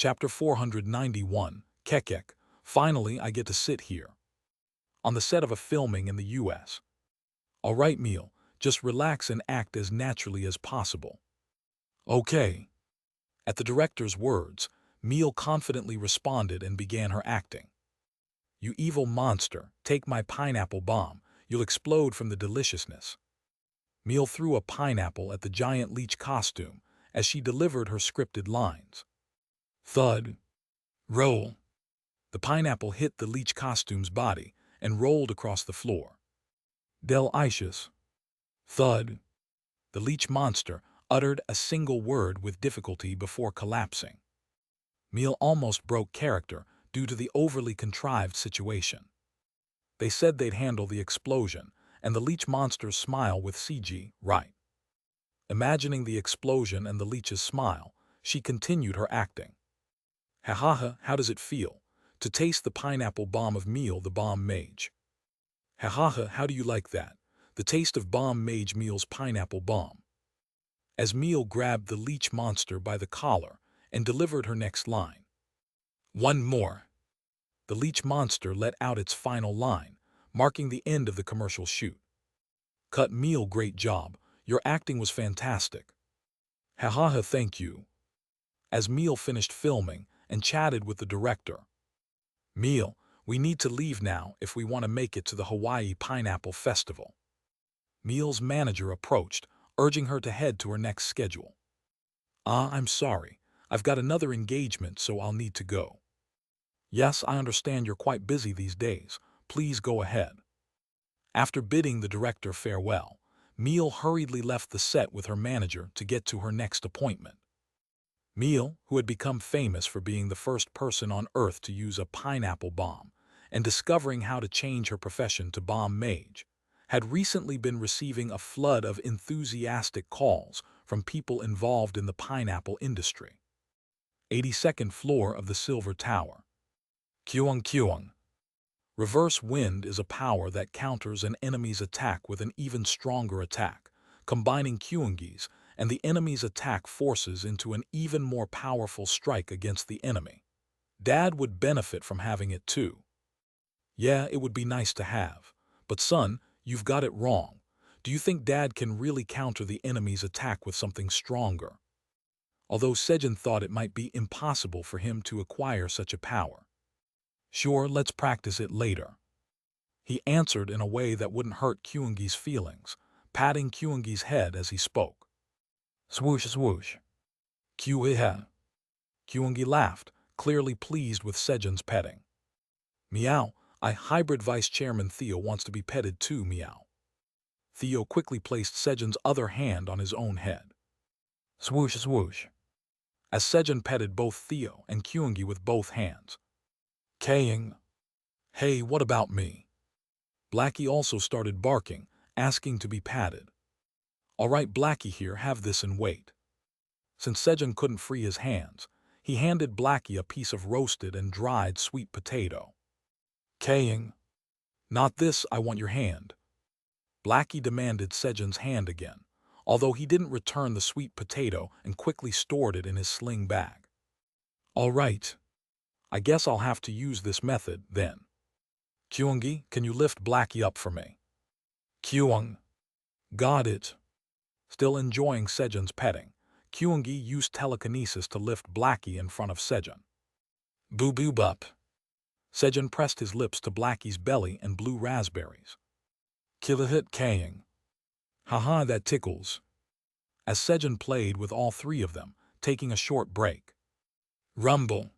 Chapter 491, Kekek. Finally, I get to sit here. On the set of a filming in the U.S. All right, Meal, just relax and act as naturally as possible. Okay. At the director's words, Meal confidently responded and began her acting. You evil monster, take my pineapple bomb. You'll explode from the deliciousness. Meal threw a pineapple at the giant leech costume as she delivered her scripted lines. Thud. Roll. The pineapple hit the leech costume's body and rolled across the floor. Delicious. Thud. The leech monster uttered a single word with difficulty before collapsing. Meal almost broke character due to the overly contrived situation. They said they'd handle the explosion, and the leech monster's smile with CG, right. Imagining the explosion and the leech's smile, she continued her acting. Ha ha ha, how does it feel to taste the pineapple bomb of Meal the Bomb Mage? Ha ha ha, how do you like that? The taste of Bomb Mage Meal's pineapple bomb. As Meal grabbed the leech monster by the collar and delivered her next line. One more. The leech monster let out its final line, marking the end of the commercial shoot. Cut. Meal, great job. Your acting was fantastic. Ha ha ha, thank you. As Meal finished filming and chatted with the director. Meal, we need to leave now if we want to make it to the Hawaii Pineapple Festival. Meal's manager approached, urging her to head to her next schedule. I'm sorry. I've got another engagement, so I'll need to go. Yes, I understand you're quite busy these days. Please go ahead. After bidding the director farewell, Meal hurriedly left the set with her manager to get to her next appointment. Meal, who had become famous for being the first person on Earth to use a pineapple bomb and discovering how to change her profession to bomb mage, had recently been receiving a flood of enthusiastic calls from people involved in the pineapple industry. 82nd floor of the Silver Tower. Kyung Kyung. Reverse wind is a power that counters an enemy's attack with an even stronger attack, combining Kyungis and the enemy's attack forces into an even more powerful strike against the enemy. Dad would benefit from having it too. Yeah, it would be nice to have. But son, you've got it wrong. Do you think Dad can really counter the enemy's attack with something stronger? Although Sejun thought it might be impossible for him to acquire such a power. Sure, let's practice it later. He answered in a way that wouldn't hurt Kyungi's feelings, patting Kyungi's head as he spoke. Swoosh swoosh. Kyu-he-he. Kyungi laughed, clearly pleased with Sejun's petting. Meow, hybrid Vice Chairman Theo wants to be petted too, meow. Theo quickly placed Sejun's other hand on his own head. Swoosh swoosh. As Sejun petted both Theo and Kyungi with both hands. Kaying. Hey, what about me? Blackie also started barking, asking to be patted. All right, Blackie here, have this and wait. Since Sejun couldn't free his hands, he handed Blackie a piece of roasted and dried sweet potato. Kaying. Not this, I want your hand. Blackie demanded Sejun's hand again, although he didn't return the sweet potato and quickly stored it in his sling bag. All right. I guess I'll have to use this method, then. Kyungi, can you lift Blackie up for me? Kyung. Got it. Still enjoying Sejun's petting, Kyungi used telekinesis to lift Blackie in front of Sejun. Boo-boo-bup. Sejun pressed his lips to Blackie's belly and blew raspberries. Killahit Kaying. Haha, that tickles. As Sejun played with all three of them, taking a short break. Rumble.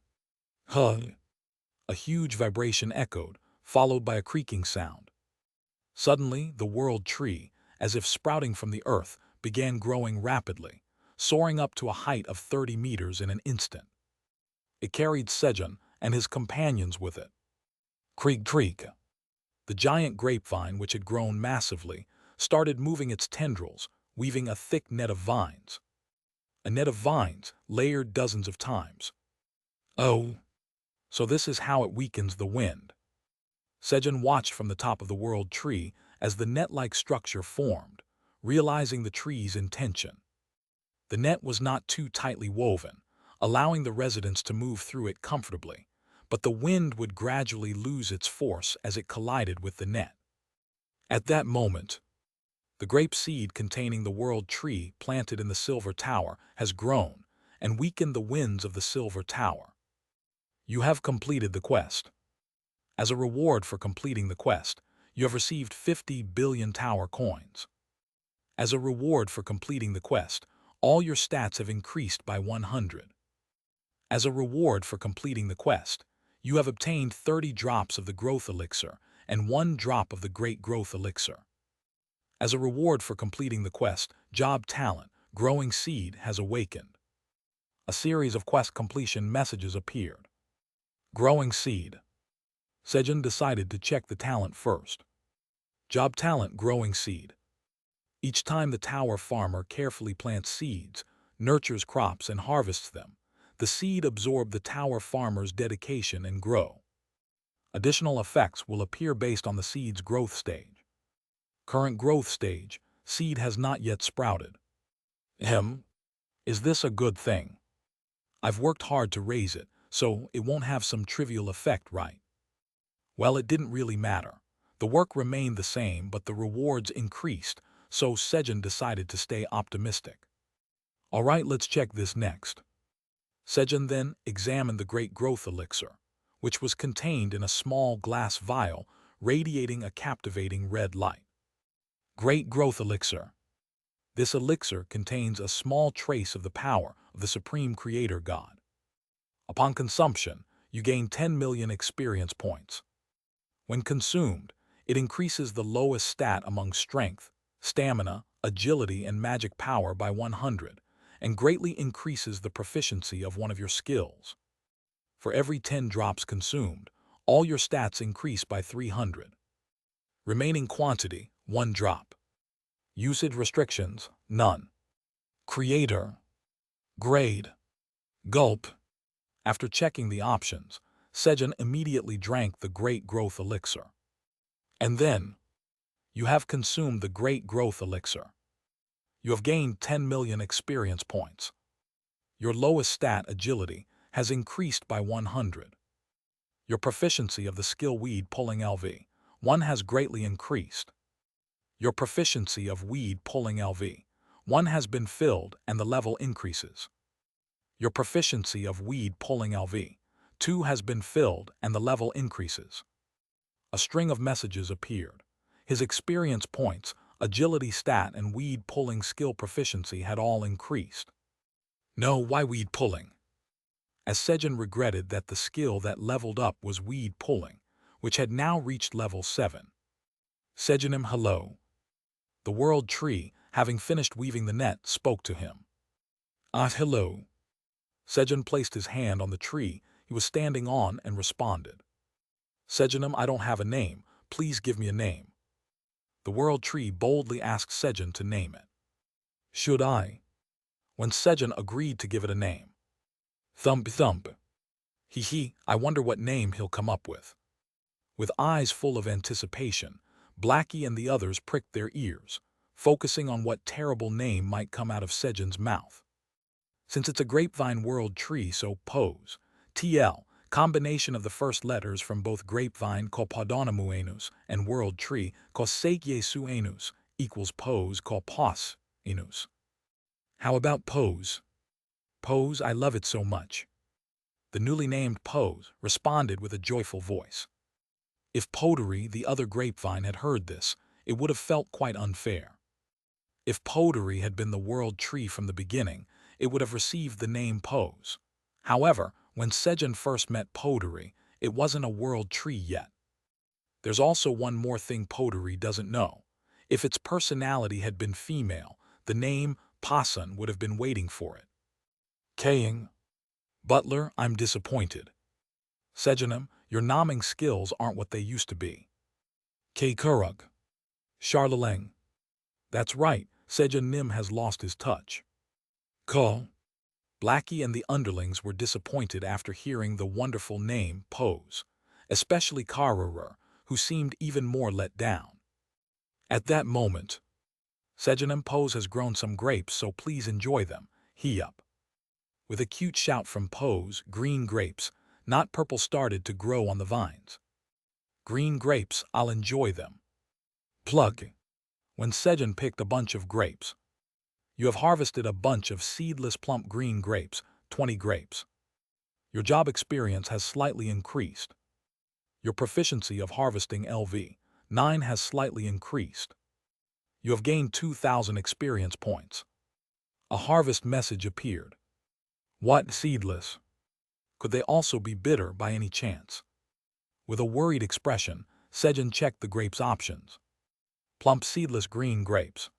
Hug. A huge vibration echoed, followed by a creaking sound. Suddenly, the world tree, as if sprouting from the earth, began growing rapidly, soaring up to a height of 30 meters in an instant. It carried Sejun and his companions with it. Creak creak. The giant grapevine, which had grown massively, started moving its tendrils, weaving a thick net of vines. A net of vines, layered dozens of times. Oh. So this is how it weakens the wind. Sejun watched from the top of the world tree as the net-like structure formed, realizing the tree's intention. The net was not too tightly woven, allowing the residents to move through it comfortably, but the wind would gradually lose its force as it collided with the net. At that moment, the grape seed containing the world tree planted in the Silver Tower has grown and weakened the winds of the Silver Tower. You have completed the quest. As a reward for completing the quest, you have received 50 billion tower coins. As a reward for completing the quest, all your stats have increased by 100. As a reward for completing the quest, you have obtained 30 drops of the growth elixir and 1 drop of the great growth elixir. As a reward for completing the quest, job talent, growing seed has awakened. A series of quest completion messages appeared. Growing seed. Sejun decided to check the talent first. Job talent, growing seed. Each time the tower farmer carefully plants seeds, nurtures crops and harvests them, the seed absorb the tower farmer's dedication and grow. Additional effects will appear based on the seed's growth stage. Current growth stage, seed has not yet sprouted. Is this a good thing? I've worked hard to raise it, so it won't have some trivial effect, right? Well, it didn't really matter. The work remained the same, but the rewards increased, so Sejun decided to stay optimistic. Alright, let's check this next. Sejun then examined the great growth elixir, which was contained in a small glass vial radiating a captivating red light. Great growth elixir. This elixir contains a small trace of the power of the Supreme Creator God. Upon consumption, you gain 10 million experience points. When consumed, it increases the lowest stat among strength, stamina, agility, and magic power by 100, and greatly increases the proficiency of one of your skills. For every 10 drops consumed, all your stats increase by 300. Remaining quantity, 1 drop. Usage restrictions, none. Creator. Grade. Gulp. After checking the options, Sejun immediately drank the Great Growth Elixir. And then, you have consumed the Great Growth Elixir. You have gained 10 million experience points. Your lowest stat, agility, has increased by 100. Your proficiency of the skill weed pulling LV1 has greatly increased. Your proficiency of weed pulling LV1 has been filled and the level increases. Your proficiency of weed pulling LV2 has been filled and the level increases. A string of messages appeared. His experience points, agility stat, and weed pulling skill proficiency had all increased. No, why weed pulling? As Sejun regretted that the skill that leveled up was weed pulling, which had now reached level 7. Sejunim, hello. The world tree, having finished weaving the net, spoke to him. Hello. Sejun placed his hand on the tree he was standing on and responded. Sejunim, I don't have a name. Please give me a name. The world tree boldly asked Sejun to name it. Should I? When Sejun agreed to give it a name. Thump thump. Hee, I wonder what name he'll come up with. With eyes full of anticipation, Blackie and the others pricked their ears, focusing on what terrible name might come out of Sejun's mouth. Since it's a grapevine world tree, so pose, TL, combination of the first letters from both grapevine Kopadonamuenus and world tree Kosekyesuenus equals pose Kopos Enus. How about pose? Pose, I love it so much. The newly named Pose responded with a joyful voice. If Pottery, the other grapevine, had heard this, it would have felt quite unfair. If Pottery had been the world tree from the beginning, it would have received the name Pose. However, when Sejun first met Pottery, it wasn't a world tree yet. There's also one more thing Pottery doesn't know. If its personality had been female, the name Pasan would have been waiting for it. Kaying. Butler, I'm disappointed. Sejunim, your nomming skills aren't what they used to be. K. Kurug. Charleleng. That's right, Sejun Nim has lost his touch. Ko. Blackie and the underlings were disappointed after hearing the wonderful name Pose, especially Karurur, who seemed even more let down. At that moment, Sejunim, Pose has grown some grapes, so please enjoy them. He up. With a cute shout from Pose, green grapes, not purple, started to grow on the vines. Green grapes, I'll enjoy them. Plug. When Sejun picked a bunch of grapes. You have harvested a bunch of seedless plump green grapes, 20 grapes. Your job experience has slightly increased. Your proficiency of harvesting LV, 9 has slightly increased. You have gained 2,000 experience points. A harvest message appeared. What seedless? Could they also be bitter by any chance? With a worried expression, Sejun checked the grapes options. Plump seedless green grapes.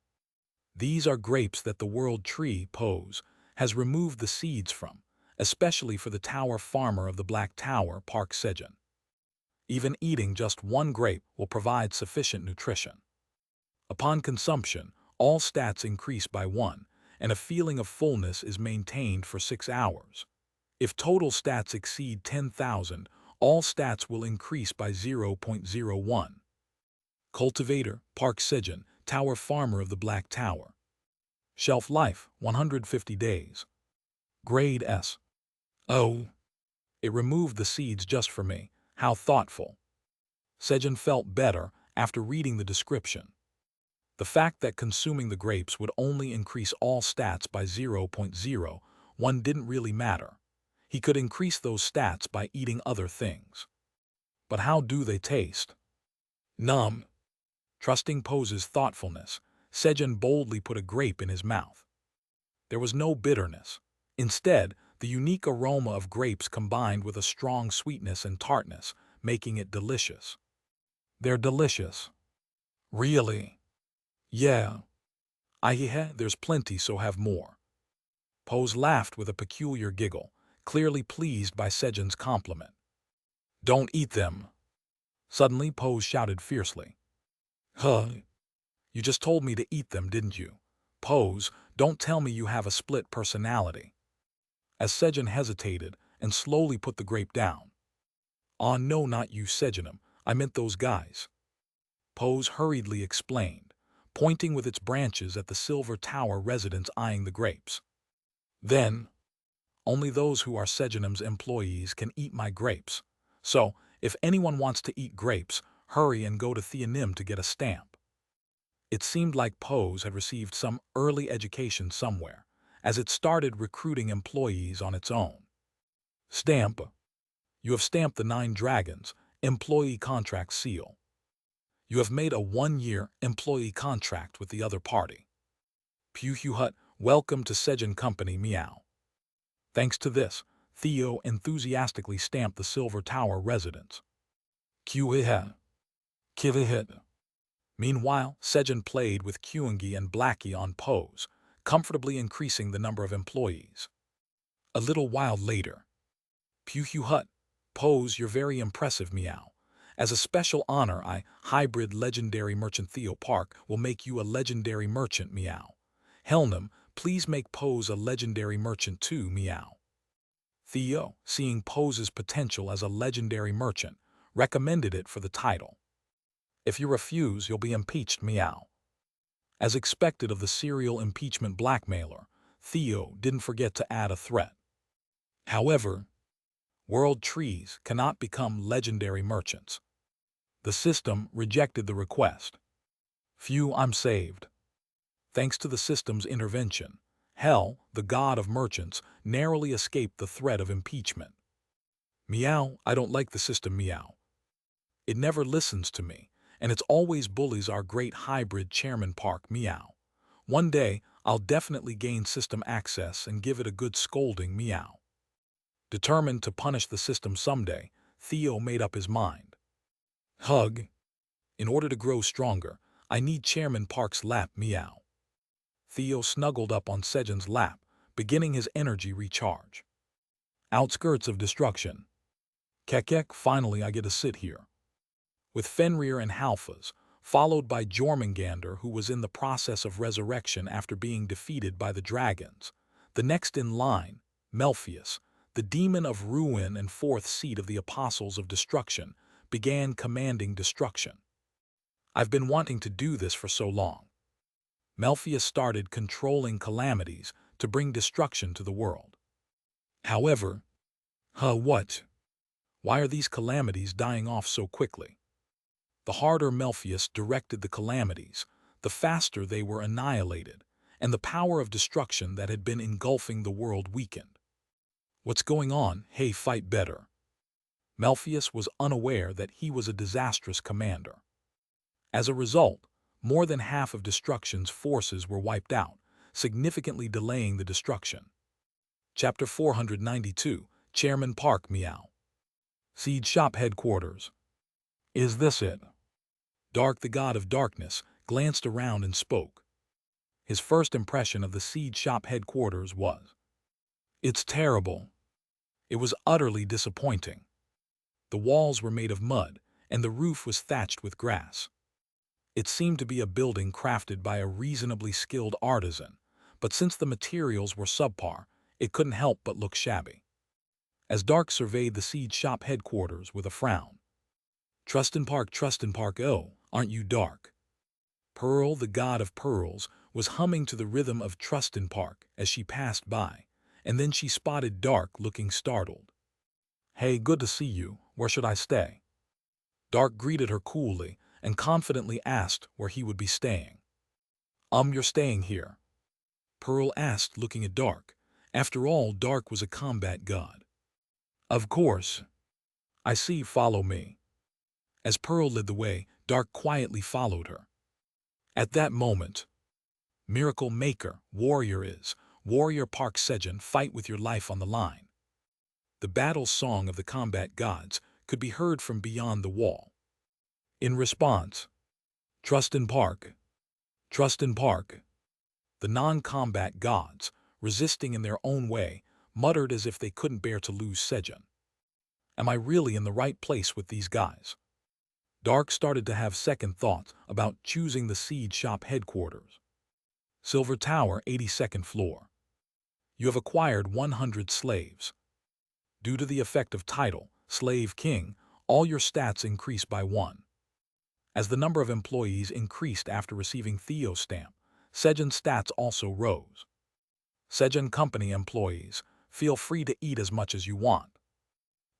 These are grapes that the World Tree Pose has removed the seeds from, especially for the tower farmer of the Black Tower Park Sejun. Even eating just one grape will provide sufficient nutrition. Upon consumption, all stats increase by 1, and a feeling of fullness is maintained for 6 hours. If total stats exceed 10,000, all stats will increase by 0.01. Cultivator, Park Sejun, Tower Farmer of the Black Tower. Shelf life, 150 days. Grade S. Oh. It removed the seeds just for me. How thoughtful. Sejun felt better after reading the description. The fact that consuming the grapes would only increase all stats by 0.01 didn't really matter. He could increase those stats by eating other things. But how do they taste? Numb. Trusting Pose's thoughtfulness, Sejun boldly put a grape in his mouth. There was no bitterness. Instead, the unique aroma of grapes combined with a strong sweetness and tartness, making it delicious. They're delicious. Really? Yeah. There's plenty, so have more. Pose laughed with a peculiar giggle, clearly pleased by Sejun's compliment. Don't eat them. Suddenly Pose shouted fiercely. Huh? You just told me to eat them, didn't you? Pose, don't tell me you have a split personality. As Sejun hesitated and slowly put the grape down. Ah, no, not you, Sejunum. I meant those guys. Pose hurriedly explained, pointing with its branches at the Silver Tower residents eyeing the grapes. Then, only those who are Sejunum's employees can eat my grapes. So, if anyone wants to eat grapes, hurry and go to Theonim to get a stamp. It seemed like Pose had received some early education somewhere, as it started recruiting employees on its own. Stamp. You have stamped the 9 dragons, employee contract seal. You have made a 1-year employee contract with the other party. Hut, welcome to Sejun Company, meow. Thanks to this, Theo enthusiastically stamped the Silver Tower residents. Kyuhit. Kivihit. Meanwhile, Sejun played with Kyungi and Blackie on Pose, comfortably increasing the number of employees. A little while later. Hut, Pose, you're very impressive, meow. As a special honor, hybrid legendary merchant Theo Park, will make you a legendary merchant, meow. Helnum, please make Pose a legendary merchant too, meow. Theo, seeing Pose's potential as a legendary merchant, recommended it for the title. If you refuse, you'll be impeached, meow. As expected of the serial impeachment blackmailer, Theo didn't forget to add a threat. However, World Trees cannot become legendary merchants. The system rejected the request. Phew, I'm saved. Thanks to the system's intervention, Hell, the god of merchants, narrowly escaped the threat of impeachment. Meow, I don't like the system, meow. It never listens to me, and it's always bullies our great hybrid Chairman Park, meow. One day, I'll definitely gain system access and give it a good scolding, meow. Determined to punish the system someday, Theo made up his mind. Hug. In order to grow stronger, I need Chairman Park's lap, meow. Theo snuggled up on Sejun's lap, beginning his energy recharge. Outskirts of destruction. Kekek, finally I get to sit here. With Fenrir and Halfas, followed by Jormungandr, who was in the process of resurrection after being defeated by the dragons. The next in line, Melpheus, the demon of ruin and 4th seat of the Apostles of Destruction, began commanding destruction. I've been wanting to do this for so long. Melpheus started controlling calamities to bring destruction to the world. However, what? Why are these calamities dying off so quickly? The harder Melpheus directed the calamities, the faster they were annihilated, and the power of destruction that had been engulfing the world weakened. What's going on? Hey, fight better. Melpheus was unaware that he was a disastrous commander. As a result, more than half of Destruction's forces were wiped out, significantly delaying the destruction. Chapter 492, Chairman Park Meow. Seed Shop Headquarters. Is this it? Dark, the god of darkness, glanced around and spoke. His first impression of the Seed Shop headquarters was, "It's terrible." It was utterly disappointing. The walls were made of mud, and the roof was thatched with grass. It seemed to be a building crafted by a reasonably skilled artisan, but since the materials were subpar, it couldn't help but look shabby. As Dark surveyed the Seed Shop headquarters with a frown, Trustin Park, oh, aren't you Dark?" Pearl, the god of pearls, was humming to the rhythm of Trustin Park as she passed by, and then she spotted Dark looking startled. "Hey, good to see you. Where should I stay?" Dark greeted her coolly and confidently asked where he would be staying. You're staying here," Pearl asked, looking at Dark. After all, Dark was a combat god. "Of course. I see, follow me." As Pearl led the way, Dark quietly followed her. At that moment, Miracle Maker, Warrior Park Sejun, fight with your life on the line. The battle song of the combat gods could be heard from beyond the wall. In response, Trustin Park. The non-combat gods, resisting in their own way, muttered as if they couldn't bear to lose Sejun. Am I really in the right place with these guys? Dark started to have second thoughts about choosing the Seed Shop headquarters. Silver Tower, 82nd floor. You have acquired 100 slaves. Due to the effect of title, Slave King, all your stats increase by 1. As the number of employees increased after receiving Theo stamp, Sejun's stats also rose. Sejun Company employees, feel free to eat as much as you want.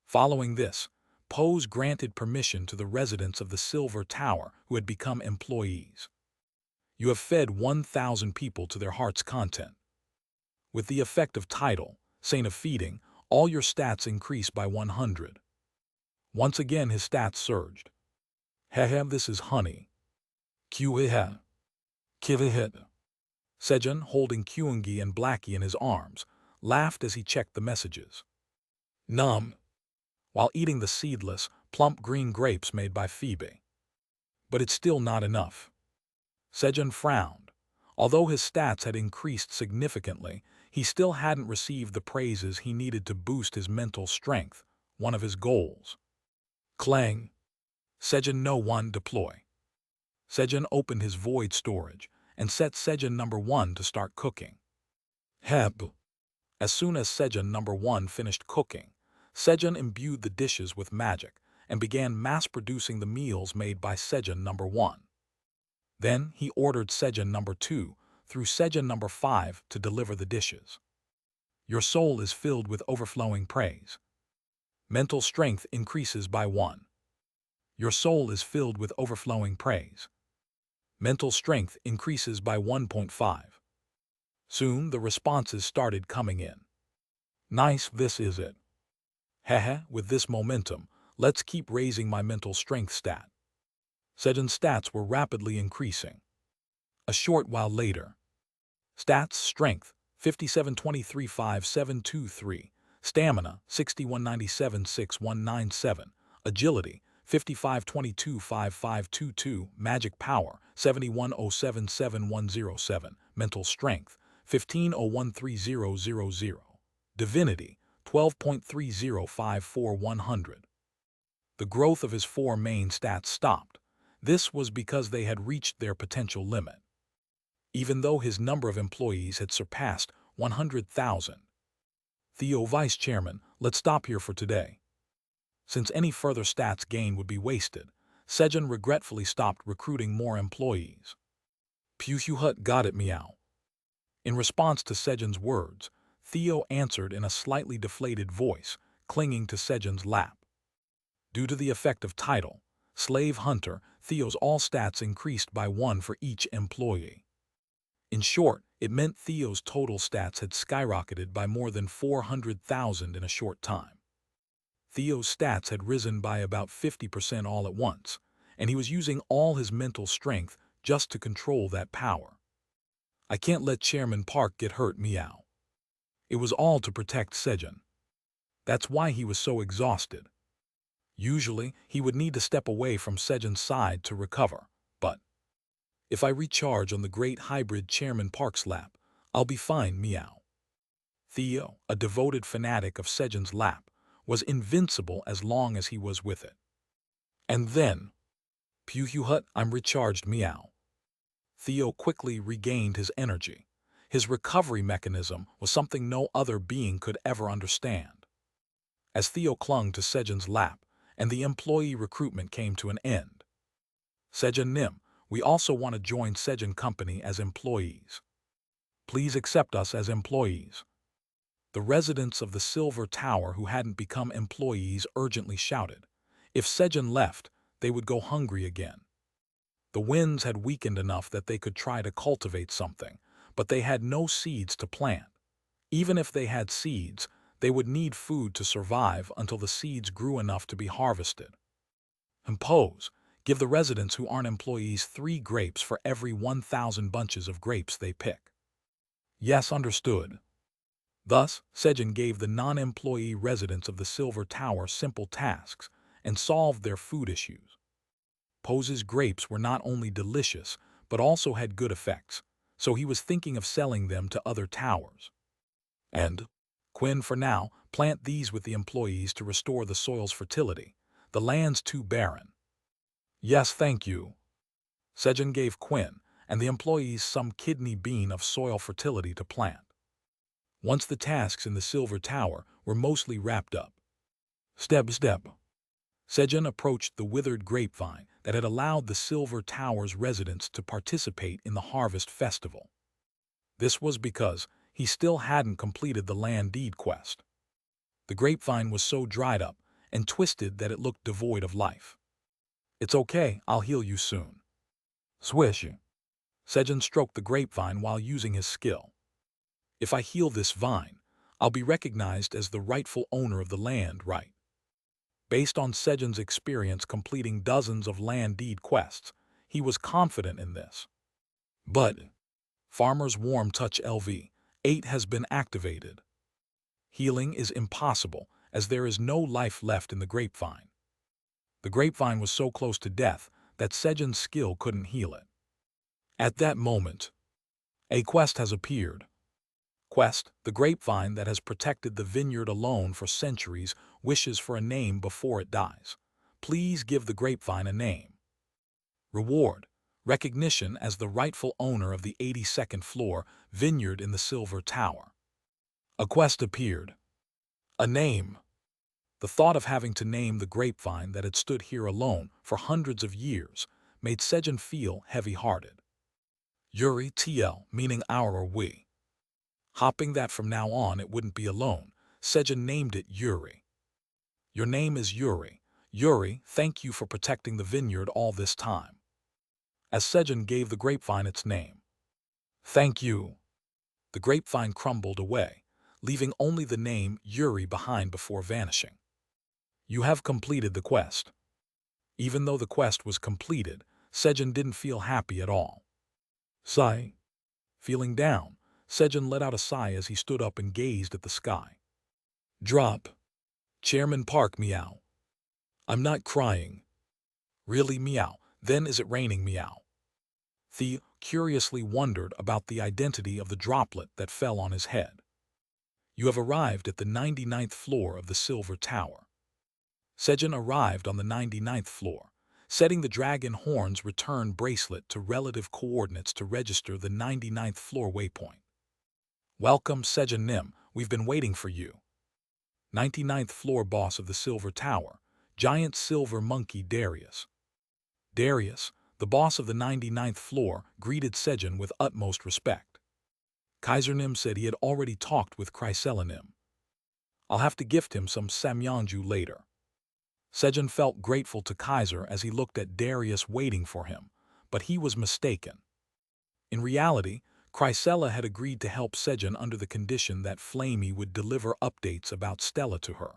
Following this, Pose granted permission to the residents of the Silver Tower who had become employees. You have fed 1,000 people to their heart's content. With the effect of title, Saint of Feeding, all your stats increase by 100. Once again his stats surged. Hehe, this is honey. Kiwihe. Kiwihe. Sejun, holding Kyungi and Blackie in his arms, laughed as he checked the messages. Numb. While eating the seedless, plump green grapes made by Phoebe. But it's still not enough. Sejun frowned. Although his stats had increased significantly, he still hadn't received the praises he needed to boost his mental strength, one of his goals. Clang. Sejun No 1 deploy. Sejun opened his void storage and set Sejun number 1 to start cooking. Heb. As soon as Sejun number 1 finished cooking, Sejun imbued the dishes with magic and began mass-producing the meals made by Sejun number 1. Then he ordered Sejun number 2 through Sejun number 5 to deliver the dishes. Your soul is filled with overflowing praise. Mental strength increases by 1. Your soul is filled with overflowing praise. Mental strength increases by 1.5. Soon the responses started coming in. Nice, this is it. Hehe, with this momentum, let's keep raising my mental strength stat. Sejun's stats were rapidly increasing. A short while later. Stats: Strength, 57235723. Stamina, 61976197. Agility, 55225522. Magic Power, 71077107. Mental Strength, 1501300. Divinity, 12.3054. The growth of his 4 main stats stopped. This was because they had reached their potential limit. Even though his number of employees had surpassed 100,000. Theo, Vice Chairman, let's stop here for today. Since any further stats gain would be wasted, Sejun regretfully stopped recruiting more employees. Hut got it, meow. In response to Sejun's words, Theo answered in a slightly deflated voice, clinging to Sejun's lap. Due to the effect of title, Slave Hunter, Theo's all stats increased by 1 for each employee. In short, it meant Theo's total stats had skyrocketed by more than 400,000 in a short time. Theo's stats had risen by about 50% all at once, and he was using all his mental strength just to control that power. I can't let Chairman Park get hurt, meow. It was all to protect Sejun. That's why he was so exhausted. Usually, he would need to step away from Sejun's side to recover, but if I recharge on the great hybrid Chairman Park's lap, I'll be fine, meow. Theo, a devoted fanatic of Sejun's lap, was invincible as long as he was with it. And then, Pew-hut, I'm recharged, meow. Theo quickly regained his energy. His recovery mechanism was something no other being could ever understand. As Theo clung to Sejun's lap, and the employee recruitment came to an end. Sejun Nim, we also want to join Sejun Company as employees. Please accept us as employees. The residents of the Silver Tower who hadn't become employees urgently shouted. If Sejun left, they would go hungry again. The winds had weakened enough that they could try to cultivate something, but they had no seeds to plant. Even if they had seeds, they would need food to survive until the seeds grew enough to be harvested. Impose, give the residents who aren't employees 3 grapes for every 1,000 bunches of grapes they pick. Yes, understood. Thus, Sejun gave the non-employee residents of the Silver Tower simple tasks and solved their food issues. Pose's grapes were not only delicious, but also had good effects, so he was thinking of selling them to other towers. And, Quinn, for now, plant these with the employees to restore the soil's fertility. The land's too barren. Yes, thank you. Sejun gave Quinn and the employees some kidney bean of soil fertility to plant. Once the tasks in the Silver Tower were mostly wrapped up. Step. Sejun approached the withered grapevine that had allowed the Silver Tower's residents to participate in the Harvest Festival. This was because he still hadn't completed the land deed quest. The grapevine was so dried up and twisted that it looked devoid of life. It's okay, I'll heal you soon. Swish. Sejun stroked the grapevine while using his skill. If I heal this vine, I'll be recognized as the rightful owner of the land, right? Based on Sejun's experience completing dozens of land deed quests, he was confident in this. But Farmer's Warm Touch LV-8 has been activated. Healing is impossible as there is no life left in the grapevine. The grapevine was so close to death that Sejun's skill couldn't heal it. At that moment, a quest has appeared. Quest, the grapevine that has protected the vineyard alone for centuries, wishes for a name before it dies. Please give the grapevine a name. Reward, recognition as the rightful owner of the 82nd floor vineyard in the Silver Tower. A quest appeared. A name. The thought of having to name the grapevine that had stood here alone for hundreds of years made Sejun feel heavy-hearted. Yuri TL, meaning our or we. Hopping that from now on it wouldn't be alone, Sejun named it Yuri. Your name is Yuri. Yuri, thank you for protecting the vineyard all this time. As Sejun gave the grapevine its name. Thank you. The grapevine crumbled away, leaving only the name Yuri behind before vanishing. You have completed the quest. Even though the quest was completed, Sejun didn't feel happy at all. Sigh. Feeling down, Sejun let out a sigh as he stood up and gazed at the sky. Drop. Chairman Park, meow. I'm not crying. Really, meow, then is it raining, meow? Theo curiously wondered about the identity of the droplet that fell on his head. You have arrived at the 99th floor of the Silver Tower. Sejun arrived on the 99th floor, setting the Dragon Horn's return bracelet to relative coordinates to register the 99th floor waypoint. Welcome, Sejun Nim, we've been waiting for you. 99th floor boss of the Silver Tower, giant silver monkey Darius. Darius, the boss of the 99th floor, greeted Sejun with utmost respect. Kaiser Nim said he had already talked with Chrysela Nim. I'll have to gift him some samyangju later. Sejun felt grateful to Kaiser as he looked at Darius waiting for him, but he was mistaken. In reality, Chrysela had agreed to help Sejun under the condition that Flamey would deliver updates about Stella to her.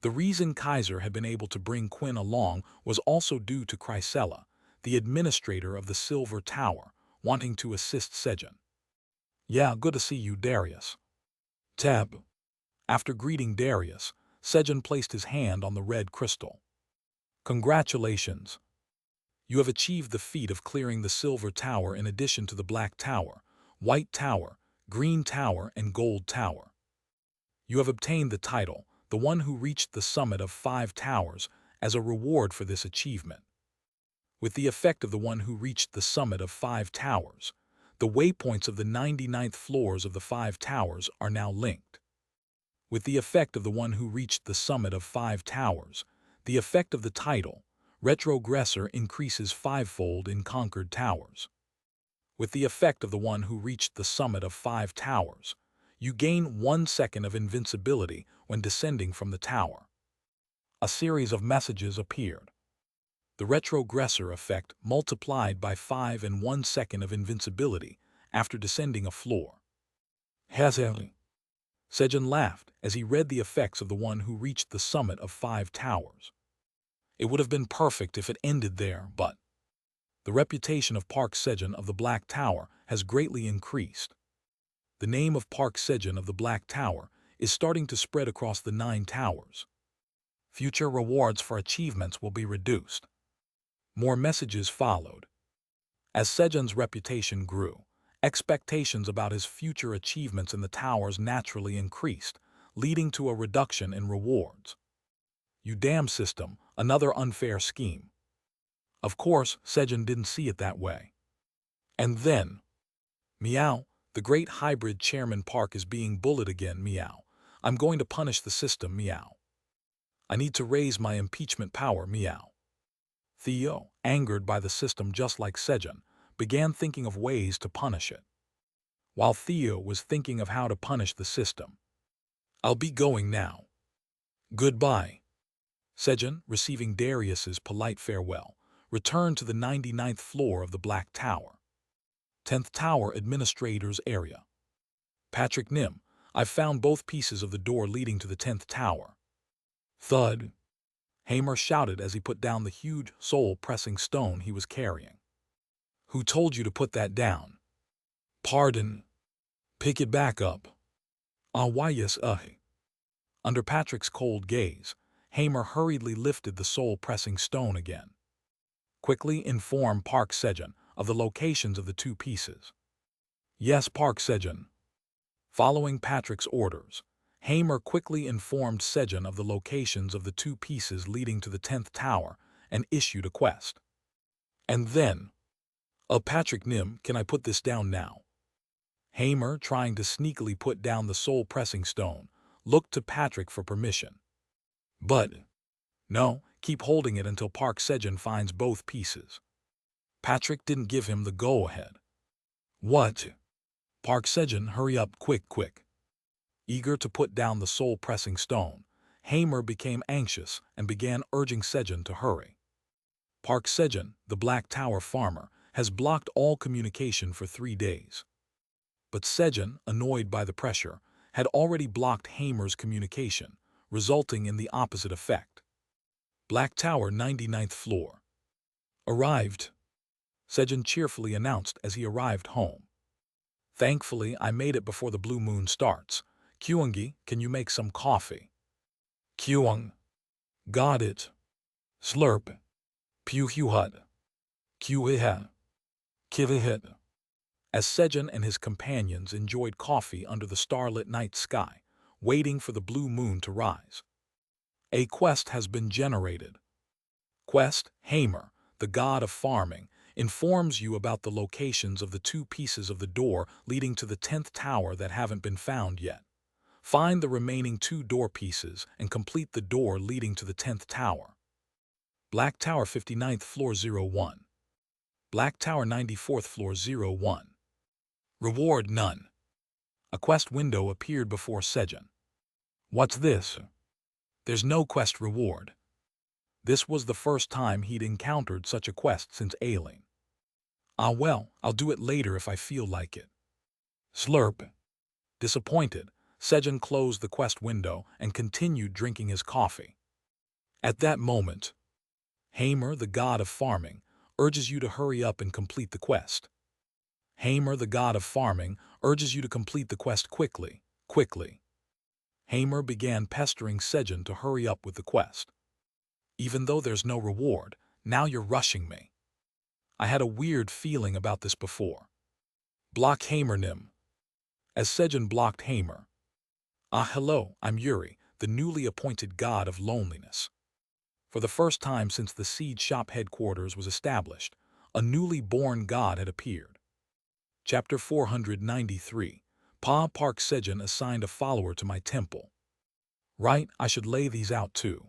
The reason Kaiser had been able to bring Quinn along was also due to Chrysela, the administrator of the Silver Tower, wanting to assist Sejun. Yeah, good to see you, Darius. Tab. After greeting Darius, Sejun placed his hand on the red crystal. Congratulations. You have achieved the feat of clearing the Silver Tower in addition to the Black Tower, White Tower, Green Tower, and Gold Tower. You have obtained the title, the one who reached the summit of 5 towers, as a reward for this achievement. With the effect of the one who reached the summit of 5 towers, the waypoints of the 99th floors of the 5 towers are now linked. With the effect of the one who reached the summit of 5 towers, the effect of the title, Retrogressor, increases 5-fold in conquered towers. With the effect of the one who reached the summit of 5 towers, you gain 1 second of invincibility when descending from the tower. A series of messages appeared. The Retrogressor effect multiplied by 5 and 1 second of invincibility after descending a floor. Hezeli. Sejun laughed as he read the effects of the one who reached the summit of 5 towers. It would have been perfect if it ended there, but the reputation of Park Sejun of the Black Tower has greatly increased. The name of Park Sejun of the Black Tower is starting to spread across the 9 towers. Future rewards for achievements will be reduced. More messages followed. As Sejun's reputation grew, expectations about his future achievements in the towers naturally increased, leading to a reduction in rewards. You damn system, another unfair scheme. Of course, Sejun didn't see it that way. And then, meow, the great hybrid Chairman Park is being bullied again, meow. I'm going to punish the system, meow. I need to raise my impeachment power, meow. Theo, angered by the system just like Sejun, began thinking of ways to punish it. While Theo was thinking of how to punish the system. I'll be going now. Goodbye. Sejun, receiving Darius's polite farewell, returned to the 99th floor of the Black Tower. 10th Tower Administrator's Area. Patrick Nim, I've found both pieces of the door leading to the 10th Tower. Thud. Hamer shouted as he put down the huge, soul-pressing stone he was carrying. Who told you to put that down? Pardon. Pick it back up. Ah, why yes, Under Patrick's cold gaze, Hamer hurriedly lifted the soul-pressing stone again. Quickly inform Park Sejun of the locations of the 2 pieces. Yes, Park Sejun. Following Patrick's orders, Hamer quickly informed Sejun of the locations of the 2 pieces leading to the 10th Tower and issued a quest. And then, Patrick Nim, can I put this down now? Hamer, trying to sneakily put down the soul-pressing stone, looked to Patrick for permission. But, no, keep holding it until Park Sejun finds both pieces. Patrick didn't give him the go-ahead. What? Park Sejun, hurry up, quick. Eager to put down the soul-pressing stone, Hamer became anxious and began urging Sejun to hurry. Park Sejun, the Black Tower farmer, has blocked all communication for 3 days. But Sejun, annoyed by the pressure, had already blocked Hamer's communication, resulting in the opposite effect. Black Tower 99th floor. Arrived. Sejun cheerfully announced as he arrived home. Thankfully, I made it before the blue moon starts. Kyungi, can you make some coffee? Kyung. Got it. Slurp. Puhuhut. Kyuhiha. Kivihit. As Sejun and his companions enjoyed coffee under the starlit night sky, waiting for the blue moon to rise. A quest has been generated. Quest, Hamer, the god of farming, informs you about the locations of the 2 pieces of the door leading to the 10th tower that haven't been found yet. Find the remaining 2 door pieces and complete the door leading to the 10th tower. Black Tower 59th floor 01. Black Tower 94th floor 01. Reward none. A quest window appeared before Sejun. What's this? There's no quest reward. This was the first time he'd encountered such a quest since Ailing. Ah well, I'll do it later if I feel like it. Slurp. Disappointed, Sejun closed the quest window and continued drinking his coffee. At that moment, Hamer, the god of farming, urges you to hurry up and complete the quest. Hamer, the god of farming, urges you to complete the quest quickly, quickly. Hamer began pestering Sejun to hurry up with the quest. Even though there's no reward, now you're rushing me. I had a weird feeling about this before. Block Hamer Nim. As Sejun blocked Hamer. Ah hello, I'm Yuri, the newly appointed god of loneliness. For the first time since the seed shop headquarters was established, a newly born god had appeared. Chapter 493. Pa Park Sejun assigned a follower to my temple. Right, I should lay these out too.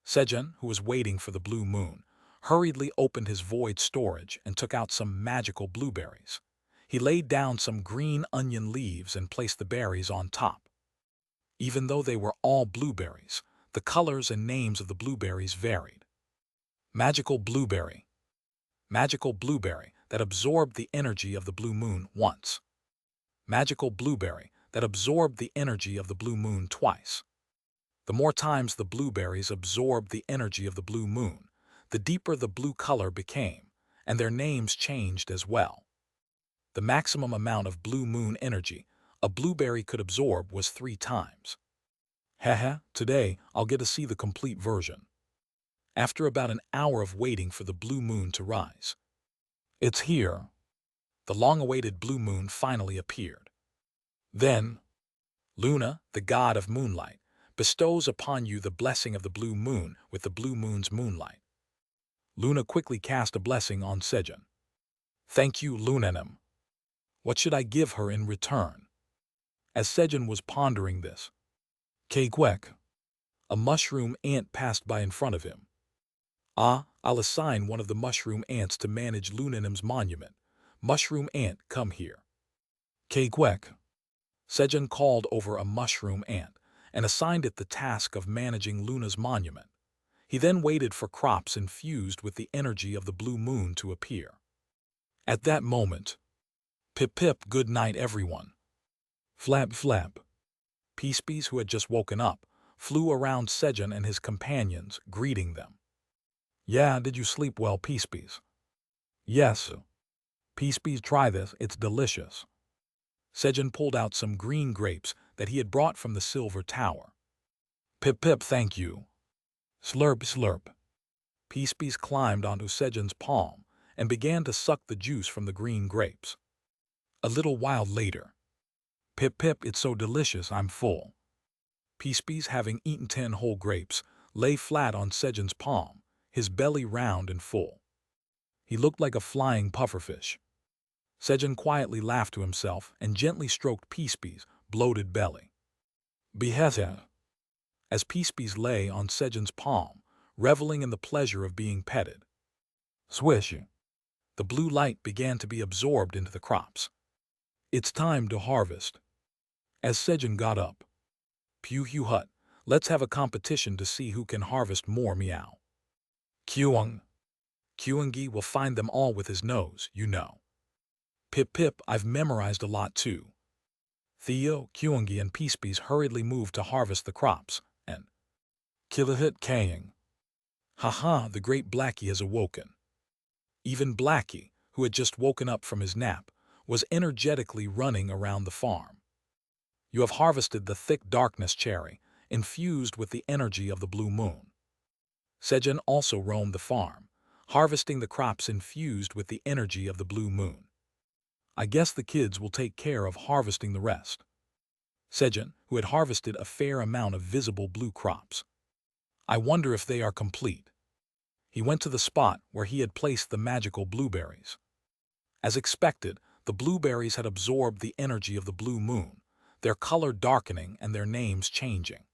Sejun, who was waiting for the blue moon, hurriedly opened his void storage and took out some magical blueberries. He laid down some green onion leaves and placed the berries on top. Even though they were all blueberries, the colors and names of the blueberries varied. Magical blueberry. Magical blueberry that absorbed the energy of the blue moon once. Magical blueberry that absorbed the energy of the blue moon twice. The more times the blueberries absorbed the energy of the blue moon, the deeper the blue color became, and their names changed as well. The maximum amount of blue moon energy a blueberry could absorb was 3 times. Haha, today I'll get to see the complete version. After about an hour of waiting for the blue moon to rise. It's here. The long-awaited blue moon finally appeared. Then, Luna, the god of moonlight, bestows upon you the blessing of the blue moon with the blue moon's moonlight. Luna quickly cast a blessing on Sejun. Thank you, Lunanim. What should I give her in return? As Sejun was pondering this, Kwek, a mushroom ant passed by in front of him. Ah, I'll assign one of the mushroom ants to manage Lunanim's monument. Mushroom ant, come here. Kwek. Sejun called over a mushroom ant and assigned it the task of managing Luna's monument. He then waited for crops infused with the energy of the blue moon to appear. At that moment, pip pip, good night everyone. Flap flap. Peacebees, who had just woken up, flew around Sejun and his companions, greeting them. Yeah, did you sleep well, Peacebees? Yes. Peacebees, try this, it's delicious. Sejun pulled out some green grapes that he had brought from the silver tower. Pip pip, thank you. Slurp slurp. Peacebees climbed onto Sejun's palm and began to suck the juice from the green grapes. A little while later, Pip pip, it's so delicious, I'm full. Peacebees, having eaten 10 whole grapes, lay flat on Sejun's palm, his belly round and full. He looked like a flying pufferfish. Sejun quietly laughed to himself and gently stroked Peacebees' bloated belly. Beheta. As Peacebees lay on Sejun's palm, reveling in the pleasure of being petted. Swish. The blue light began to be absorbed into the crops. It's time to harvest. As Sejun got up. Pew Hu Hut, let's have a competition to see who can harvest more meow. Kyung. Kyungi will find them all with his nose, you know. Pip pip, I've memorized a lot too. Theo, Kyungi, and Peacebees hurriedly moved to harvest the crops, and Kilahit Kaying. Haha, the great Blackie has awoken. Even Blackie, who had just woken up from his nap, was energetically running around the farm. You have harvested the thick darkness cherry, infused with the energy of the blue moon. Sejun also roamed the farm, harvesting the crops infused with the energy of the blue moon. I guess the kids will take care of harvesting the rest. Sejun, who had harvested a fair amount of visible blue crops. I wonder if they are complete. He went to the spot where he had placed the magical blueberries. As expected, the blueberries had absorbed the energy of the blue moon, their color darkening and their names changing.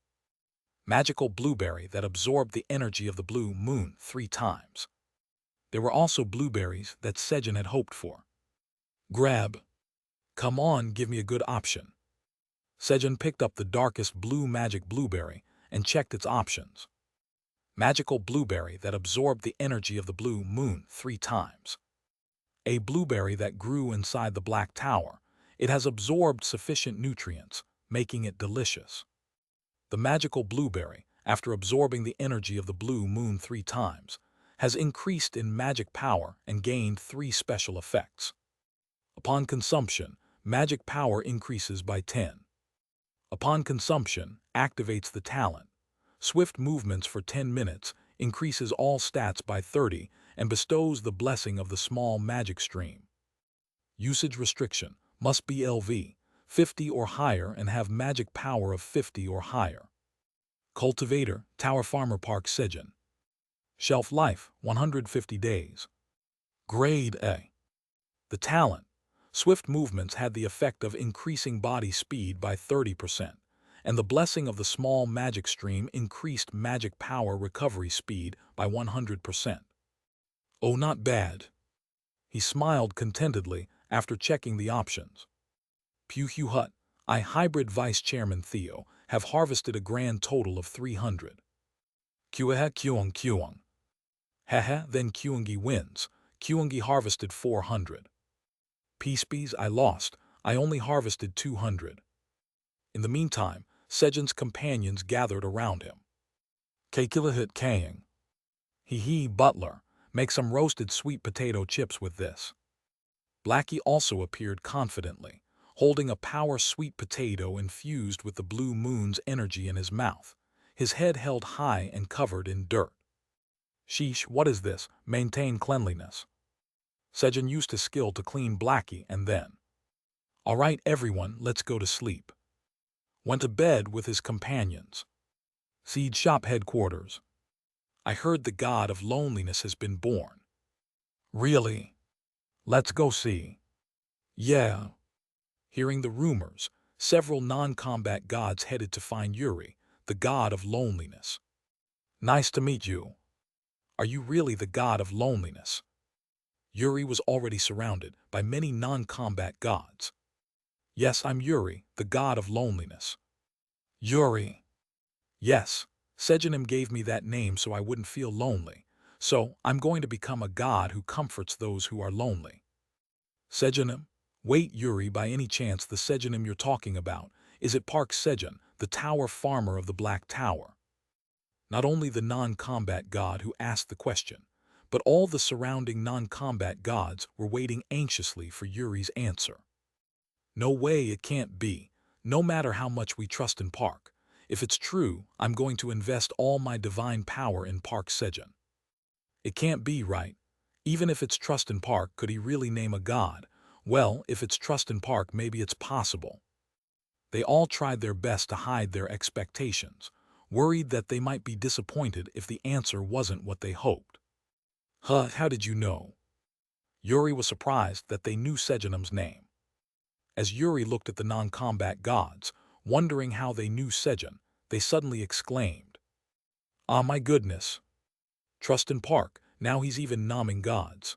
Magical blueberry that absorbed the energy of the blue moon 3 times. There were also blueberries that Sejun had hoped for. Grab. Come on, give me a good option. Sejun picked up the darkest blue magic blueberry and checked its options. Magical blueberry that absorbed the energy of the blue moon 3 times. A blueberry that grew inside the Black Tower. It has absorbed sufficient nutrients, making it delicious. The magical blueberry, after absorbing the energy of the blue moon 3 times, has increased in magic power and gained 3 special effects. Upon consumption, magic power increases by 10. Upon consumption, activates the talent. Swift movements for 10 minutes, increases all stats by 30, and bestows the blessing of the small magic stream. Usage restriction, must be LV, 50 or higher and have magic power of 50 or higher. Cultivator, Tower Farmer Park Sejun. Shelf life, 150 days. Grade A. The talent. Swift movements had the effect of increasing body speed by 30%, and the blessing of the small magic stream increased magic power recovery speed by 100%. Oh, not bad. He smiled contentedly after checking the options. Pew Hugh Hut, I Hybrid Vice Chairman Theo, have harvested a grand total of 300. Kueha Kyung Kyung. Haha, then Kyungi wins. Kyungi harvested 400. Peacebees, I lost. I only harvested 200. In the meantime, Sejun's companions gathered around him. Kakilahit Kang. Hee Butler, make some roasted sweet potato chips with this. Blackie also appeared confidently, holding a power sweet potato infused with the blue moon's energy in his mouth, his head held high and covered in dirt. Sheesh, what is this? Maintain cleanliness. Sejun used his skill to clean Blackie and then. All right, everyone, let's go to sleep. Went to bed with his companions. Seed Shop headquarters. I heard the god of loneliness has been born. Really? Let's go see. Yeah. Hearing the rumors, several non-combat gods headed to find Yuri, the god of loneliness. Nice to meet you. Are you really the god of loneliness? Yuri was already surrounded by many non-combat gods. Yes, I'm Yuri, the god of loneliness. Yuri. Yes, Sejunim gave me that name so I wouldn't feel lonely, so I'm going to become a god who comforts those who are lonely. Sejunim? Wait, Yuri, by any chance the Sejunim you're talking about, is it Park Sejun, the tower farmer of the Black Tower? Not only the non-combat god who asked the question, but all the surrounding non-combat gods were waiting anxiously for Yuri's answer. No way, it can't be. No matter how much we trust in Park, if it's true, I'm going to invest all my divine power in Park Sejun. It can't be, right? Even if it's trust in Park, could he really name a god? Well, if it's trust in Park, maybe it's possible. They all tried their best to hide their expectations, worried that they might be disappointed if the answer wasn't what they hoped. Huh, how did you know? Yuri was surprised that they knew Sejunim's name. As Yuri looked at the non-combat gods, wondering how they knew Sejun, they suddenly exclaimed, "Ah, my goodness! Trust in Park, now he's even naming gods."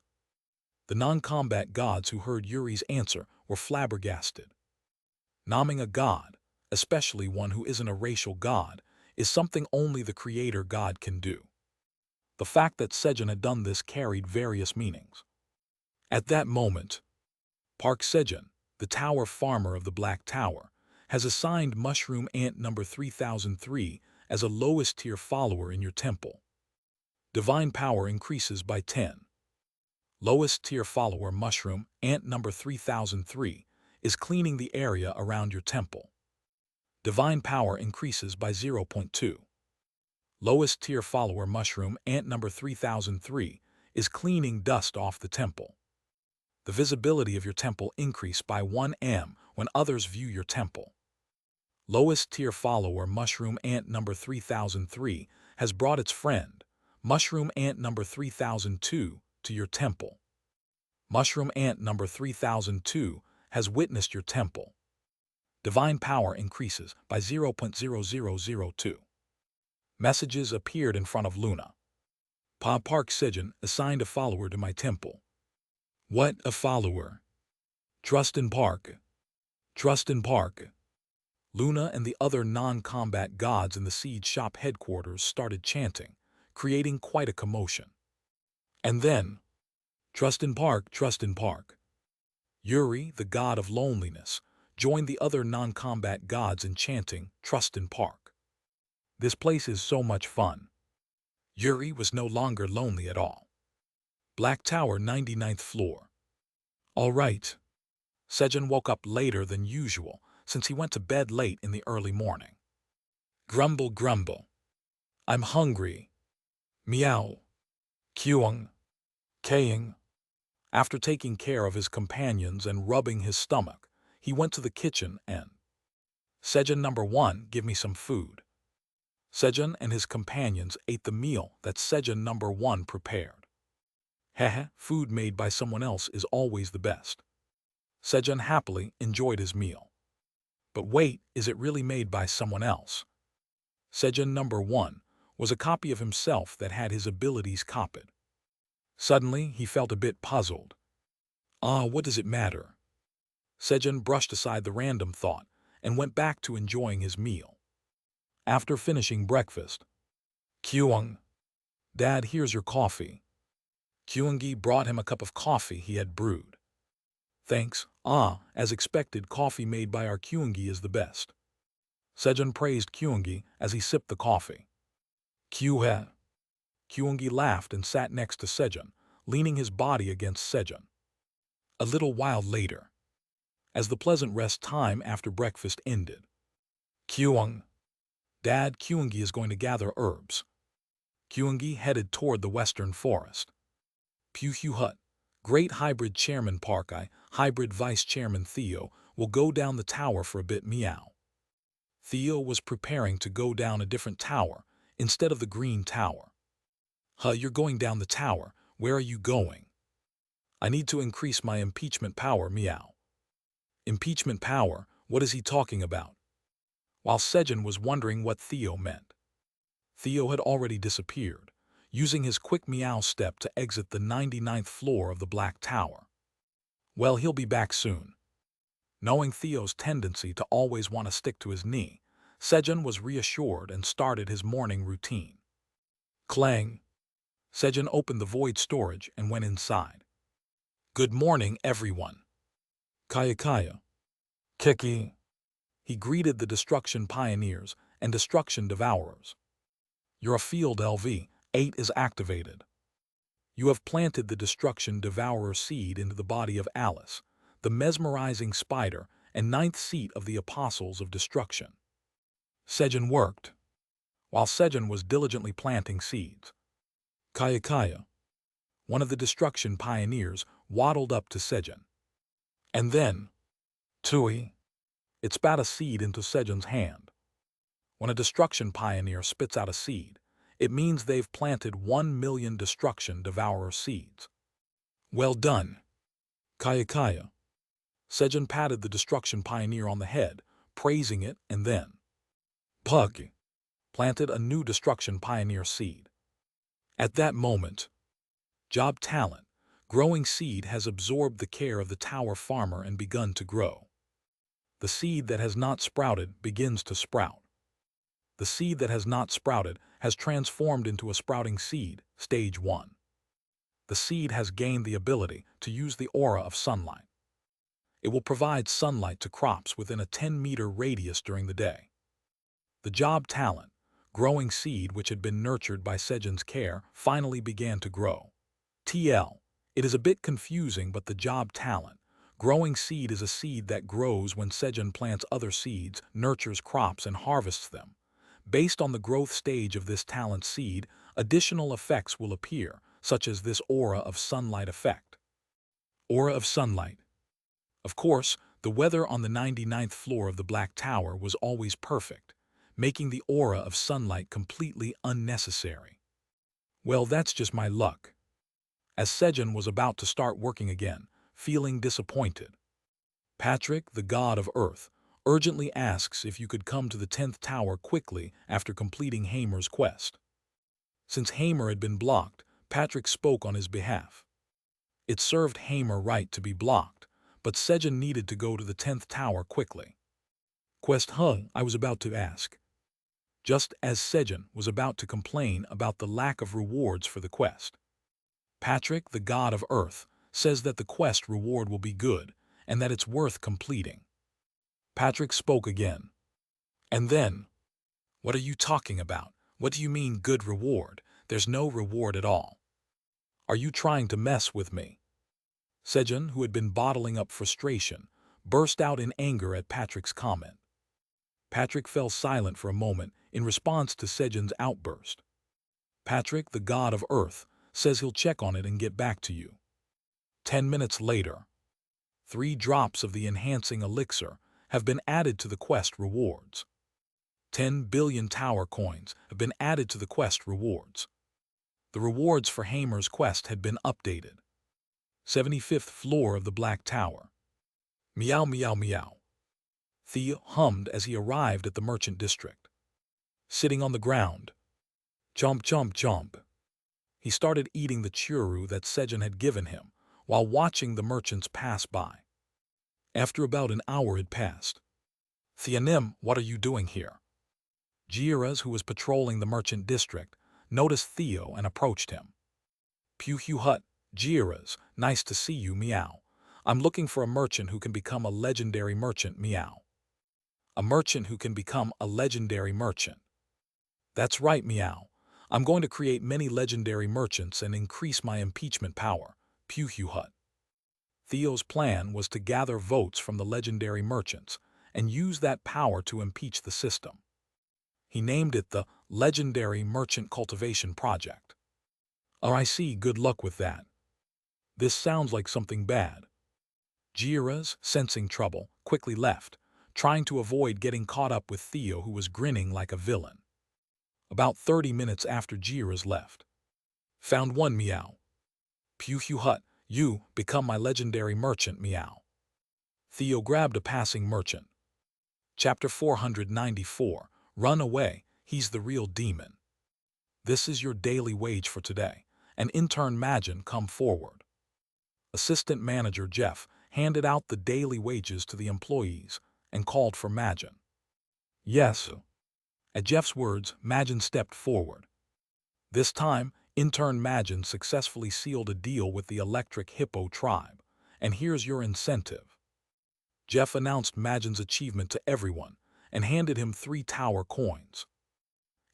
The non-combat gods who heard Yuri's answer were flabbergasted. Naming a god, especially one who isn't a racial god, is something only the creator god can do. The fact that Sejun had done this carried various meanings. At that moment, Park Sejun, the tower farmer of the Black Tower, has assigned Mushroom Ant number 3003 as a lowest tier follower in your temple. Divine power increases by 10. Lowest tier follower Mushroom Ant number 3003 is cleaning the area around your temple. Divine power increases by 0.2. Lowest tier follower Mushroom Ant number 3003 is cleaning dust off the temple. The visibility of your temple increase by 1 m when others view your temple. Lowest tier follower Mushroom Ant number 3003 has brought its friend, Mushroom Ant number 3002, to your temple. Mushroom Ant number 3002 has witnessed your temple. Divine power increases by 0.0002. Messages appeared in front of Luna. Park Sejun assigned a follower to my temple. What, a follower? Trust in Park. Trust in Park. Luna and the other non-combat gods in the seed shop headquarters started chanting, creating quite a commotion. And then, trust in Park, trust in Park. Yuri, the god of loneliness, joined the other non-combat gods in chanting, trust in Park. This place is so much fun. Yuri was no longer lonely at all. Black Tower, 99th floor. All right. Sejun woke up later than usual since he went to bed late in the early morning. Grumble, grumble. I'm hungry. Meow. Queuing. Kaying. After taking care of his companions and rubbing his stomach, he went to the kitchen and, Sejun number 1, give me some food. Sejun and his companions ate the meal that Sejun number 1 prepared. Heh, food made by someone else is always the best. Sejun happily enjoyed his meal. But wait, is it really made by someone else? Sejun number 1 was a copy of himself that had his abilities copied. Suddenly, he felt a bit puzzled. What does it matter? Sejun brushed aside the random thought and went back to enjoying his meal. After finishing breakfast, Kyung, Dad, here's your coffee. Kyungi brought him a cup of coffee he had brewed. Thanks. As expected, coffee made by our Kyungi is the best. Sejun praised Kyungi as he sipped the coffee. Kyuhe. Kyungi laughed and sat next to Sejun, leaning his body against Sejun. A little while later, as the pleasant rest time after breakfast ended, Kyung, Dad, Kyungi is going to gather herbs. Kyungi headed toward the western forest. Puhu Hut, Great Hybrid Chairman Parkai, Hybrid Vice Chairman Theo, will go down the tower for a bit. Meow. Theo was preparing to go down a different tower instead of the green tower. You're going down the tower. Where are you going? I need to increase my impeachment power. Meow. Impeachment power? What is he talking about? While Sejun was wondering what Theo meant, Theo had already disappeared, using his quick meow step to exit the 99th floor of the Black Tower. Well, he'll be back soon. Knowing Theo's tendency to always want to stick to his knee, Sejun was reassured and started his morning routine. Clang! Sejun opened the void storage and went inside. Good morning, everyone. Kaya Kaya. Kiki. He greeted the Destruction Pioneers and Destruction Devourers. Your field LV-8 is activated. You have planted the Destruction Devourer seed into the body of Alice, the mesmerizing spider and 9th seat of the Apostles of Destruction. Sejun worked. While Sejun was diligently planting seeds, Kaya Kaya, one of the Destruction Pioneers, waddled up to Sejun. And then, Tui, it spat a seed into Sejun's hand. When a Destruction Pioneer spits out a seed, it means they've planted 1 million Destruction Devourer seeds. Well done, Kaya Kaya. Sejun patted the Destruction Pioneer on the head, praising it, and then, Pug, planted a new Destruction Pioneer seed. At that moment, Job Talent, growing seed has absorbed the care of the tower farmer and begun to grow. The seed that has not sprouted begins to sprout. The seed that has not sprouted has transformed into a sprouting seed, stage 1. The seed has gained the ability to use the aura of sunlight. It will provide sunlight to crops within a 10-meter radius during the day. The Job Talent, growing seed which had been nurtured by Sejun's care, finally began to grow. TL. It is a bit confusing, but the Job Talent, growing seed is a seed that grows when Sejun plants other seeds, nurtures crops, and harvests them. Based on the growth stage of this talent seed, additional effects will appear, such as this aura of sunlight effect. Aura of sunlight. Of course, the weather on the 99th floor of the Black Tower was always perfect, making the aura of sunlight completely unnecessary. Well, that's just my luck. As Sejun was about to start working again, feeling disappointed, Patrick, the god of Earth, urgently asks if you could come to the 10th tower quickly after completing Hamer's quest. Since Hamer had been blocked, Patrick spoke on his behalf. It served Hamer right to be blocked, but Sejun needed to go to the 10th tower quickly. Quest I was about to ask. Just as Sejun was about to complain about the lack of rewards for the quest. Patrick, the god of Earth, says that the quest reward will be good and that it's worth completing. Patrick spoke again. And then, what are you talking about? What do you mean good reward? There's no reward at all. Are you trying to mess with me? Sejun, who had been bottling up frustration, burst out in anger at Patrick's comment. Patrick fell silent for a moment in response to Sejun's outburst. Patrick, the god of Earth, says he'll check on it and get back to you. 10 minutes later, 3 drops of the enhancing elixir have been added to the quest rewards. 10 billion tower coins have been added to the quest rewards. The rewards for Hamer's quest had been updated. 75th floor of the Black Tower. Meow meow meow. Theo hummed as he arrived at the merchant district. Sitting on the ground. Chomp chomp chomp. He started eating the churu that Sejun had given him while watching the merchants pass by. After about an hour had passed. Theonim, what are you doing here? Jiras, who was patrolling the merchant district, noticed Theo and approached him. Pew Hugh Hut, Jiras, nice to see you, meow. I'm looking for a merchant who can become a legendary merchant, meow. A merchant who can become a legendary merchant. That's right, meow. I'm going to create many legendary merchants and increase my impeachment power, Pew Hugh Hut. Theo's plan was to gather votes from the legendary merchants and use that power to impeach the system. He named it the Legendary Merchant Cultivation Project. Oh, I see, good luck with that. This sounds like something bad. Jiras, sensing trouble, quickly left, trying to avoid getting caught up with Theo, who was grinning like a villain. About 30 minutes after Jiras left. Found one, meow. Pew Hugh Hut, you become my legendary merchant, meow. Theo grabbed a passing merchant. Chapter 494, Run away, he's the real demon. This is your daily wage for today. An intern Majin, come forward. Assistant manager Jeff handed out the daily wages to the employees and called for Majin. Yes. At Jeff's words, Majin stepped forward. This time, intern Majin successfully sealed a deal with the Electric Hippo tribe, and here's your incentive. Jeff announced Majin's achievement to everyone and handed him 3 tower coins.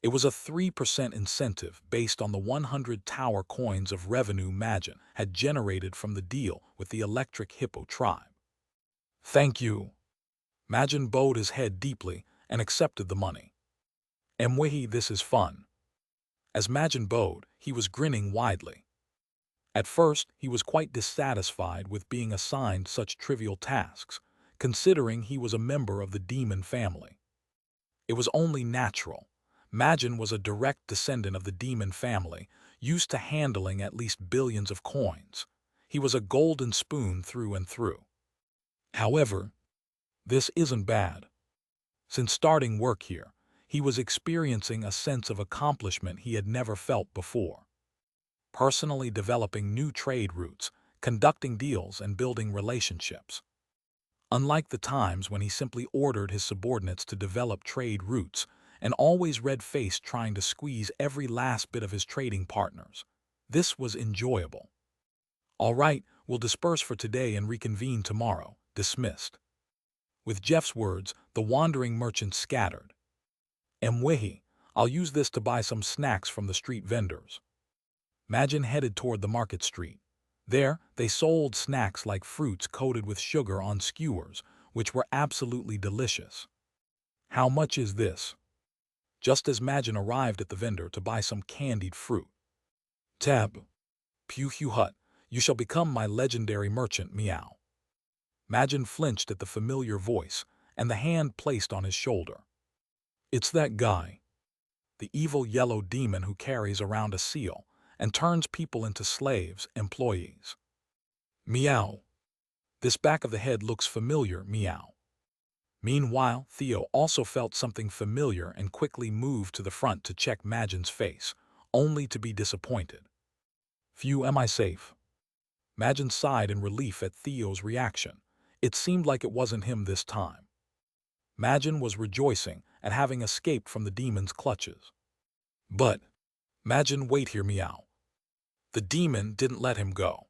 It was a 3% incentive based on the 100 tower coins of revenue Majin had generated from the deal with the Electric Hippo tribe. Thank you. Majin bowed his head deeply and accepted the money. Mwehi, this is fun. As Majin bowed, he was grinning widely. At first, he was quite dissatisfied with being assigned such trivial tasks, considering he was a member of the demon family. It was only natural. Majin was a direct descendant of the demon family, used to handling at least billions of coins. He was a golden spoon through and through. However, this isn't bad. Since starting work here, he was experiencing a sense of accomplishment he had never felt before. Personally developing new trade routes, conducting deals, and building relationships. Unlike the times when he simply ordered his subordinates to develop trade routes and always red-faced trying to squeeze every last bit of his trading partners, this was enjoyable. All right, we'll disperse for today and reconvene tomorrow. Dismissed. With Jeff's words, the wandering merchants scattered. Mwehi, I'll use this to buy some snacks from the street vendors. Majin headed toward the market street. There, they sold snacks like fruits coated with sugar on skewers, which were absolutely delicious. How much is this? Just as Majin arrived at the vendor to buy some candied fruit. Tab. Pew Hugh Hut, you shall become my legendary merchant, meow. Majin flinched at the familiar voice and the hand placed on his shoulder. It's that guy. The evil yellow demon who carries around a seal and turns people into slaves, employees. Meow. This back of the head looks familiar, meow. Meanwhile, Theo also felt something familiar and quickly moved to the front to check Majin's face, only to be disappointed. Phew, am I safe? Majin sighed in relief at Theo's reaction. It seemed like it wasn't him this time. Majin was rejoicing at having escaped from the demon's clutches. But, Majin, wait here, Meow. The demon didn't let him go.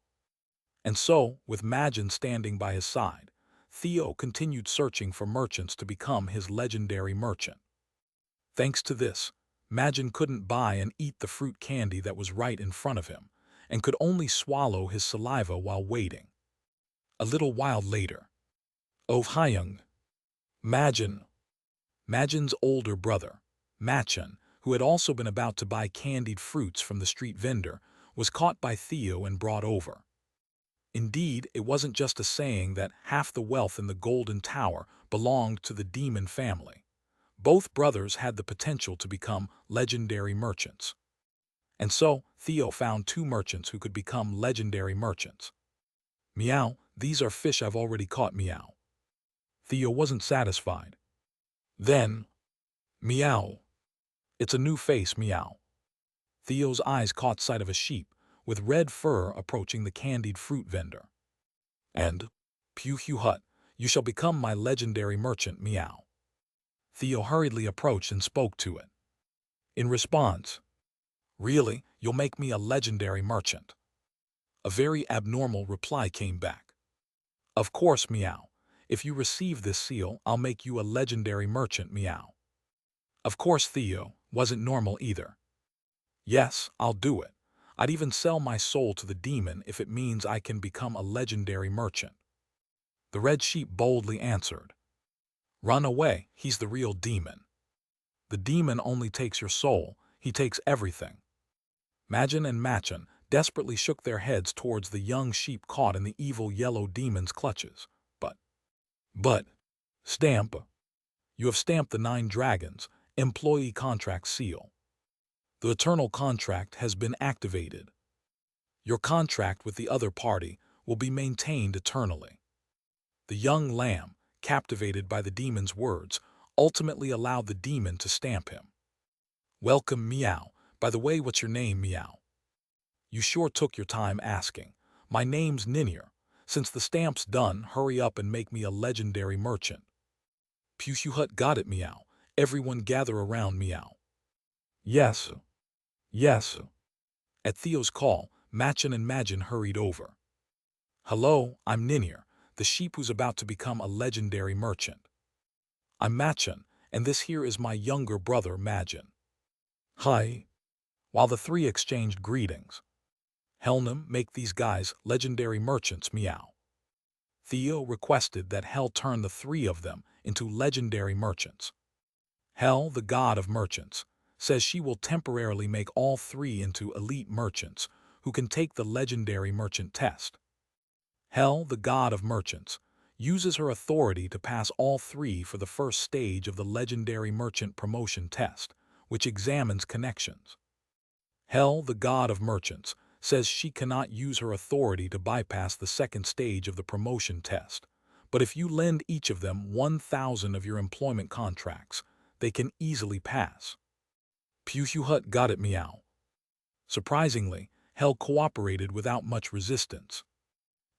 And so, with Majin standing by his side, Theo continued searching for merchants to become his legendary merchant. Thanks to this, Majin couldn't buy and eat the fruit candy that was right in front of him, and could only swallow his saliva while waiting. A little while later. Oh Hyung. Majin's older brother, Machin, who had also been about to buy candied fruits from the street vendor, was caught by Theo and brought over. Indeed, it wasn't just a saying that half the wealth in the Golden Tower belonged to the demon family. Both brothers had the potential to become legendary merchants. And so, Theo found two merchants who could become legendary merchants. Meow, these are fish I've already caught, Meow. Theo wasn't satisfied. Then, Meow. It's a new face, Meow. Theo's eyes caught sight of a sheep with red fur approaching the candied fruit vendor. And, Pew Hut, you shall become my legendary merchant, Meow. Theo hurriedly approached and spoke to it. In response, really, you'll make me a legendary merchant? A very abnormal reply came back. Of course, Meow. If you receive this seal, I'll make you a legendary merchant, Meow. Of course, Theo wasn't normal either. Yes, I'll do it. I'd even sell my soul to the demon if it means I can become a legendary merchant. The red sheep boldly answered. Run away, he's the real demon. The demon only takes your soul, he takes everything. Majin and Machin desperately shook their heads towards the young sheep caught in the evil yellow demon's clutches. But, stamp. You have stamped the 9 dragons, employee contract seal. The eternal contract has been activated. Your contract with the other party will be maintained eternally. The young lamb, captivated by the demon's words, ultimately allowed the demon to stamp him. Welcome, Meow. By the way, what's your name, Meow? You sure took your time asking. My name's Ninir. Since the stamp's done, hurry up and make me a legendary merchant. Pew Hut, got it, Meow. Everyone gather around, Meow. Yes. At Theo's call, Machin and Majin hurried over. Hello, I'm Ninir, the sheep who's about to become a legendary merchant. I'm Machin, and this here is my younger brother, Majin. Hi. While the three exchanged greetings. Helnum, make these guys legendary merchants, Meow. Theo requested that Hel turn the 3 of them into legendary merchants. Hel, the god of merchants, says she will temporarily make all 3 into elite merchants who can take the legendary merchant test. Hel, the god of merchants, uses her authority to pass all 3 for the first stage of the legendary merchant promotion test, which examines connections. Hel, the god of merchants, says she cannot use her authority to bypass the second stage of the promotion test, but if you lend each of them 1,000 of your employment contracts, they can easily pass. Pew Hut, got it, Meow. Surprisingly, Hel cooperated without much resistance.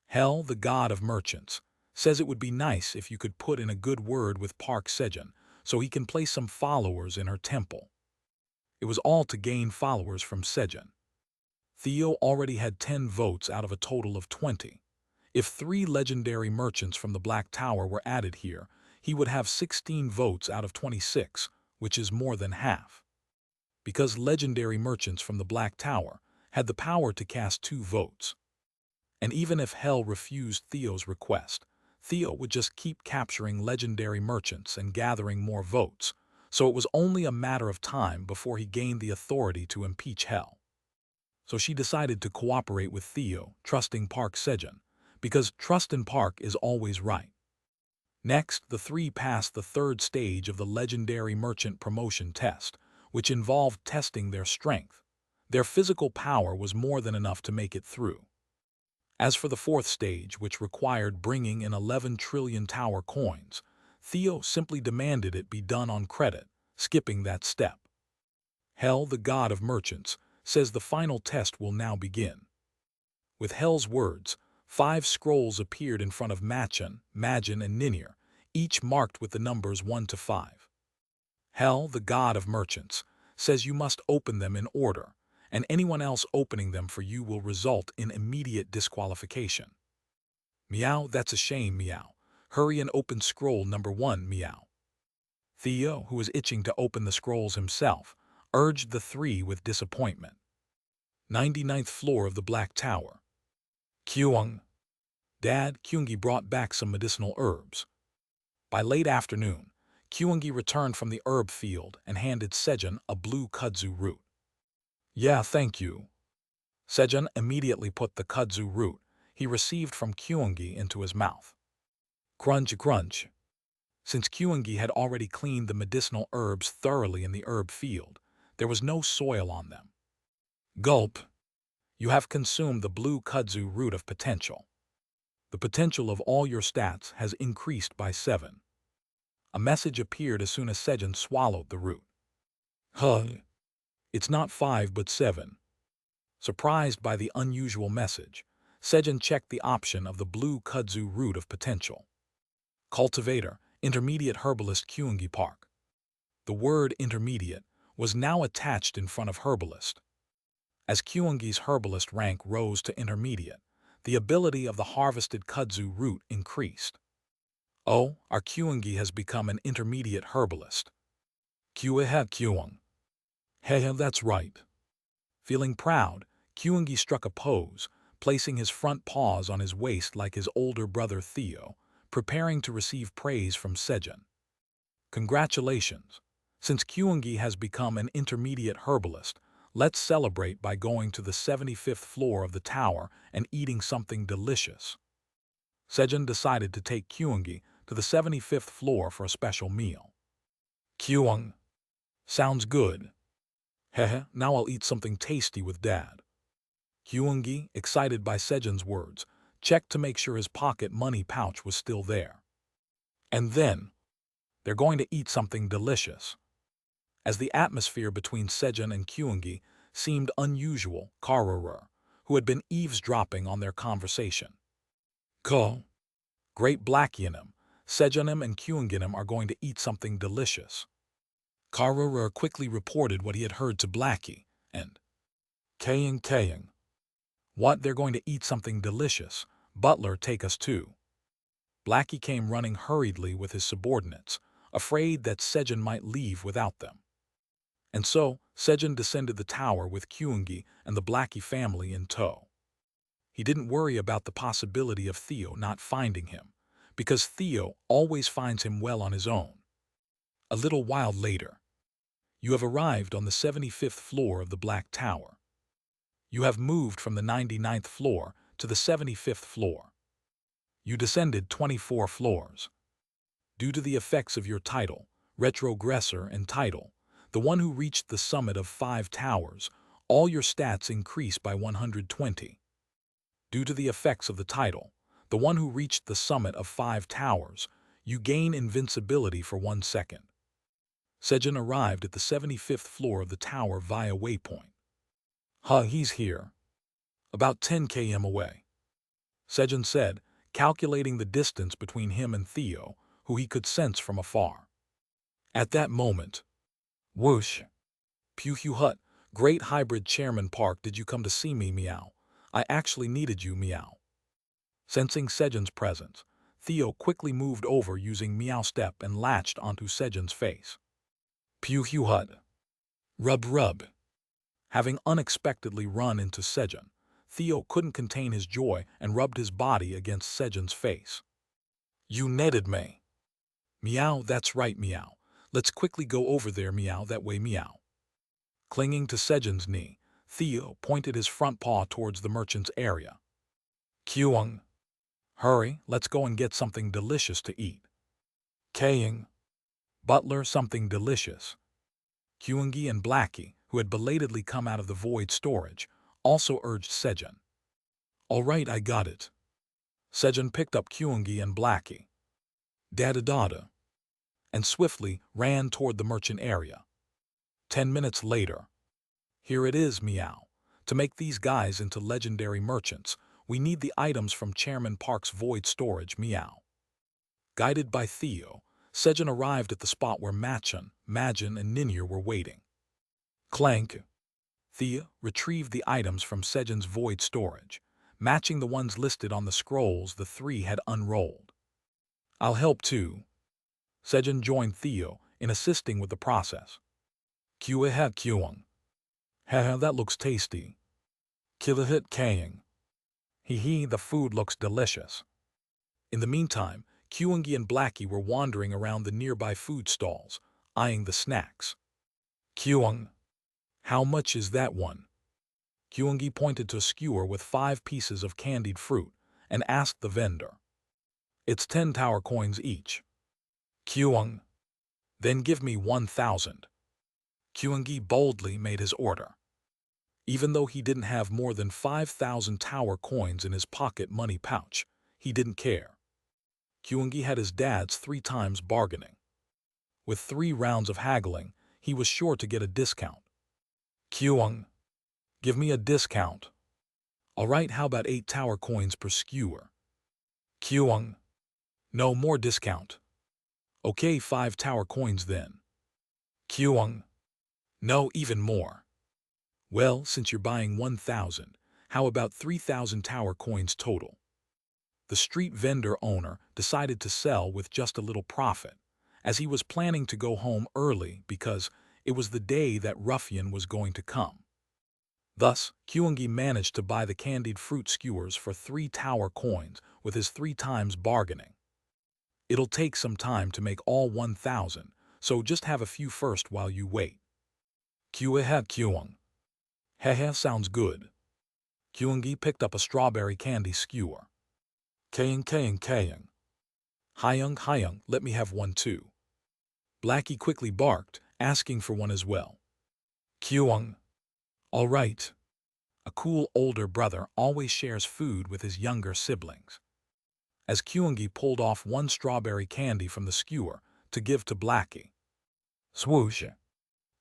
Hel, the god of merchants, says it would be nice if you could put in a good word with Park Sejun so he can place some followers in her temple. It was all to gain followers from Sejun. Theo already had 10 votes out of a total of 20. If 3 legendary merchants from the Black Tower were added here, he would have 16 votes out of 26, which is more than half. Because legendary merchants from the Black Tower had the power to cast 2 votes. And even if Hel refused Theo's request, Theo would just keep capturing legendary merchants and gathering more votes, so it was only a matter of time before he gained the authority to impeach Hel. So she decided to cooperate with Theo, trusting Park Sejun, because trust in Park is always right. Next, the 3 passed the 3rd stage of the legendary merchant promotion test, which involved testing their strength. Their physical power was more than enough to make it through. As for the 4th stage, which required bringing in 11 trillion tower coins, Theo simply demanded it be done on credit, skipping that step. Hel, the god of merchants, says the final test will now begin. With Hel's words, 5 scrolls appeared in front of Machin, Majin, and Ninir, each marked with the numbers 1 to 5. Hell, the god of merchants, says you must open them in order, and anyone else opening them for you will result in immediate disqualification. Meow, that's a shame, meow. Hurry and open scroll number 1, meow. Theo, who was itching to open the scrolls himself, urged the three with disappointment. 99th floor of the Black Tower. Kyung. Dad, Kyungi brought back some medicinal herbs. By late afternoon, Kyungi returned from the herb field and handed Sejun a blue kudzu root. Yeah, thank you. Sejun immediately put the kudzu root he received from Kyungi into his mouth. Crunch, crunch. Since Kyungi had already cleaned the medicinal herbs thoroughly in the herb field, there was no soil on them. Gulp. You have consumed the blue kudzu root of potential. The potential of all your stats has increased by 7. A message appeared as soon as Sejun swallowed the root. Huh. It's not 5 but 7. Surprised by the unusual message, Sejun checked the option of the blue kudzu root of potential. Cultivator, Intermediate Herbalist Kyungi Park. The word intermediate was now attached in front of herbalist. As Kyungi's herbalist rank rose to intermediate, the ability of the harvested kudzu root increased. Oh, our Kyungi has become an intermediate herbalist. Kyuehe Kyung. Hehe, that's right. Feeling proud, Kyungi struck a pose, placing his front paws on his waist like his older brother Theo, preparing to receive praise from Sejun. Congratulations! Since Kyungi has become an intermediate herbalist, let's celebrate by going to the 75th floor of the tower and eating something delicious. Sejun decided to take Kyungi to the 75th floor for a special meal. Kyung. Sounds good. Hehe, now I'll eat something tasty with Dad. Kyungi, excited by Sejun's words, checked to make sure his pocket money pouch was still there. And then, they're going to eat something delicious. As the atmosphere between Sejun and Kyungi seemed unusual, Karurur, who had been eavesdropping on their conversation. Ko. Great Blackianim, Sejunim and Kyunginim are going to eat something delicious. Karurur quickly reported what he had heard to Blackie, and Kaying. What, they're going to eat something delicious? Butler, take us too. Blackie came running hurriedly with his subordinates, afraid that Sejun might leave without them. And so, Sejun descended the tower with Kyungi and the Blackie family in tow. He didn't worry about the possibility of Theo not finding him, because Theo always finds him well on his own. A little while later, you have arrived on the 75th floor of the Black Tower. You have moved from the 99th floor to the 75th floor. You descended 24 floors. Due to the effects of your title, retrogressor and title, the one who reached the summit of 5 towers, all your stats increase by 120. Due to the effects of the title, the one who reached the summit of 5 towers, you gain invincibility for 1 second. Sejun arrived at the 75th floor of the tower via waypoint. He's here. About 10 km away. Sejun said, calculating the distance between him and Theo, who he could sense from afar. At that moment, whoosh! Pew Hut, Great Hybrid Chairman Park, did you come to see me, meow? I actually needed you, meow. Sensing Sejun's presence, Theo quickly moved over using meow step and latched onto Sejun's face. Pew Hut. Rub. Having unexpectedly run into Sejun, Theo couldn't contain his joy and rubbed his body against Sejun's face. You netted me. Meow, that's right, meow. Let's quickly go over there, meow, that way, meow. Clinging to Sejun's knee, Theo pointed his front paw towards the merchant's area. Kyung. Hurry, let's go and get something delicious to eat. Kaying. Butler, something delicious. Kyungi and Blackie, who had belatedly come out of the void storage, also urged Sejun. All right, I got it. Sejun picked up Kyungi and Blackie. Dada, and swiftly ran toward the merchant area. 10 minutes later. Here it is, meow. To make these guys into legendary merchants, we need the items from Chairman Park's void storage, meow. Guided by Theo, Sejun arrived at the spot where Machan, Majin, and Ninir were waiting. Clank. Thea retrieved the items from Sejun's void storage, matching the ones listed on the scrolls the three had unrolled. I'll help too. Sejun joined Theo in assisting with the process. Kueha Kuang. Haha, that looks tasty. Kilahit Kaying. Hee, the food looks delicious. In the meantime, Kuangi and Blackie were wandering around the nearby food stalls, eyeing the snacks. Kuang. How much is that one? Kuangi pointed to a skewer with 5 pieces of candied fruit and asked the vendor. It's 10 tower coins each. Kuang. Then give me 1,000. Kuangi boldly made his order. Even though he didn't have more than 5,000 tower coins in his pocket money pouch, he didn't care. Kuangi had his dad's 3 times bargaining. With 3 rounds of haggling, he was sure to get a discount. Kuang. Give me a discount. All right, how about 8 tower coins per skewer? Kuang. No more discount. Okay, 5 tower coins then. Kuang. No, even more. Well, since you're buying 1,000, how about 3,000 tower coins total? The street vendor owner decided to sell with just a little profit, as he was planning to go home early because it was the day that Ruffian was going to come. Thus, Kuangi managed to buy the candied fruit skewers for 3 tower coins with his 3 times bargaining. It'll take some time to make all 1,000, so just have a few first while you wait. Kueha Kuang. Hehe, sounds good. Kuangi picked up a strawberry candy skewer. Kayang. Hyung, let me have one too. Blackie quickly barked, asking for one as well. Kuang. All right. A cool older brother always shares food with his younger siblings. As Kuangi pulled off 1 strawberry candy from the skewer to give to Blackie. Swoosh.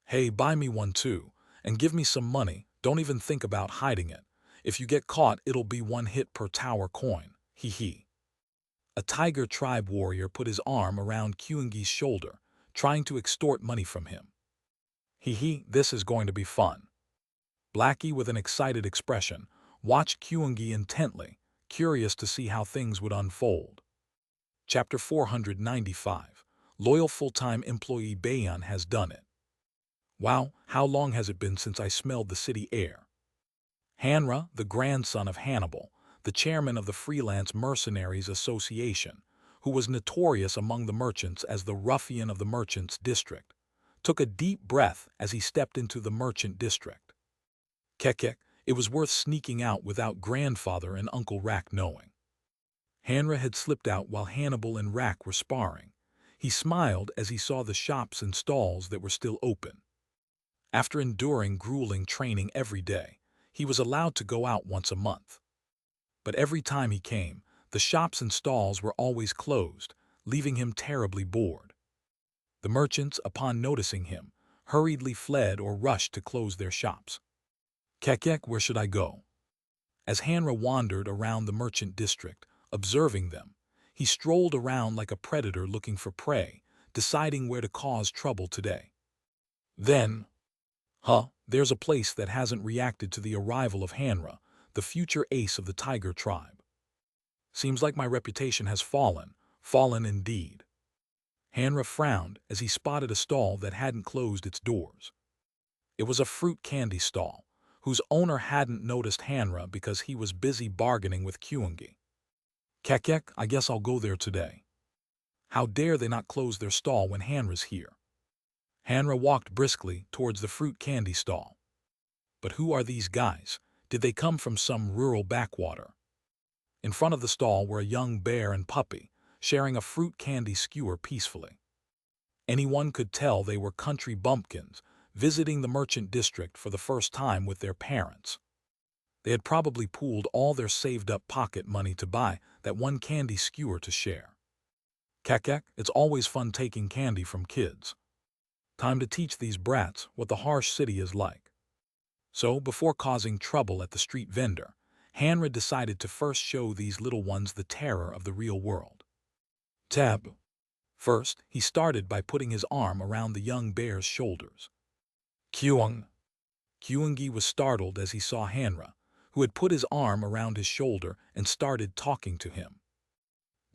Hey, buy me one too, and give me some money, don't even think about hiding it. If you get caught, it'll be 1 hit per tower coin, hee. A tiger tribe warrior put his arm around Kuangi's shoulder, trying to extort money from him. Hee, this is going to be fun. Blackie, with an excited expression, watched Kuangi intently, curious to see how things would unfold. Chapter 495. Loyal full-time employee Bayan has done it. Wow, how long has it been since I smelled the city air? Hanra, the grandson of Hannibal, the chairman of the Freelance Mercenaries Association, who was notorious among the merchants as the ruffian of the merchants' district, took a deep breath as he stepped into the merchant district. Kekek, it was worth sneaking out without grandfather and Uncle Rack knowing. Hanra had slipped out while Hannibal and Rack were sparring. He smiled as he saw the shops and stalls that were still open. After enduring grueling training every day, he was allowed to go out once a month. But every time he came, the shops and stalls were always closed, leaving him terribly bored. The merchants, upon noticing him, hurriedly fled or rushed to close their shops. Kekek, where should I go? As Hanra wandered around the merchant district, observing them, he strolled around like a predator looking for prey, deciding where to cause trouble today. Then, there's a place that hasn't reacted to the arrival of Hanra, the future ace of the tiger tribe. Seems like my reputation has fallen indeed. Hanra frowned as he spotted a stall that hadn't closed its doors. It was a fruit candy stall, whose owner hadn't noticed Hanra because he was busy bargaining with Kuangi. Kekek, I guess I'll go there today. How dare they not close their stall when Hanra's here? Hanra walked briskly towards the fruit candy stall. But who are these guys? Did they come from some rural backwater? In front of the stall were a young bear and puppy, sharing a fruit candy skewer peacefully. Anyone could tell they were country bumpkins, visiting the merchant district for the first time with their parents. They had probably pooled all their saved-up pocket money to buy that 1 candy skewer to share. Kekek, it's always fun taking candy from kids. Time to teach these brats what the harsh city is like. So, before causing trouble at the street vendor, Hanra decided to first show these little ones the terror of the real world. Tab. First, he started by putting his arm around the young bear's shoulders. Kyung. Kyungi was startled as he saw Hanra, who had put his arm around his shoulder and started talking to him.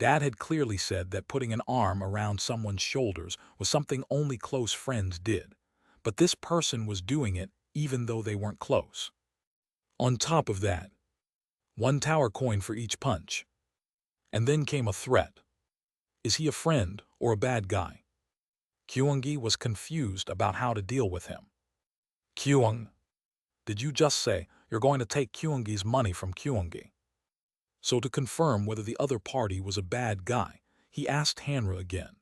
Dad had clearly said that putting an arm around someone's shoulders was something only close friends did, but this person was doing it even though they weren't close. On top of that, 1 tower coin for each punch. And then came a threat. Is he a friend or a bad guy? Kyungi was confused about how to deal with him. Kyung, did you just say you're going to take Kyungi's money from Kyungi? So to confirm whether the other party was a bad guy, he asked Hanra again.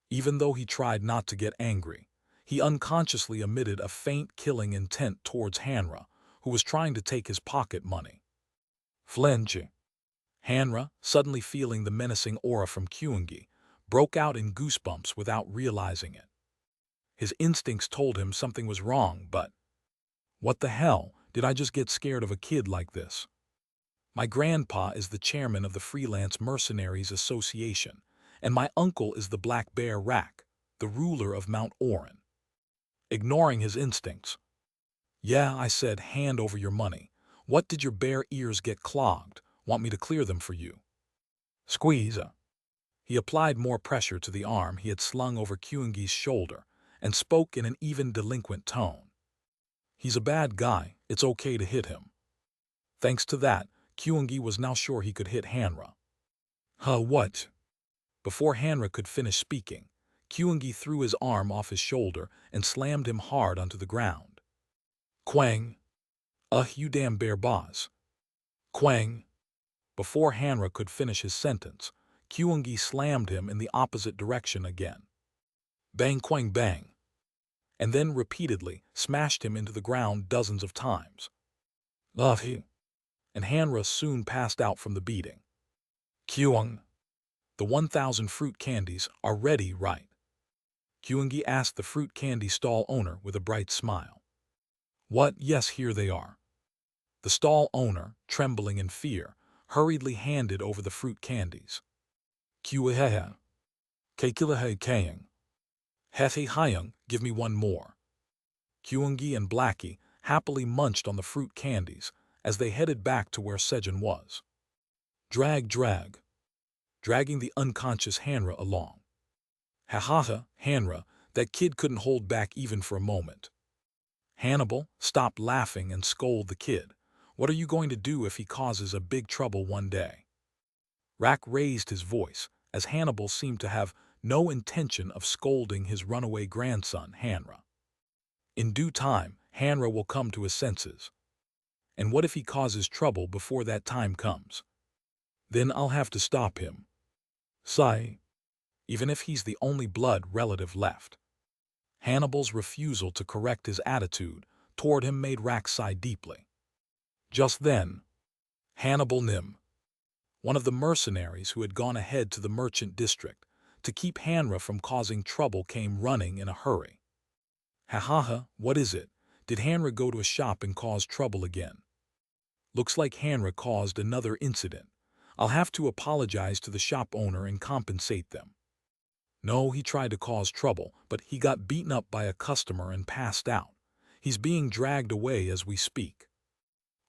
Even though he tried not to get angry, he unconsciously emitted a faint killing intent towards Hanra, who was trying to take his pocket money. Flinching. Hanra, suddenly feeling the menacing aura from Kyungi, broke out in goosebumps without realizing it. His instincts told him something was wrong, but what the hell, did I just get scared of a kid like this? My grandpa is the chairman of the Freelance Mercenaries Association, and my uncle is the Black Bear Rack, the ruler of Mount Oren. Ignoring his instincts. Yeah, I said, hand over your money. What did your bare ears get clogged? Want me to clear them for you? Squeeze. He applied more pressure to the arm he had slung over Kyungi's shoulder and spoke in an even delinquent tone. He's a bad guy, it's okay to hit him. Thanks to that, Kyungi was now sure he could hit Hanra. What? Before Hanra could finish speaking, Kyungi threw his arm off his shoulder and slammed him hard onto the ground. Quang. You damn bear boss. Quang. Before Hanra could finish his sentence, Kyungi slammed him in the opposite direction again. Bang quang bang. And then repeatedly smashed him into the ground dozens of times. And Hanra soon passed out from the beating. Kyung. The 1,000 fruit candies are ready, right? Kyungi asked the fruit candy stall owner with a bright smile. What? Yes, here they are. The stall owner, trembling in fear, hurriedly handed over the fruit candies. Kyuhehe. Kekilahe kayang. Hethi hyung, give me one more. Kyungi and Blackie happily munched on the fruit candies as they headed back to where Sejun was. Drag. Dragging the unconscious Hanra along. Ha, Hanra, that kid couldn't hold back even for a moment. Hannibal, stop laughing and scold the kid. What are you going to do if he causes a big trouble one day? Rack raised his voice, as Hannibal seemed to have no intention of scolding his runaway grandson, Hanra. In due time, Hanra will come to his senses. And what if he causes trouble before that time comes? Then I'll have to stop him. Sigh. Even if he's the only blood relative left. Hannibal's refusal to correct his attitude toward him made Rack sigh deeply. Just then, Hannibal Nim, one of the mercenaries who had gone ahead to the merchant district to keep Hanra from causing trouble, came running in a hurry. What is it? Did Hanra go to a shop and cause trouble again? Looks like Hanra caused another incident. I'll have to apologize to the shop owner and compensate them. No, he tried to cause trouble, but he got beaten up by a customer and passed out. He's being dragged away as we speak.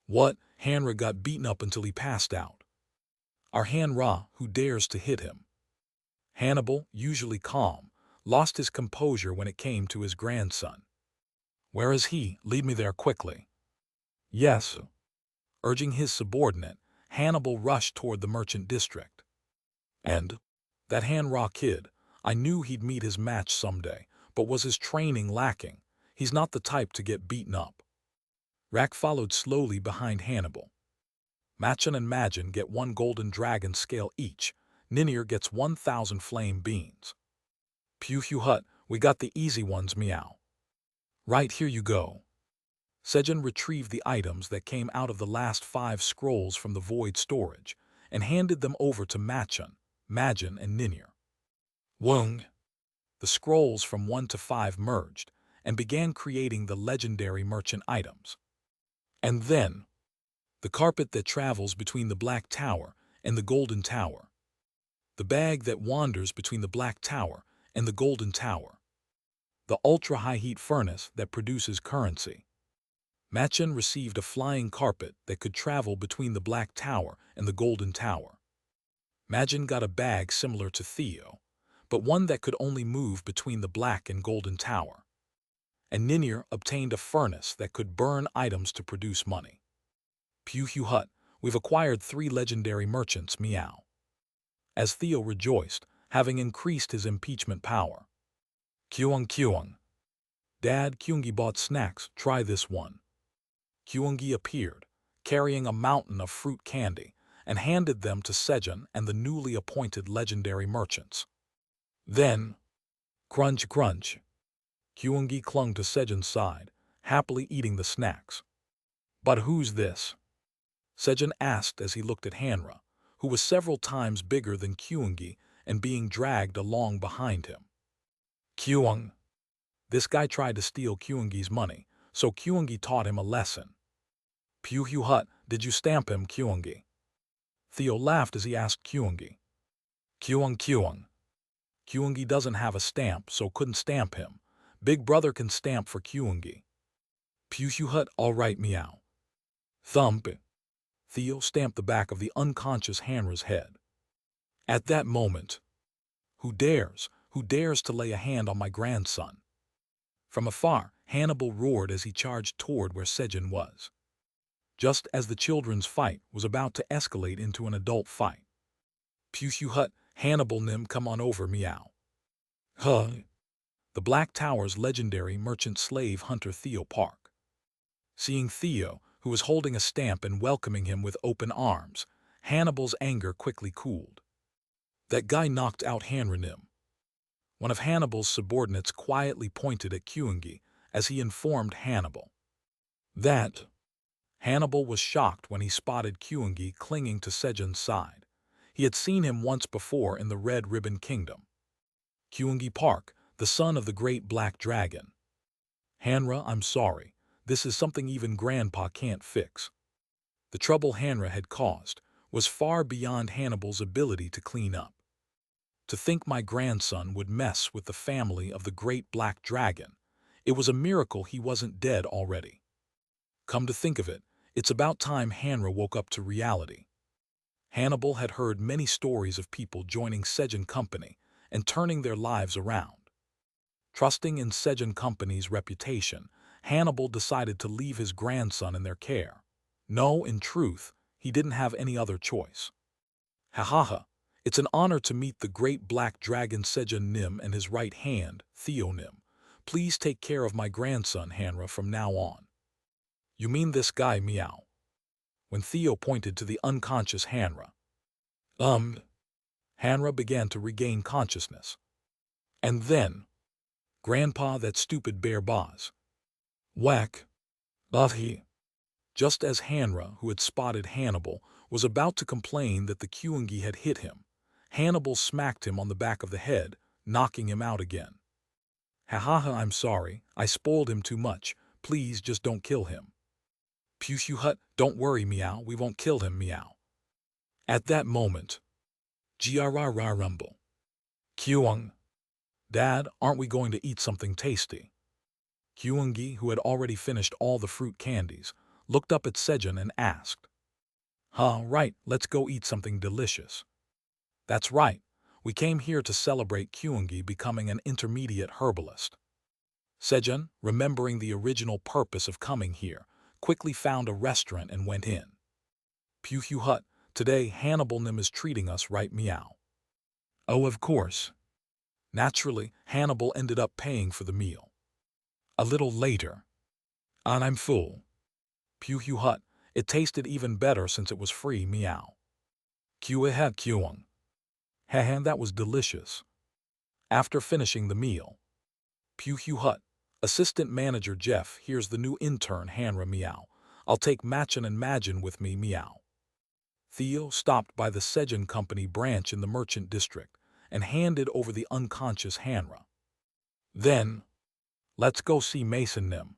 What? Hanra got beaten up until he passed out. Our Hanra, who dares to hit him? Hannibal, usually calm, lost his composure when it came to his grandson. Where is he? Lead me there quickly. Yes. Urging his subordinate, Hannibal rushed toward the merchant district. And that Hanra kid, I knew he'd meet his match someday, but was his training lacking? He's not the type to get beaten up. Rack followed slowly behind Hannibal. Machin and Majin get 1 golden dragon scale each. Ninir gets 1,000 flame beans. Pew hut, we got the easy ones, meow. Right, here you go. Sejun retrieved the items that came out of the last 5 scrolls from the void storage and handed them over to Machin, Majin, and Ninir. Wung. The scrolls from 1 to 5 merged and began creating the legendary merchant items. And then, the carpet that travels between the Black Tower and the Golden Tower. the bag that wanders between the Black Tower and the Golden Tower, the ultra-high heat furnace that produces currency. Machen received a flying carpet that could travel between the Black Tower and the Golden Tower. Machen got a bag similar to Theo, but one that could only move between the Black and Golden Tower. And Ninir obtained a furnace that could burn items to produce money. Pew Hu Hut, we've acquired 3 legendary merchants, meow. As Theo rejoiced, having increased his impeachment power. Kyung. Dad, Kyungi bought snacks, try this one. Kyungi appeared, carrying a mountain of fruit candy, and handed them to Sejun and the newly appointed legendary merchants. Then, crunch. Kyungi clung to Sejun's side, happily eating the snacks. But who's this? Sejun asked as he looked at Hanra, who was several times bigger than Kyungi and being dragged along behind him. Kyung. This guy tried to steal Kyungi's money, so Kyungi taught him a lesson. Pew Hu Hut, did you stamp him, Kyungi? Theo laughed as he asked Kyungi. Kyung. Kyungi doesn't have a stamp, so couldn't stamp him. Big brother can stamp for Kyungi. Pew Hu Hut, all right, meow. Thump. Theo stamped the back of the unconscious Hanra's head. At that moment, who dares to lay a hand on my grandson? From afar, Hannibal roared as he charged toward where Sejun was. Just as the children's fight was about to escalate into an adult fight. Pew Hu Hut, Hannibal Nim, come on over, meow. Huh. The Black Tower's legendary merchant slave hunter Theo Park. Seeing Theo, who was holding a stamp and welcoming him with open arms, Hannibal's anger quickly cooled. That guy knocked out Hanranim. One of Hannibal's subordinates quietly pointed at Kyungi as he informed Hannibal. That Hannibal was shocked when he spotted Kyungi clinging to Sejun's side. He had seen him once before in the Red Ribbon Kingdom. Kyungi Park, the son of the great black dragon. Hanra, I'm sorry. This is something even Grandpa can't fix. The trouble Hanra had caused was far beyond Hannibal's ability to clean up. To think my grandson would mess with the family of the great black dragon, it was a miracle he wasn't dead already. Come to think of it, it's about time Hanra woke up to reality. Hannibal had heard many stories of people joining Sejun Company and turning their lives around. Trusting in Sejun Company's reputation, Hannibal decided to leave his grandson in their care. No, in truth, he didn't have any other choice. Ha. It's an honor to meet the great black dragon Sejun Nim and his right hand, Theo Nim. Please take care of my grandson, Hanra, from now on. You mean this guy, meow? When Theo pointed to the unconscious Hanra. Hanra began to regain consciousness. And then, Grandpa, that stupid bear boss. Whack. He. Just as Hanra, who had spotted Hannibal, was about to complain that the Kyungi had hit him, Hannibal smacked him on the back of the head, knocking him out again. Ha, I'm sorry, I spoiled him too much. Please just don't kill him. Pew Hu Hut, don't worry, meow, we won't kill him, meow. At that moment, Grrr rumble. Kyung. Dad, aren't we going to eat something tasty? Kyungi, who had already finished all the fruit candies, looked up at Sejun and asked. Right, let's go eat something delicious. That's right, we came here to celebrate Kyungi becoming an intermediate herbalist. Sejun, remembering the original purpose of coming here, quickly found a restaurant and went in. Pew Hu Hut, today Hannibal Nim is treating us right, meow. Oh, of course. Naturally, Hannibal ended up paying for the meal. A little later. And I'm full. Pew Hu Hut, it tasted even better since it was free, meow. Kyung. That was delicious. After finishing the meal, Pew Hu Hut, assistant manager Jeff, here's the new intern Hanra, meow. I'll take Machen and Majin with me, meow. Theo stopped by the Sejun Company branch in the merchant district and handed over the unconscious Hanra. Then, let's go see Mason Nim.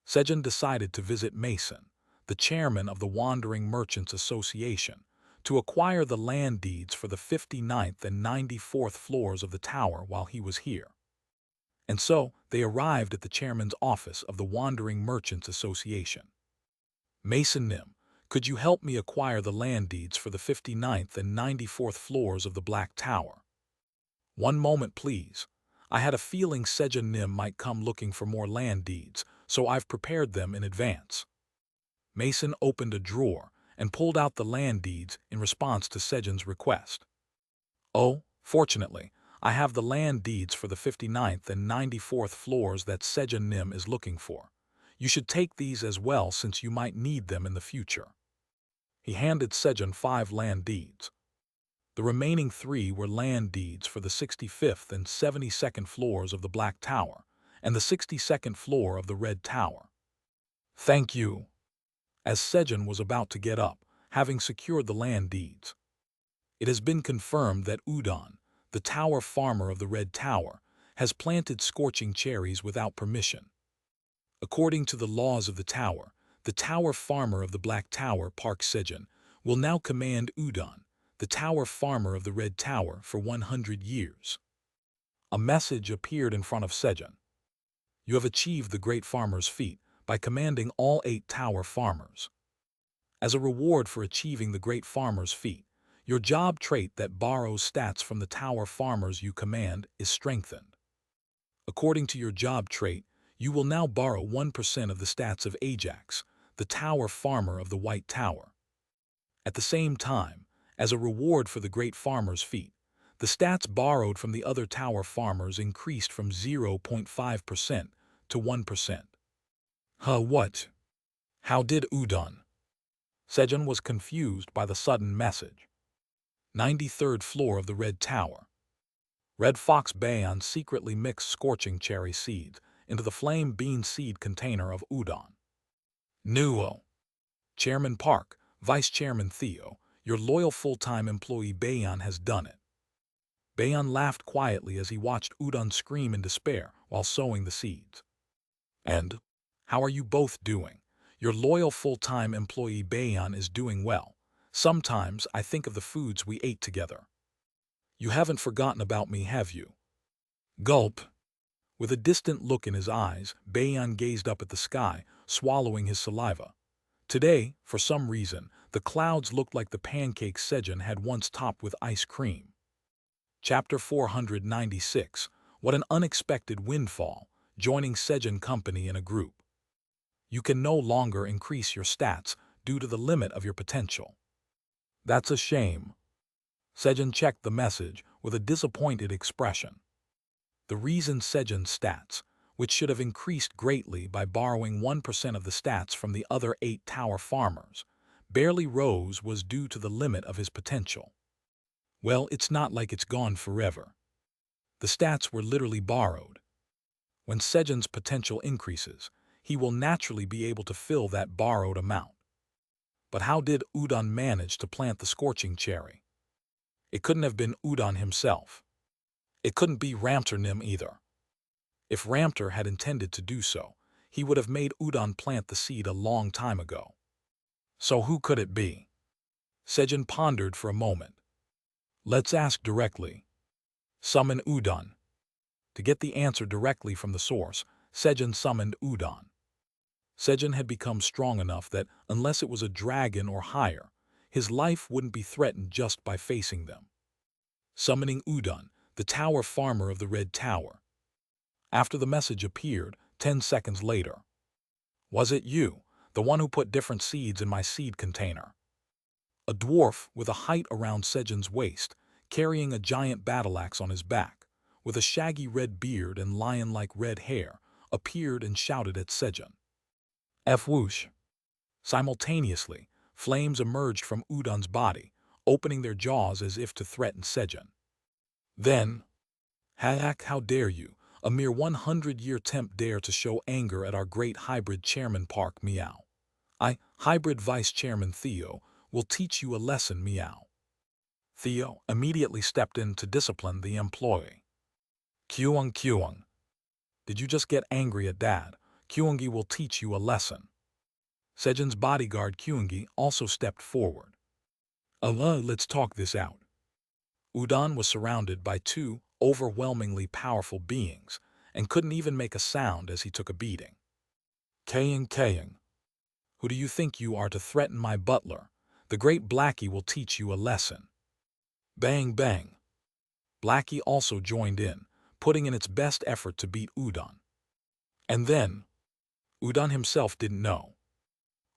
Sejun decided to visit Mason, the chairman of the Wandering Merchants Association, to acquire the land deeds for the 59th and 94th floors of the tower while he was here. And so they arrived at the chairman's office of the Wandering Merchants Association. Mason Nim, could you help me acquire the land deeds for the 59th and 94th floors of the Black Tower? One moment, please. I had a feeling Sejun Nim might come looking for more land deeds, so I've prepared them in advance. Mason opened a drawer and pulled out the land deeds in response to Sejun's request. Oh, fortunately, I have the land deeds for the 59th and 94th floors that Sejun Nim is looking for. You should take these as well since you might need them in the future. He handed Sejun 5 land deeds. The remaining 3 were land deeds for the 65th and 72nd floors of the Black Tower and the 62nd floor of the Red Tower. Thank you. As Sejun was about to get up, having secured the land deeds. It has been confirmed that Udon, the tower farmer of the Red Tower, has planted scorching cherries without permission. According to the laws of the tower farmer of the Black Tower, Park Sejun, will now command Udon, the tower farmer of the Red Tower, for 100 years. A message appeared in front of Sejun. You have achieved the great farmer's feat by commanding all 8 tower farmers. As a reward for achieving the great farmer's feat, your job trait that borrows stats from the tower farmers you command is strengthened. According to your job trait, you will now borrow 1% of the stats of Ajax, the tower farmer of the White Tower. At the same time, as a reward for the great farmer's feat, the stats borrowed from the other tower farmers increased from 0.5% to 1%. What? How did Udon? Sejun was confused by the sudden message. 93rd floor of the Red Tower. Red Fox Bayon secretly mixed scorching cherry seeds into the flame bean seed container of Udon. Nuo. Chairman Park, Vice Chairman Theo, your loyal full-time employee Bayon has done it. Bayon laughed quietly as he watched Udon scream in despair while sowing the seeds. And? How are you both doing? Your loyal full-time employee Bayon is doing well. Sometimes I think of the foods we ate together. You haven't forgotten about me, have you? Gulp. With a distant look in his eyes, Bayon gazed up at the sky, swallowing his saliva. Today, for some reason, the clouds looked like the pancakes Sejun had once topped with ice cream. Chapter 496. What an unexpected windfall, joining Sejun Company in a group. You can no longer increase your stats due to the limit of your potential. That's a shame. Sejun checked the message with a disappointed expression. The reason Sejun's stats, which should have increased greatly by borrowing 1% of the stats from the other 8 tower farmers, barely rose was due to the limit of his potential. Well, it's not like it's gone forever. The stats were literally borrowed. When Sejun's potential increases, he will naturally be able to fill that borrowed amount. But how did Udon manage to plant the scorching cherry? It couldn't have been Udon himself. It couldn't be Ramter Nim either. If Ramter had intended to do so, he would have made Udon plant the seed a long time ago. So who could it be? Sejun pondered for a moment. Let's ask directly. Summon Udon. To get the answer directly from the source, Sejun summoned Udon. Sejun had become strong enough that, unless it was a dragon or higher, his life wouldn't be threatened just by facing them. Summoning Udon, the tower farmer of the Red Tower. After the message appeared, 10 seconds later. Was it you, the one who put different seeds in my seed container? A dwarf with a height around Sejun's waist, carrying a giant battle axe on his back, with a shaggy red beard and lion-like red hair, appeared and shouted at Sejun. Whoosh! Simultaneously, flames emerged from Udon's body, opening their jaws as if to threaten Sejun. Then, how dare you, a mere 100-year temp, dare to show anger at our great hybrid chairman Park Meow. I, hybrid vice chairman Theo, will teach you a lesson, Meow. Theo immediately stepped in to discipline the employee. Kyung. Did you just get angry at Dad? Kyungi will teach you a lesson. Sejun's bodyguard Kyungi also stepped forward. Let's talk this out. Udon was surrounded by two overwhelmingly powerful beings and couldn't even make a sound as he took a beating. Kaying, who do you think you are to threaten my butler? The great Blackie will teach you a lesson. Bang bang. Blackie also joined in, putting in its best effort to beat Udon. And then, Udon himself didn't know.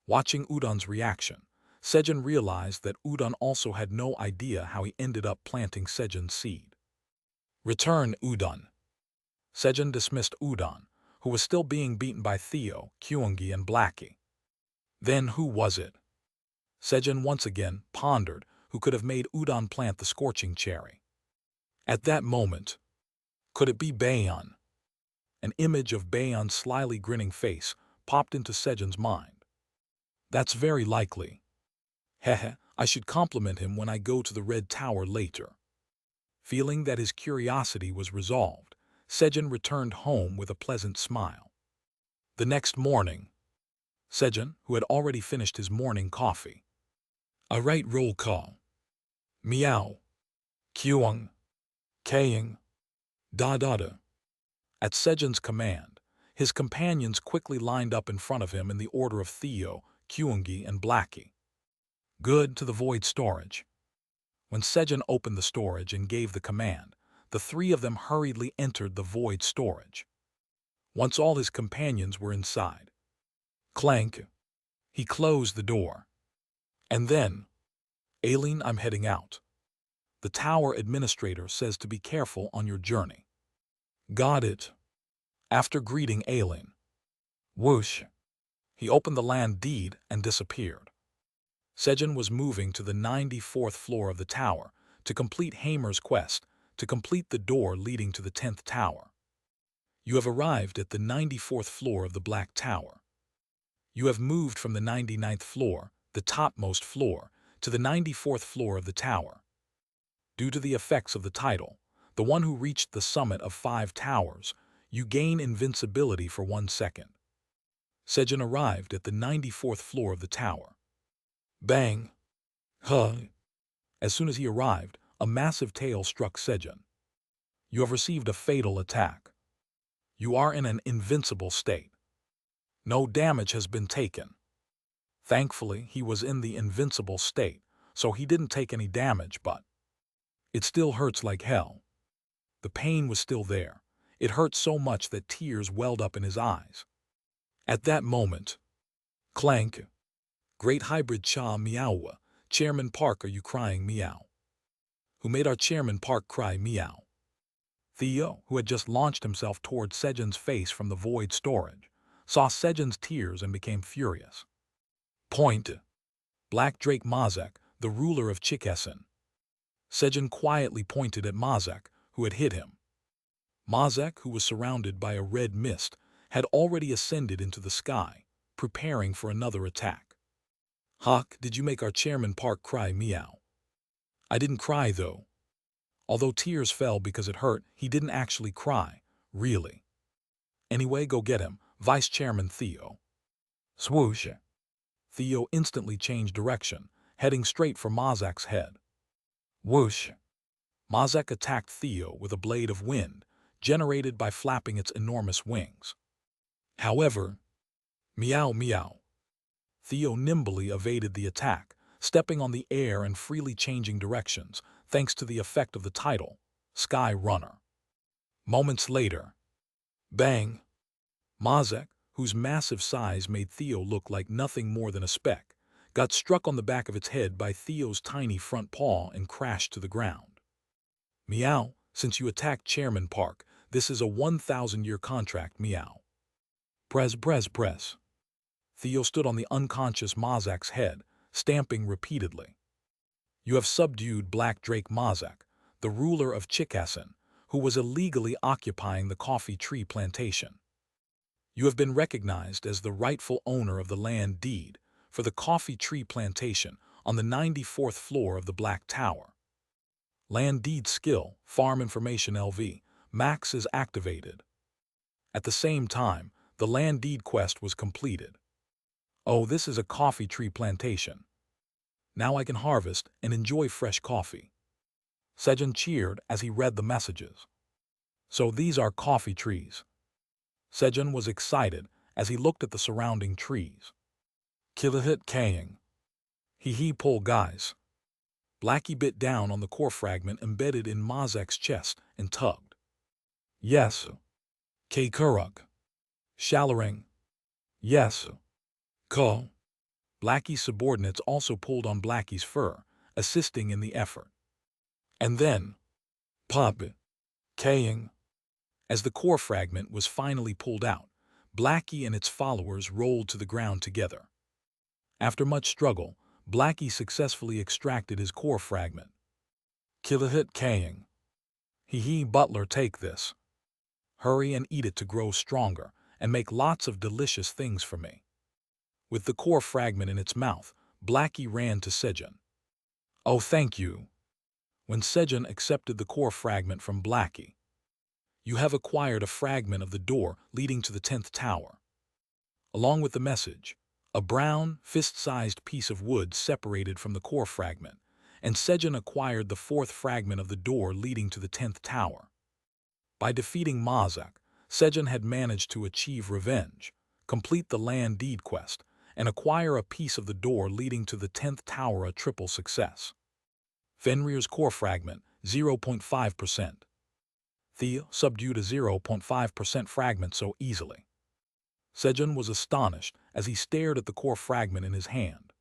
Watching Udon's reaction, Sejun realized that Udon also had no idea how he ended up planting Sejun's seed. Return, Udon. Sejun dismissed Udon, who was still being beaten by Theo, Kyungi, and Blackie. Then who was it? Sejun once again pondered who could have made Udon plant the scorching cherry. At that moment, could it be Baeon? An image of Baeon's slyly grinning face popped into Sejun's mind. That's very likely. Hehe, I should compliment him when I go to the Red Tower later. Feeling that his curiosity was resolved, Sejun returned home with a pleasant smile. The next morning, Sejun, who had already finished his morning coffee. A right roll call. Meow. Kyung. Kaying. Da. At Sejun's command, his companions quickly lined up in front of him in the order of Theo, Kyungi, and Blackie. Good to the void storage. When Sejun opened the storage and gave the command, the three of them hurriedly entered the void storage. Once all his companions were inside, clank, he closed the door. And then, Aileen, I'm heading out. The tower administrator says to be careful on your journey. Got it. After greeting Aileen, whoosh, he opened the land deed and disappeared. Sejun was moving to the 94th floor of the tower to complete Hamer's quest to complete the door leading to the 10th tower. You have arrived at the 94th floor of the Black Tower. You have moved from the 99th floor, the topmost floor, to the 94th floor of the tower. Due to the effects of the title, the one who reached the summit of 5 towers, you gain invincibility for 1 second. Sejun arrived at the 94th floor of the tower. Bang! Huh! As soon as he arrived, a massive tail struck Sejun. You have received a fatal attack. You are in an invincible state. No damage has been taken. Thankfully, he was in the invincible state, so he didn't take any damage, but it still hurts like hell. The pain was still there. It hurt so much that tears welled up in his eyes. At that moment, clank, great hybrid cha meow, Chairman Park, are you crying meow? Who made our Chairman Park cry meow? Theo, who had just launched himself toward Sejun's face from the void storage, saw Sejun's tears and became furious. Point. Black Drake Mazak, the ruler of Chikessen. Sejun quietly pointed at Mazak, who had hit him. Mazak, who was surrounded by a red mist, had already ascended into the sky, preparing for another attack. Hawk, did you make our Chairman Park cry meow? I didn't cry, though. Although tears fell because it hurt, he didn't actually cry, really. Anyway, go get him, Vice Chairman Theo. Swoosh. Theo instantly changed direction, heading straight for Mazak's head. Whoosh. Mazak attacked Theo with a blade of wind, generated by flapping its enormous wings. However, meow meow. Theo nimbly evaded the attack, stepping on the air and freely changing directions, thanks to the effect of the title, Sky Runner. Moments later, bang! Mazak, whose massive size made Theo look like nothing more than a speck, got struck on the back of its head by Theo's tiny front paw and crashed to the ground. Meow, since you attacked Chairman Park, this is a 1,000-year contract, meow. Press. Theo stood on the unconscious Mazak's head, stamping repeatedly. You have subdued Black Drake Mazak, the ruler of Chikessen, who was illegally occupying the coffee tree plantation. You have been recognized as the rightful owner of the land deed for the coffee tree plantation on the 94th floor of the Black Tower. Land deed skill, Farm Information LV, Max is activated. At the same time, the land deed quest was completed. Oh, this is a coffee tree plantation. Now I can harvest and enjoy fresh coffee. Sejun cheered as he read the messages. So these are coffee trees. Sejun was excited as he looked at the surrounding trees. Kilahit Kaying. Hee pull guys. Blackie bit down on the core fragment embedded in Mazek's chest and tugged. Yes. K Kurug. Shallering. Yes. Ko. Blackie's subordinates also pulled on Blackie's fur, assisting in the effort. And then, Pop. Kaying. As the core fragment was finally pulled out, Blackie and its followers rolled to the ground together. After much struggle, Blackie successfully extracted his core fragment. Kilahit Kaying. Hee Butler, take this. Hurry and eat it to grow stronger and make lots of delicious things for me. With the core fragment in its mouth, Blackie ran to Sejun. Oh, thank you. When Sejun accepted the core fragment from Blackie, you have acquired a fragment of the door leading to the 10th tower. Along with the message, a brown, fist-sized piece of wood separated from the core fragment, and Sejun acquired the 4th fragment of the door leading to the 10th tower. By defeating Mazek, Sejun had managed to achieve revenge, complete the land deed quest, and acquire a piece of the door leading to the 10th tower, a triple success. Fenrir's core fragment, 0.5%. Theo subdued a 0.5% fragment so easily. Sejun was astonished as he stared at the core fragment in his hand.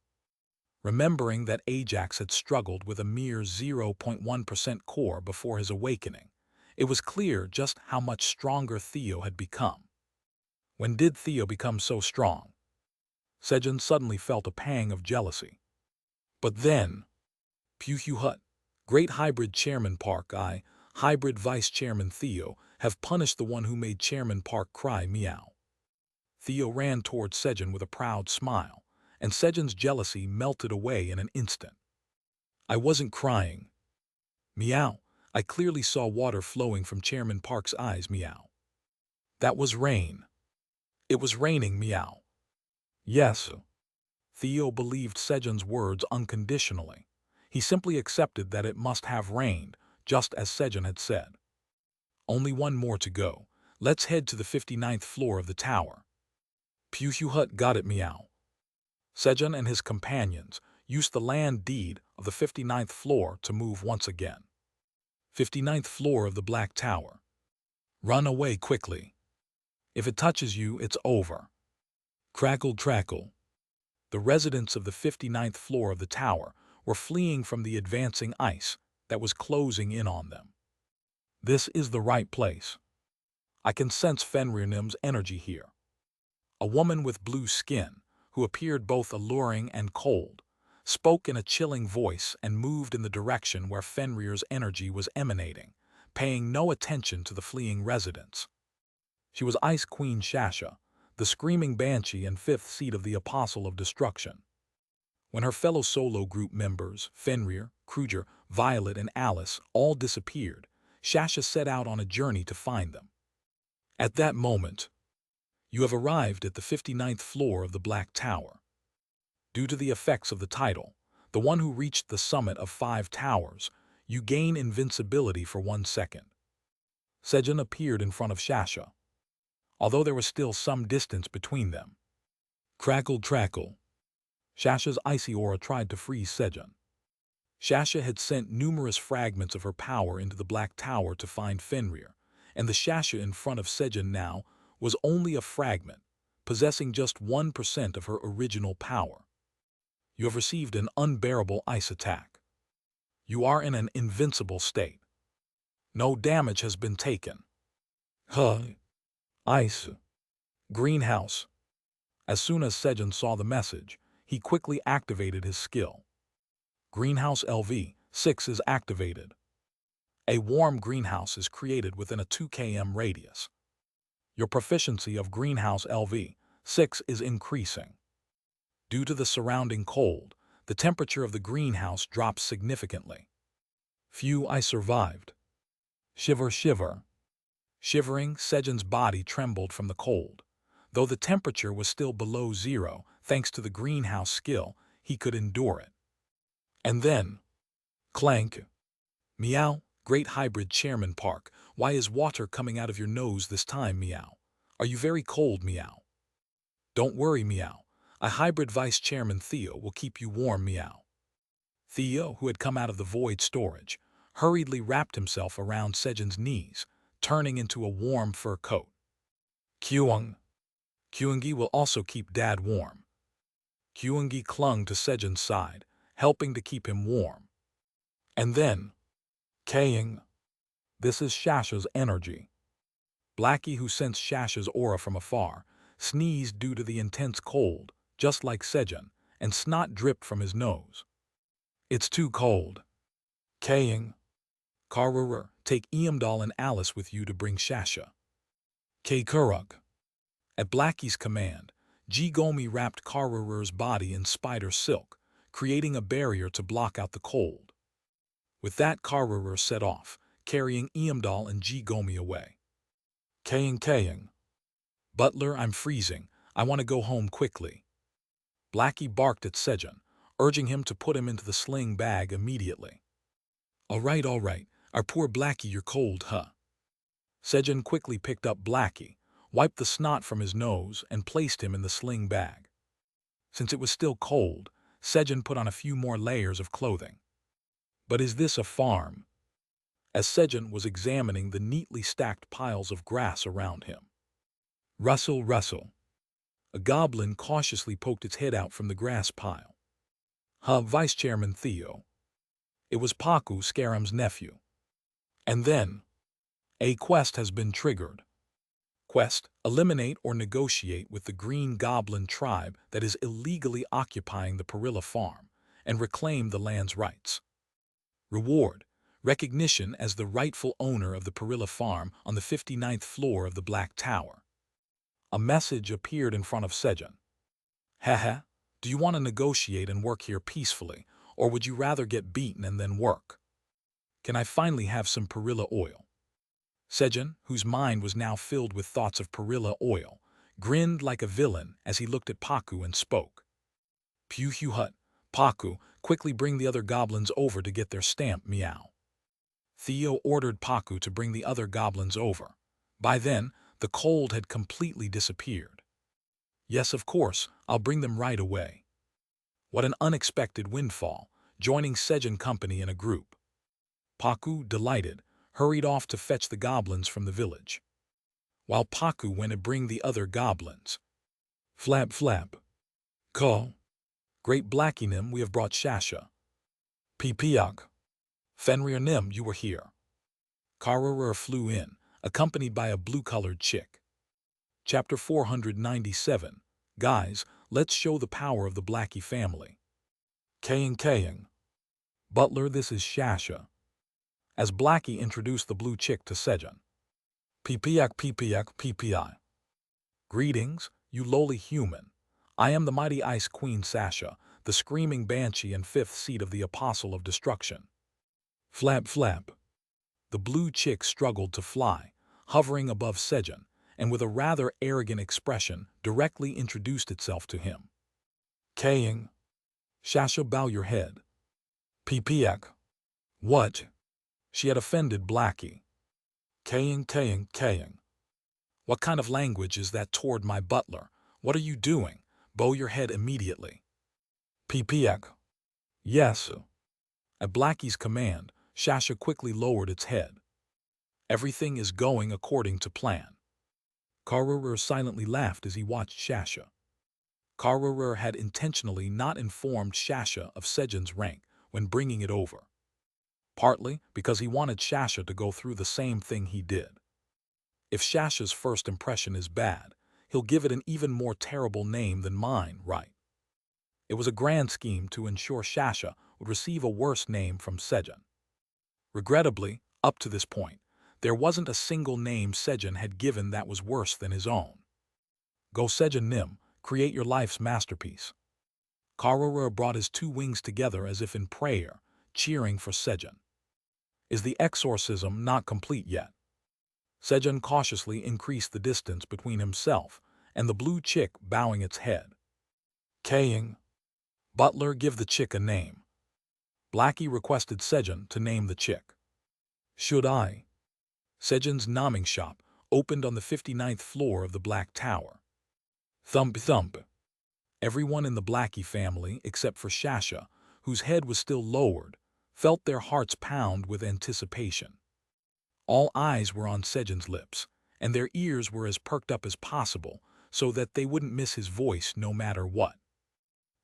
Remembering that Ajax had struggled with a mere 0.1% core before his awakening, it was clear just how much stronger Theo had become. When did Theo become so strong? Sejun suddenly felt a pang of jealousy. But then, Puhu Hut, Great Hybrid Chairman Park Hybrid Vice Chairman Theo have punished the one who made Chairman Park cry meow. Theo ran towards Sejun with a proud smile, and Sejun's jealousy melted away in an instant. I wasn't crying. Meow. I clearly saw water flowing from Chairman Park's eyes, meow. That was rain. It was raining, meow. Yes. Theo believed Sejun's words unconditionally. He simply accepted that it must have rained, just as Sejun had said. Only one more to go. Let's head to the 59th floor of the tower. Puhu Hut got it, meow. Sejun and his companions used the land deed of the 59th floor to move once again. 59th floor of the Black Tower. Run away quickly. If it touches you, it's over. Crackle, crackle. The residents of the 59th floor of the tower were fleeing from the advancing ice that was closing in on them. This is the right place. I can sense Fenrirnim's energy here. A woman with blue skin, who appeared both alluring and cold, spoke in a chilling voice and moved in the direction where Fenrir's energy was emanating, paying no attention to the fleeing residents. She was Ice Queen Shasha, the screaming banshee and 5th seat of the Apostle of Destruction. When her fellow solo group members, Fenrir, Kruger, Violet, and Alice, all disappeared, Shasha set out on a journey to find them. At that moment, you have arrived at the 59th floor of the Black Tower. Due to the effects of the title, the one who reached the summit of 5 towers, you gain invincibility for 1 second. Sejun appeared in front of Shasha, although there was still some distance between them. Crackle, crackle. Shasha's icy aura tried to freeze Sejun. Shasha had sent numerous fragments of her power into the Black Tower to find Fenrir, and the Shasha in front of Sejun now was only a fragment, possessing just 1% of her original power. You have received an unbearable ice attack. You are in an invincible state. No damage has been taken. Ice. Greenhouse. As soon as Sejun saw the message, he quickly activated his skill. Greenhouse LV-6 is activated. A warm greenhouse is created within a 2 km radius. Your proficiency of Greenhouse LV-6 is increasing. Due to the surrounding cold, the temperature of the greenhouse drops significantly. Phew, I survived. Shiver, shiver. Shivering, Sejun's body trembled from the cold. Though the temperature was still below 0, thanks to the greenhouse skill, he could endure it. And then, clank, meow, great hybrid chairman Park, why is water coming out of your nose this time, meow? Are you very cold, meow? Don't worry, meow. A hybrid vice chairman Theo will keep you warm, meow. Theo, who had come out of the void storage, hurriedly wrapped himself around Sejun's knees, turning into a warm fur coat. Kyung. Kyungi will also keep Dad warm. Kyungi clung to Sejun's side, helping to keep him warm. And then, Kaying. This is Shasha's energy. Blackie, who sensed Shasha's aura from afar, sneezed due to the intense cold, just like Sejun, and snot dripped from his nose. It's too cold. Kaying. Karurur, take Eamdal and Alice with you to bring Shasha. Kurug. At Blackie's command, Jigomi wrapped Karurur's body in spider silk, creating a barrier to block out the cold. With that, Karurur set off, carrying Eamdal and Jigomi away. Kaying. Butler, I'm freezing. I want to go home quickly. Blackie barked at Sejun, urging him to put him into the sling bag immediately. All right. Our poor Blackie, you're cold, huh? Sejun quickly picked up Blackie, wiped the snot from his nose, and placed him in the sling bag. Since it was still cold, Sejun put on a few more layers of clothing. But is this a farm? As Sejun was examining the neatly stacked piles of grass around him. Rustle. A goblin cautiously poked its head out from the grass pile. Vice Chairman Theo. It was Paku, Scaram's nephew. And then, a quest has been triggered. Quest: eliminate or negotiate with the Green Goblin tribe that is illegally occupying the Perilla farm and reclaim the land's rights. Reward: recognition as the rightful owner of the Perilla farm on the 59th floor of the Black Tower. A message appeared in front of Sejun. Haha, do you want to negotiate and work here peacefully, or would you rather get beaten and then work? Can I finally have some Perilla oil? Sejun, whose mind was now filled with thoughts of Perilla oil, grinned like a villain as he looked at Paku and spoke. Hut, Paku, quickly bring the other goblins over to get their stamp, meow. Theo ordered Paku to bring the other goblins over. By then, the cold had completely disappeared. Yes, of course, I'll bring them right away. What an unexpected windfall, joining Sejun company in a group. Paku, delighted, hurried off to fetch the goblins from the village. While Paku went to bring the other goblins. Flap. Call. Great Blackie Nim, we have brought Shasha. Pipiak. Fenrir Nim, you were here. Karurur flew in, accompanied by a blue-colored chick. Chapter 497. Guys, let's show the power of the Blackie family. Kaying. Butler, this is Shasha. As Blackie introduced the blue chick to Sejun. PPI. Greetings, you lowly human. I am the mighty Ice Queen Sasha, the screaming banshee and fifth seat of the Apostle of Destruction. Flap. The blue chick struggled to fly, hovering above Sejun, and with a rather arrogant expression directly introduced itself to him. Kaying. Shasha, bow your head. PPI. What? She had offended Blackie. Kaying. What kind of language is that toward my butler? What are you doing? Bow your head immediately. PPI. Yes. At Blackie's command, Shasha quickly lowered its head. Everything is going according to plan. Karurur silently laughed as he watched Shasha. Karurur had intentionally not informed Shasha of Sejun's rank when bringing it over. Partly because he wanted Shasha to go through the same thing he did. If Shasha's first impression is bad, he'll give it an even more terrible name than mine, right? It was a grand scheme to ensure Shasha would receive a worse name from Sejun. Regrettably, up to this point, there wasn't a single name Sejun had given that was worse than his own. Go Sejun Nim, create your life's masterpiece. Karurur brought his two wings together as if in prayer, cheering for Sejun. Is the exorcism not complete yet? Sejun cautiously increased the distance between himself and the blue chick, bowing its head. Kaying. Butler, give the chick a name. Blackie requested Sejun to name the chick. Should I? Sejun's naming shop opened on the 59th floor of the Black Tower. Thump thump. Everyone in the Blackie family, except for Shasha, whose head was still lowered, felt their hearts pound with anticipation. All eyes were on Sejun's lips, and their ears were as perked up as possible so that they wouldn't miss his voice no matter what.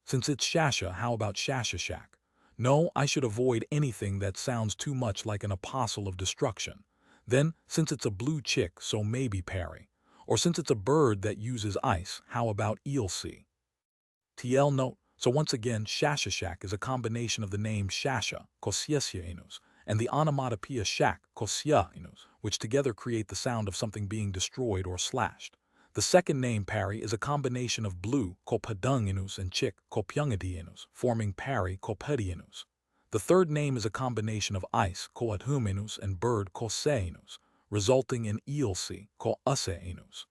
Since it's Shasha, how about Shasha Shack? No, I should avoid anything that sounds too much like an apostle of destruction. Then, since it's a blue chick, so maybe Perry. Or since it's a bird that uses ice, how about Eelcy? TL note, so once again, Shasha Shack is a combination of the name Shasha, Kosiesiainus, and the onomatopoeia Shack, Kosiainus, which together create the sound of something being destroyed or slashed. The second name, Parry, is a combination of blue, Kopadunginus, and chick, Kopyungadianus, forming Parry, Kopedianus. The third name is a combination of ice, Koadhuminus, and bird, Koseinus, resulting in Eelsi, Kouseinus.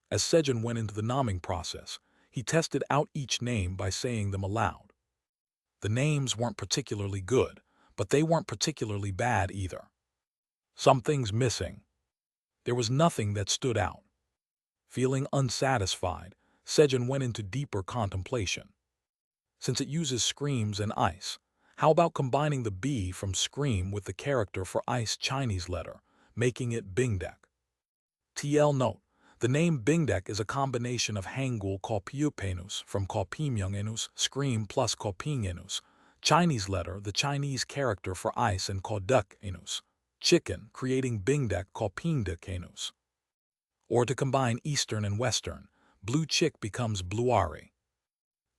As Sejun went into the naming process, he tested out each name by saying them aloud. The names weren't particularly good, but they weren't particularly bad either. Some things missing. There was nothing that stood out. Feeling unsatisfied, Sejun went into deeper contemplation. Since it uses screams and ice, how about combining the B from scream with the character for ice Chinese letter, making it Bingdek? TL note, the name Bingdek is a combination of Hangul Kopyupenus from Kopimyungenus, scream plus Kopingenus, Chinese letter, the Chinese character for ice, and Kodukenus, chicken, creating Bingdek Kopindekenus. Or to combine Eastern and Western, blue chick becomes Bluari.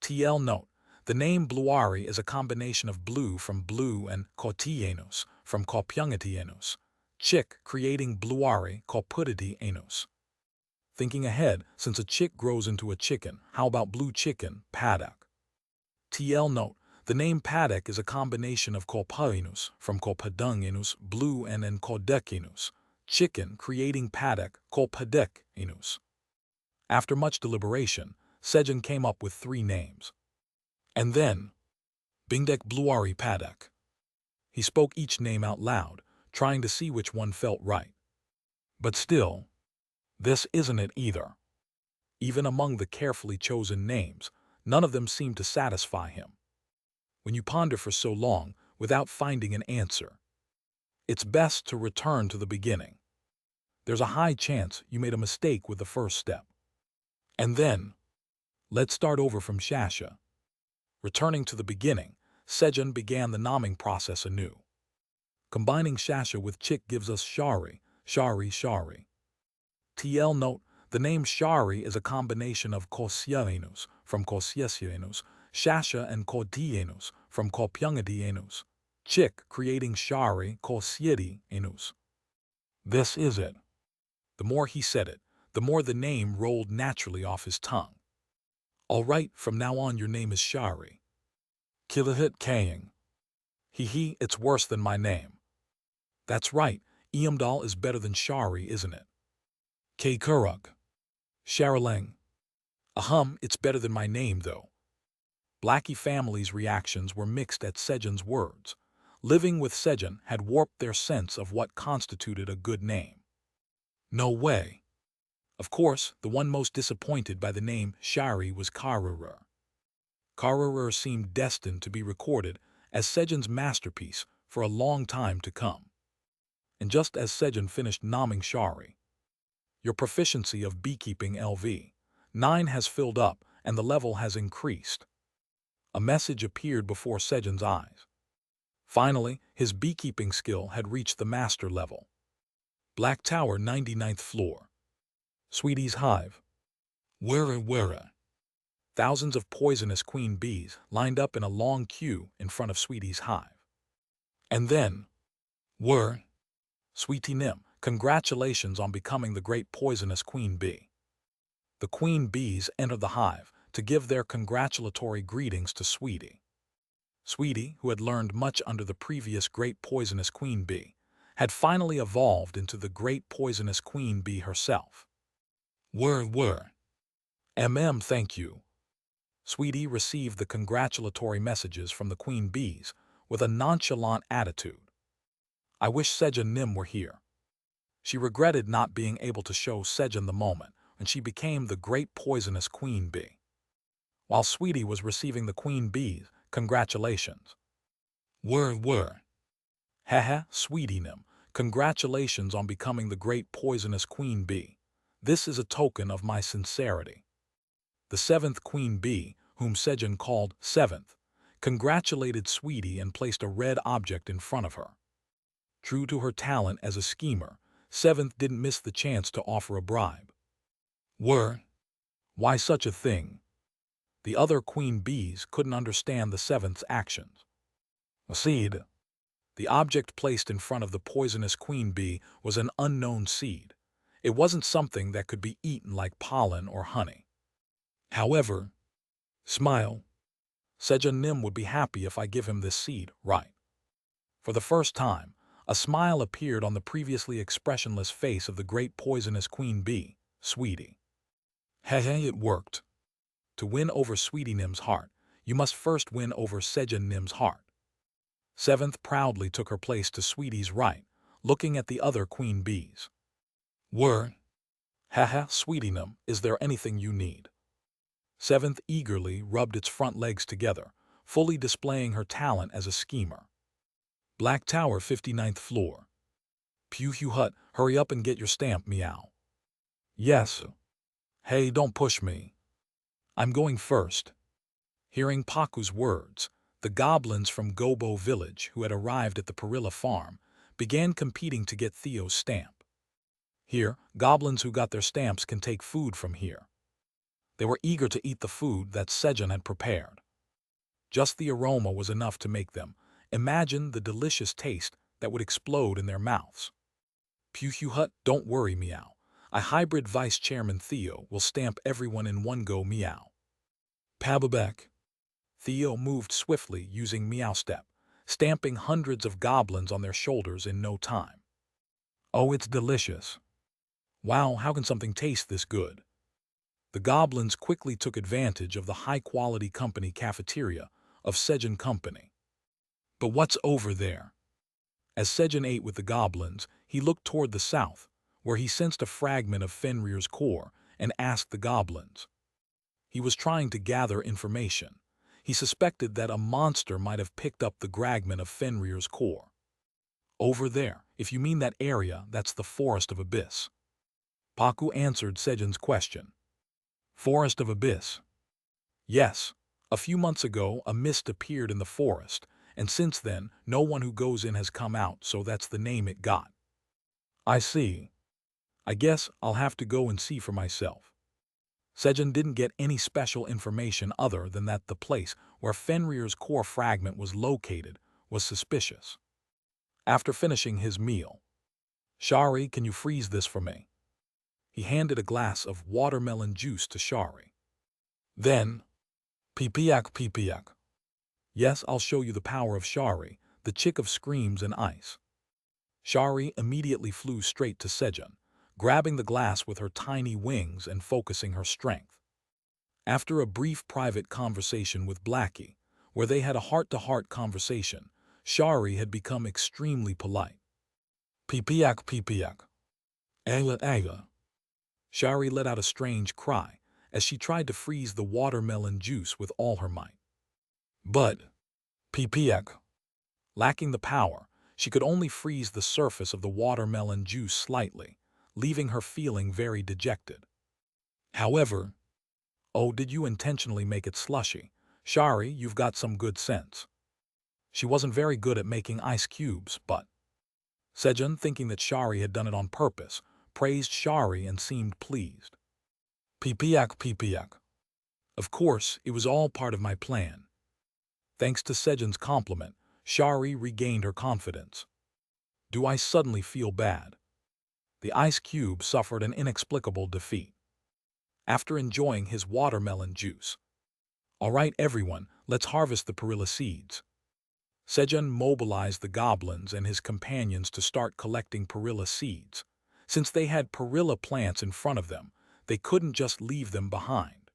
TL note, the name Bluari is a combination of blue from blue and Kotienus from Kopyungatienus, chick, creating Bluari Kopuditienus. Thinking ahead, since a chick grows into a chicken, how about blue chicken, Paddock? TL note, the name Paddock is a combination of Kopainus from Kopadunginus, blue, and Kodekinus, chicken, creating Paddock, Kopadekinus. After much deliberation, Sejun came up with 3 names. And then, Bingdek Bluari Paddock. He spoke each name out loud, trying to see which one felt right. But still, this isn't it either. Even among the carefully chosen names, none of them seemed to satisfy him. When you ponder for so long without finding an answer, it's best to return to the beginning. There's a high chance you made a mistake with the first step. And then, let's start over from Shasha. Returning to the beginning, Sejun began the naming process anew. Combining Shasha with chick gives us Shari, Shari, Shari. TL note, the name Shari is a combination of Kosyainus from Kosyesienus, Shasha, and Kodienus from Kopyungadienus, chick, creating Shari, Kosyedienus. This is it. The more he said it, the more the name rolled naturally off his tongue. All right, from now on your name is Shari. Kilahit Kaying. Hee, it's worse than my name. That's right, Eamdal is better than Shari, isn't it? K. Kurug. Sharalang. It's better than my name, though. Blackie family's reactions were mixed at Sejun's words. Living with Sejun had warped their sense of what constituted a good name. No way. Of course, the one most disappointed by the name Shari was Karurur. Karurur seemed destined to be recorded as Sejun's masterpiece for a long time to come. And just as Sejun finished naming Shari, your proficiency of beekeeping LV 9 has filled up and the level has increased. A message appeared before Sejun's eyes. Finally, his beekeeping skill had reached the master level. Black Tower, 99th floor. Sweetie's hive. Wera. Thousands of poisonous queen bees lined up in a long queue in front of Sweetie's hive. And then, Sweetie Nim, congratulations on becoming the great poisonous queen bee. The queen bees entered the hive to give their congratulatory greetings to Sweetie. Sweetie, who had learned much under the previous great poisonous queen bee, had finally evolved into the great poisonous queen bee herself. Thank you. Sweetie received the congratulatory messages from the queen bees with a nonchalant attitude. I wish Sejun Nim were here. She regretted not being able to show Sejun the moment when she became the great poisonous queen bee. While Sweetie was receiving the queen bee's congratulations. Were. Haha, Sweetie Nim, congratulations on becoming the great poisonous queen bee. This is a token of my sincerity. The seventh queen bee, whom Sejun called Seventh, congratulated Sweetie and placed a red object in front of her. True to her talent as a schemer, Seventh didn't miss the chance to offer a bribe. Why such a thing? The other queen bees couldn't understand the Seventh's actions. A seed. The object placed in front of the poisonous queen bee was an unknown seed. It wasn't something that could be eaten like pollen or honey. However, smile. Sejun Nim would be happy if I give him this seed, right? For the first time, a smile appeared on the previously expressionless face of the great poisonous queen bee, Sweetie. Hey, it worked. To win over Sweetie Nim's heart, you must first win over Sejun Nim's heart. Seventh proudly took her place to Sweetie's right, looking at the other queen bees. Haha, Sweetie Nim, is there anything you need? Seventh eagerly rubbed its front legs together, fully displaying her talent as a schemer. Black Tower, 59th floor. Pew Hugh Hut, hurry up and get your stamp, meow. Yes. Hey, don't push me. I'm going first. Hearing Paku's words, the goblins from Gobo Village who had arrived at the Perilla farm began competing to get Theo's stamp. Here, goblins who got their stamps can take food from here. They were eager to eat the food that Sejun had prepared. Just the aroma was enough to make them imagine the delicious taste that would explode in their mouths. Pew Hugh Hut, don't worry, meow. A hybrid Vice Chairman Theo will stamp everyone in one go, meow. Pababek. Theo moved swiftly using Meow Step, stamping hundreds of goblins on their shoulders in no time. Oh, it's delicious. Wow, how can something taste this good? The goblins quickly took advantage of the high-quality company cafeteria of Sejun Company. But what's over there? As Sejun ate with the goblins, he looked toward the south, where he sensed a fragment of Fenrir's core and asked the goblins. He was trying to gather information. He suspected that a monster might have picked up the fragment of Fenrir's core. Over there, if you mean that area, that's the Forest of Abyss. Paku answered Sejun's question. Forest of Abyss. Yes, a few months ago a mist appeared in the forest, and since then no one who goes in has come out, so that's the name it got. I see. I guess I'll have to go and see for myself. Sejun didn't get any special information other than that the place where Fenrir's core fragment was located was suspicious. After finishing his meal, Shari, can you freeze this for me? He handed a glass of watermelon juice to Shari. Then, pipiak. Yes, I'll show you the power of Shari, the chick of screams and ice. Shari immediately flew straight to Sejun, grabbing the glass with her tiny wings and focusing her strength. After a brief private conversation with Blackie, where they had a heart-to-heart conversation, Shari had become extremely polite. Pipiak. Aga. Shari let out a strange cry as she tried to freeze the watermelon juice with all her might. But, pipiak. Lacking the power, she could only freeze the surface of the watermelon juice slightly, leaving her feeling very dejected. However, oh, did you intentionally make it slushy? Shari, you've got some good sense. She wasn't very good at making ice cubes, but Sejun, thinking that Shari had done it on purpose, praised Shari and seemed pleased. Pipiak. Of course, it was all part of my plan. Thanks to Sejun's compliment, Shari regained her confidence. Do I suddenly feel bad? The ice cube suffered an inexplicable defeat. After enjoying his watermelon juice. All right, everyone, let's harvest the perilla seeds. Sejun mobilized the goblins and his companions to start collecting perilla seeds. Since they had perilla plants in front of them, they couldn't just leave them behind.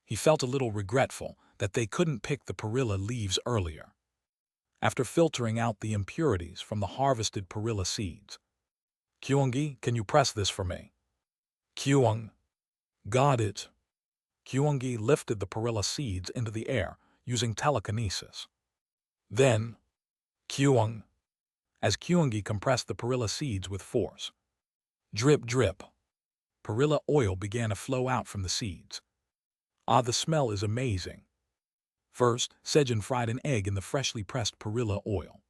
He felt a little regretful that they couldn't pick the perilla leaves earlier. after filtering out the impurities from the harvested perilla seeds. Kyungi, can you press this for me? Kyung. Got it. Kyungi lifted the perilla seeds into the air using telekinesis. Then, Kyung. As Kyungi compressed the perilla seeds with force. Drip, drip. Perilla oil began to flow out from the seeds. Ah, the smell is amazing. First, Sejun fried an egg in the freshly pressed perilla oil.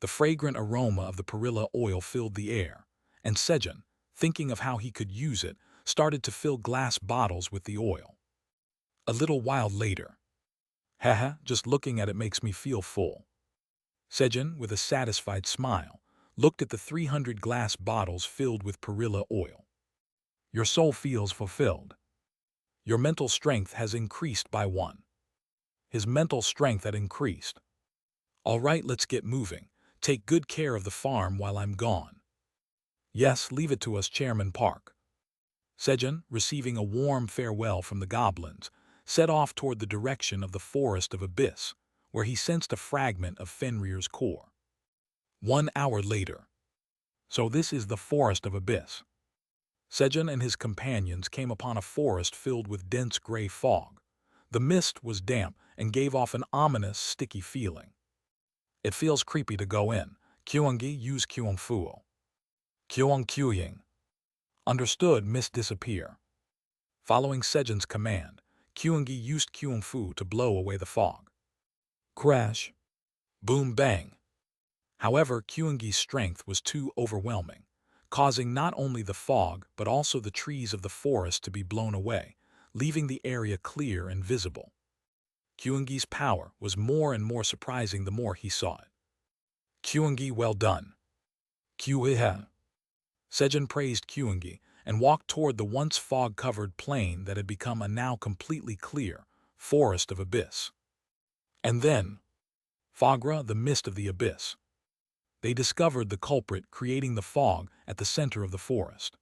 The fragrant aroma of the perilla oil filled the air, and Sejun, thinking of how he could use it, started to fill glass bottles with the oil. A little while later, haha, just looking at it makes me feel full. Sejun, with a satisfied smile, looked at the 300 glass bottles filled with perilla oil. Your soul feels fulfilled. Your mental strength has increased by 1. His mental strength had increased. All right, let's get moving. Take good care of the farm while I'm gone. Yes, leave it to us, Chairman Park. Sejun, receiving a warm farewell from the goblins, set off toward the direction of the Forest of Abyss, where he sensed a fragment of Fenrir's core. 1 hour later. So this is the Forest of Abyss. Sejun and his companions came upon a forest filled with dense gray fog. The mist was damp and gave off an ominous, sticky feeling. It feels creepy to go in. Kyungi use Kyungfuo. Kyung Kyuying. Understood, mist disappear. Following Sejun's command, Kyungi used Kyungfu to blow away the fog. Crash. Boom bang. However, Kyungi's strength was too overwhelming, causing not only the fog but also the trees of the forest to be blown away, leaving the area clear and visible. Kyungi's power was more and more surprising the more he saw it. Kyungi, well done. Kyuiha. Sejun praised Kyungi and walked toward the once fog-covered plain that had become a now completely clear Forest of Abyss. And then, Fogra, the mist of the abyss. They discovered the culprit creating the fog at the center of the forest.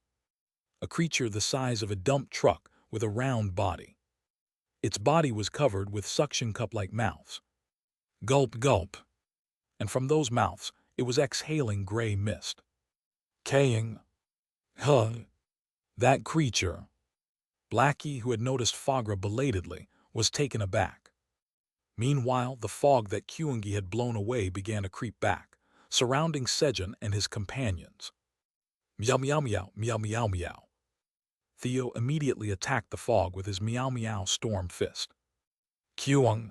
A creature the size of a dump truck with a round body. Its body was covered with suction cup-like mouths. Gulp, gulp. And from those mouths, it was exhaling gray mist. Kaying. Huh. That creature. Blackie, who had noticed Fogra belatedly, was taken aback. Meanwhile, the fog that Kyungi had blown away began to creep back, surrounding Sejun and his companions. Meow meow meow meow meow meow. Theo immediately attacked the fog with his meow meow storm fist. Kyung.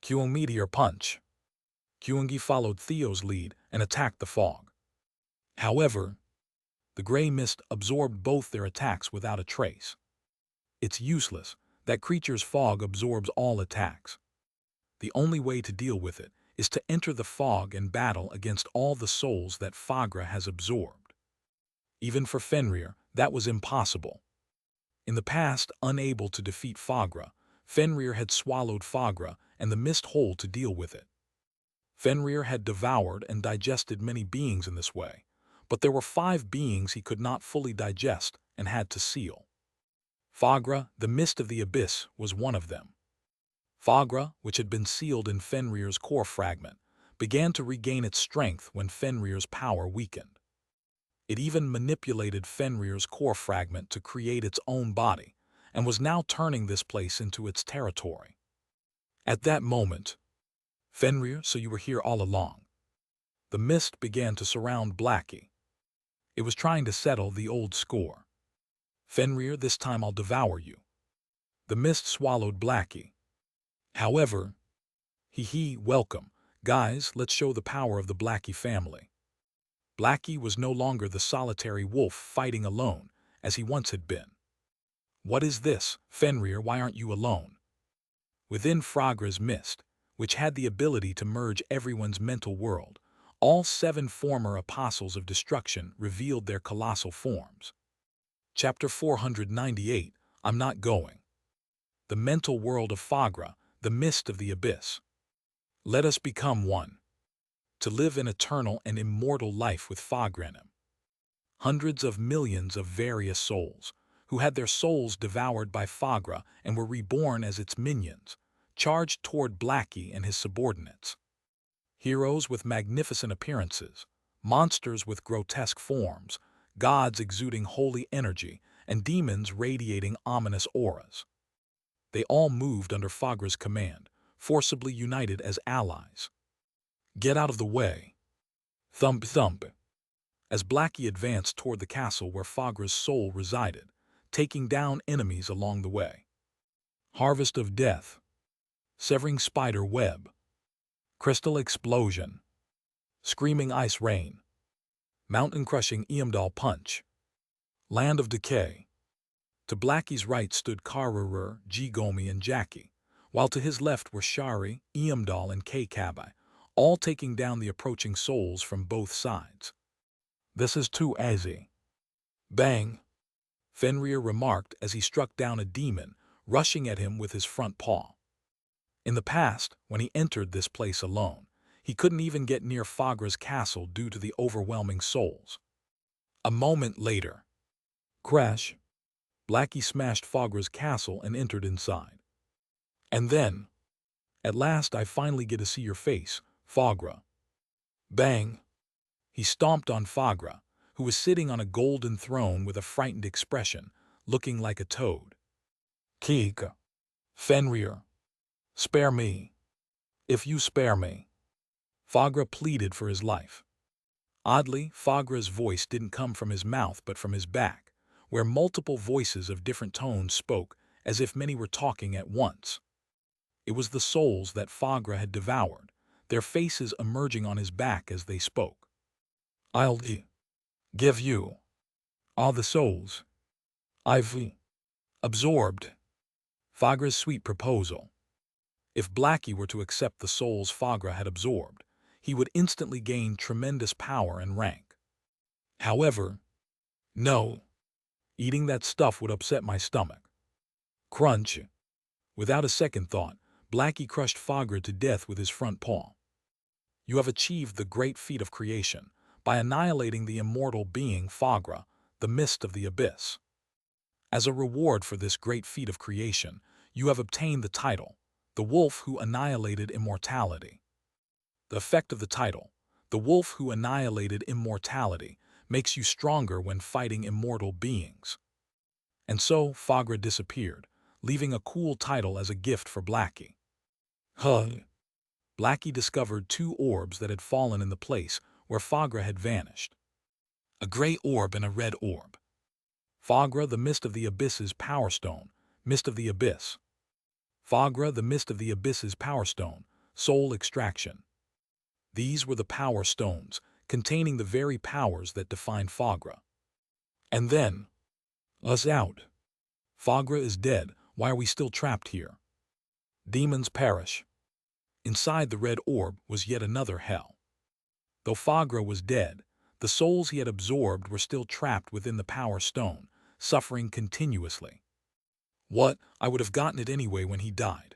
Kyung meteor punch. Kyungi followed Theo's lead and attacked the fog. However, the gray mist absorbed both their attacks without a trace. It's useless. That creature's fog absorbs all attacks. The only way to deal with it is to enter the fog and battle against all the souls that Fogra has absorbed. Even for Fenrir, that was impossible. In the past, unable to defeat Fogra, Fenrir had swallowed Fogra and the mist whole to deal with it. Fenrir had devoured and digested many beings in this way, but there were 5 beings he could not fully digest and had to seal. Fogra, the mist of the abyss, was one of them. Fogra, which had been sealed in Fenrir's core fragment, began to regain its strength when Fenrir's power weakened. It even manipulated Fenrir's core fragment to create its own body, and was now turning this place into its territory. At that moment, Fenrir, so you were here all along. The mist began to surround Blackie. It was trying to settle the old score. Fenrir, this time I'll devour you. The mist swallowed Blackie. However, welcome. Guys, let's show the power of the Blackie family. Blackie was no longer the solitary wolf fighting alone, as he once had been. What is this, Fenrir, why aren't you alone? Within Fogra's mist, which had the ability to merge everyone's mental world, all 7 former apostles of destruction revealed their colossal forms. Chapter 498, I'm not going. The mental world of Fogra, the mist of the abyss. Let us become one. To live an eternal and immortal life with Fogrenim. Hundreds of millions of various souls, who had their souls devoured by Fogra and were reborn as its minions, charged toward Blackie and his subordinates. Heroes with magnificent appearances, monsters with grotesque forms, gods exuding holy energy, and demons radiating ominous auras. They all moved under Fagra's command, forcibly united as allies. Get out of the way. Thump thump. As Blackie advanced toward the castle where Fagra's soul resided, taking down enemies along the way. Harvest of death. Severing spider web. Crystal explosion. Screaming ice rain. Mountain-crushing Eamdal punch. Land of decay. To Blackie's right stood Karurur, Jigomi, and Jackie, while to his left were Shari, Eamdal, and Kabai, all taking down the approaching souls from both sides. This is too easy. Bang! Fenrir remarked as he struck down a demon, rushing at him with his front paw. In the past, when he entered this place alone, he couldn't even get near Fagra's castle due to the overwhelming souls. A moment later, crash! Blackie smashed Fagra's castle and entered inside. And then, at last I finally get to see your face, Fagra. Bang! He stomped on Fagra, who was sitting on a golden throne with a frightened expression, looking like a toad. Kika. Fenrir. Spare me. If you spare me. Fagra pleaded for his life. Oddly, Fagra's voice didn't come from his mouth but from his back, where multiple voices of different tones spoke, as if many were talking at once. It was the souls that Fagra had devoured, their faces emerging on his back as they spoke. I'll give you all the souls I've absorbed. Fagra's sweet proposal. If Blackie were to accept the souls Fagra had absorbed, he would instantly gain tremendous power and rank. However, no. Eating that stuff would upset my stomach. Crunch. Without a second thought, Blackie crushed Fagra to death with his front paw. You have achieved the great feat of creation by annihilating the immortal being Fagra, the mist of the abyss. As a reward for this great feat of creation, you have obtained the title, the Wolf Who Annihilated Immortality. The effect of the title, the Wolf Who Annihilated Immortality, makes you stronger when fighting immortal beings. And so, Fagra disappeared, leaving a cool title as a gift for Blackie. Blackie discovered 2 orbs that had fallen in the place where Fagra had vanished. A gray orb and a red orb. Fagra, the Mist of the Abyss's Power Stone, Mist of the Abyss. Fagra, the Mist of the Abyss's Power Stone, Soul Extraction. These were the Power Stones, containing the very powers that defined Fagra. And then, us out. Fagra is dead, why are we still trapped here? Demons perish. Inside the red orb was yet another hell. Though Fagra was dead, the souls he had absorbed were still trapped within the Power Stone, suffering continuously. What? I would have gotten it anyway when he died.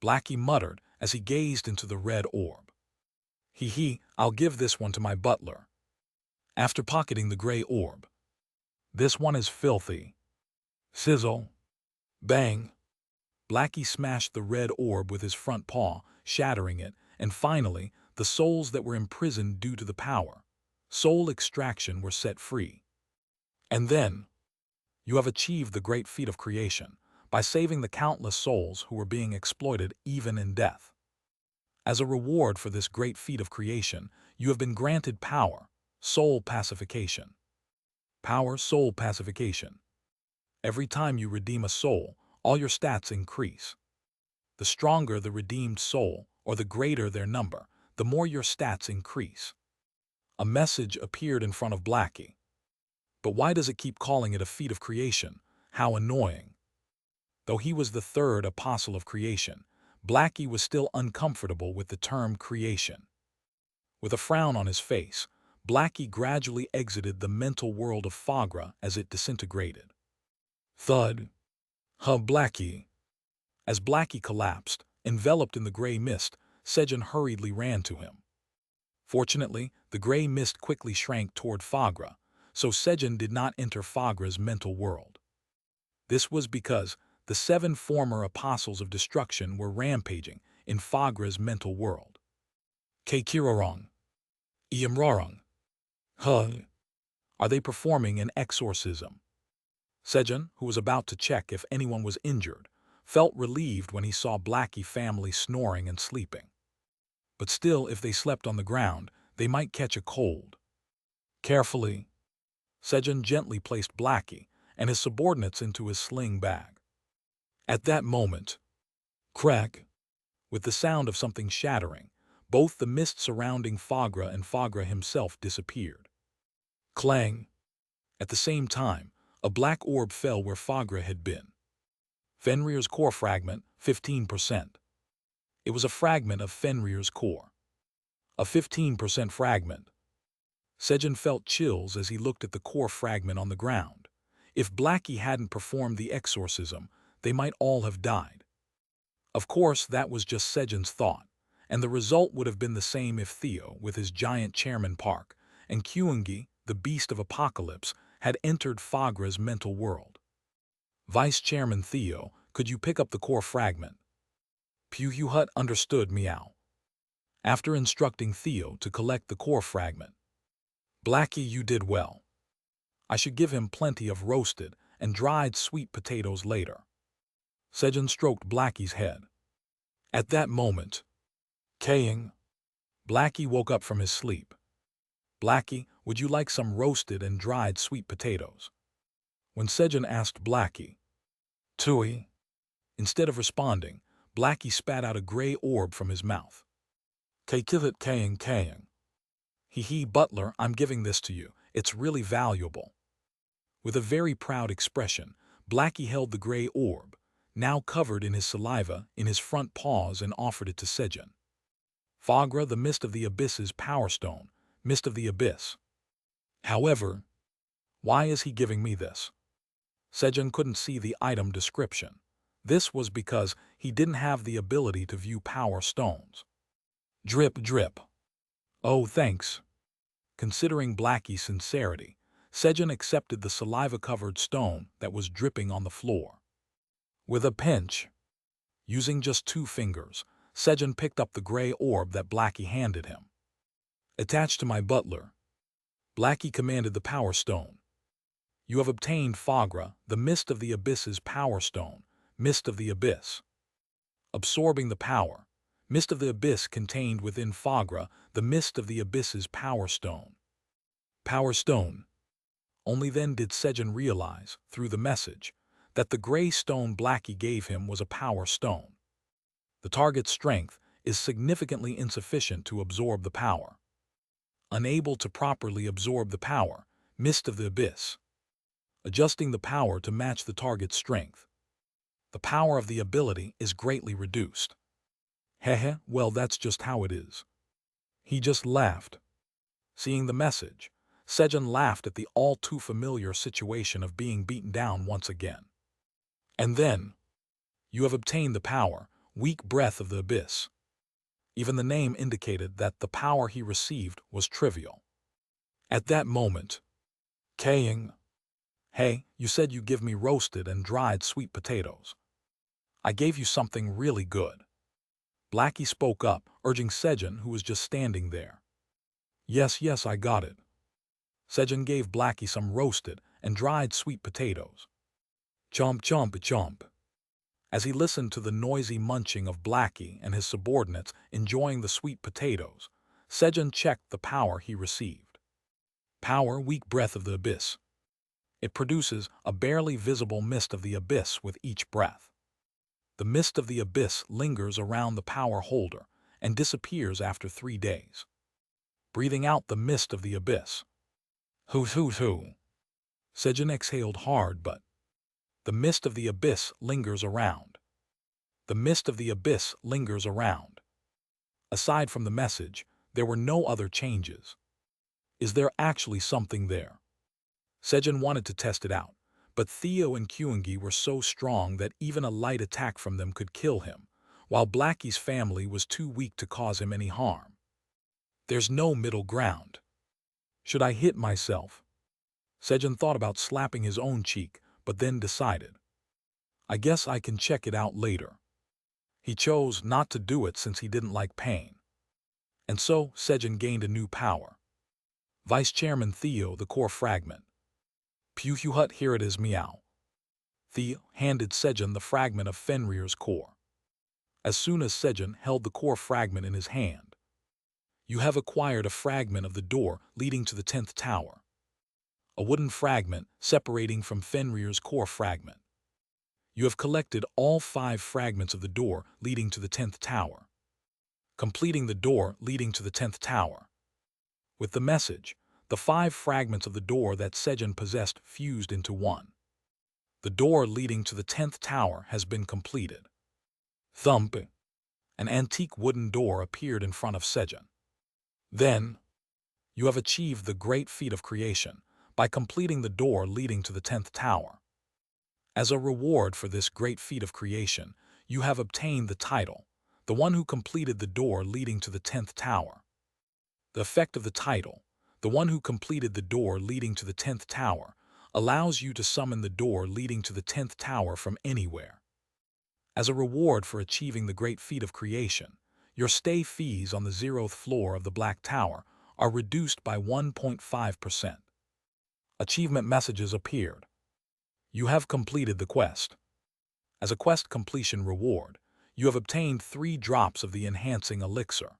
Blackie muttered as he gazed into the red orb. I'll give this one to my butler. After pocketing the gray orb. This one is filthy. Sizzle. Bang. Blackie smashed the red orb with his front paw, shattering it, and finally, the souls that were imprisoned due to the power, soul extraction, were set free. And then, you have achieved the great feat of creation by saving the countless souls who were being exploited even in death. As a reward for this great feat of creation, you have been granted power, soul pacification. Power, soul pacification. Every time you redeem a soul, all your stats increase. The stronger the redeemed soul, or the greater their number, the more your stats increase. A message appeared in front of Blackie. But why does it keep calling it a feat of creation? How annoying. Though he was the 3rd apostle of creation, Blackie was still uncomfortable with the term creation. With a frown on his face, Blackie gradually exited the mental world of Fagra as it disintegrated. Thud. Blackie. As Blackie collapsed, enveloped in the gray mist, Sejun hurriedly ran to him. Fortunately, the gray mist quickly shrank toward Fagra, so Sejun did not enter Fagra's mental world. This was because the 7 former apostles of destruction were rampaging in Fagra's mental world. Ke kirorong. Iamrarong. Huh. Are they performing an exorcism? Sejun, who was about to check if anyone was injured, felt relieved when he saw Blackie family snoring and sleeping. But still, if they slept on the ground, they might catch a cold. Carefully, Sejun gently placed Blackie and his subordinates into his sling bag. At that moment, crack, with the sound of something shattering, both the mist surrounding Fagra and Fagra himself disappeared. Clang! At the same time, a black orb fell where Fagra had been. Fenrir's core fragment, 15%. It was a fragment of Fenrir's core. A 15% fragment. Sejun felt chills as he looked at the core fragment on the ground. If Blackie hadn't performed the exorcism, they might all have died. Of course, that was just Sejun's thought, and the result would have been the same if Theo, with his giant Chairman Park, and Kyungi, the beast of apocalypse, had entered Fagra's mental world. Vice Chairman Theo, could you pick up the core fragment? Puhyuhut understood meow. After instructing Theo to collect the core fragment. Blackie, you did well. I should give him plenty of roasted and dried sweet potatoes later. Sejun stroked Blackie's head. At that moment, Kaying, Blackie woke up from his sleep. Blackie, would you like some roasted and dried sweet potatoes? When Sejun asked Blackie, Tui, instead of responding, Blackie spat out a gray orb from his mouth. Kaykilit Kaying. Hee butler, I'm giving this to you. It's really valuable. With a very proud expression, Blackie held the gray orb, now covered in his saliva, in his front paws and offered it to Sejun. Fagra, the Mist of the Abyss's Power Stone, Mist of the Abyss. However, why is he giving me this? Sejun couldn't see the item description. This was because he didn't have the ability to view power stones. Drip, drip. Oh, thanks. Considering Blackie's sincerity, Sejun accepted the saliva-covered stone that was dripping on the floor. With a pinch, using just 2 fingers, Sejun picked up the gray orb that Blackie handed him. Attached to my butler, Blackie commanded the power stone. You have obtained Fagra, the Mist of the Abyss's Power Stone, Mist of the Abyss. Absorbing the power, Mist of the Abyss contained within Fagra, the Mist of the Abyss's Power Stone. Power Stone. Only then did Sejun realize, through the message, that the gray stone Blackie gave him was a power stone. The target's strength is significantly insufficient to absorb the power. Unable to properly absorb the power, Mist of the Abyss. Adjusting the power to match the target's strength. The power of the ability is greatly reduced. Hehe, well, that's just how it is. He just laughed. Seeing the message, Sejun laughed at the all-too-familiar situation of being beaten down once again. And then, you have obtained the power, weak breath of the abyss. Even the name indicated that the power he received was trivial. At that moment, Kaying, hey, you said you give me roasted and dried sweet potatoes. I gave you something really good. Blackie spoke up, urging Sejun, who was just standing there. Yes, I got it. Sejun gave Blackie some roasted and dried sweet potatoes. Chomp, chomp, chomp. As he listened to the noisy munching of Blackie and his subordinates enjoying the sweet potatoes, Sejun checked the power he received. Power, weak breath of the abyss. It produces a barely visible mist of the abyss with each breath. The mist of the abyss lingers around the power holder and disappears after 3 days. Breathing out the mist of the abyss. Hoo. Sejun exhaled hard, but the mist of the abyss lingers around. The mist of the abyss lingers around. Aside from the message, there were no other changes. Is there actually something there? Sejun wanted to test it out, but Theo and Kyungi were so strong that even a light attack from them could kill him, while Blackie's family was too weak to cause him any harm. There's no middle ground. Should I hit myself? Sejun thought about slapping his own cheek, but then decided. I guess I can check it out later. He chose not to do it since he didn't like pain. And so, Sejun gained a new power. Vice Chairman Theo, the core fragment. Puhuhut, here it is, meow. Theo handed Sejun the fragment of Fenrir's core. As soon as Sejun held the core fragment in his hand, you have acquired a fragment of the door leading to the 10th tower. A wooden fragment separating from Fenrir's core fragment. You have collected all 5 fragments of the door leading to the 10th tower, completing the door leading to the 10th tower. With the message, the 5 fragments of the door that Sejun possessed fused into one. The door leading to the 10th tower has been completed. Thump! An antique wooden door appeared in front of Sejun. Then, you have achieved the great feat of creation by completing the door leading to the 10th tower. As a reward for this great feat of creation, you have obtained the title, the one who completed the door leading to the 10th tower. The effect of the title, the one who completed the door leading to the 10th tower, allows you to summon the door leading to the 10th tower from anywhere. As a reward for achieving the great feat of creation, your stay fees on the 0th floor of the Black Tower are reduced by 1.5%. Achievement messages appeared. You have completed the quest. As a quest completion reward, you have obtained 3 drops of the enhancing elixir.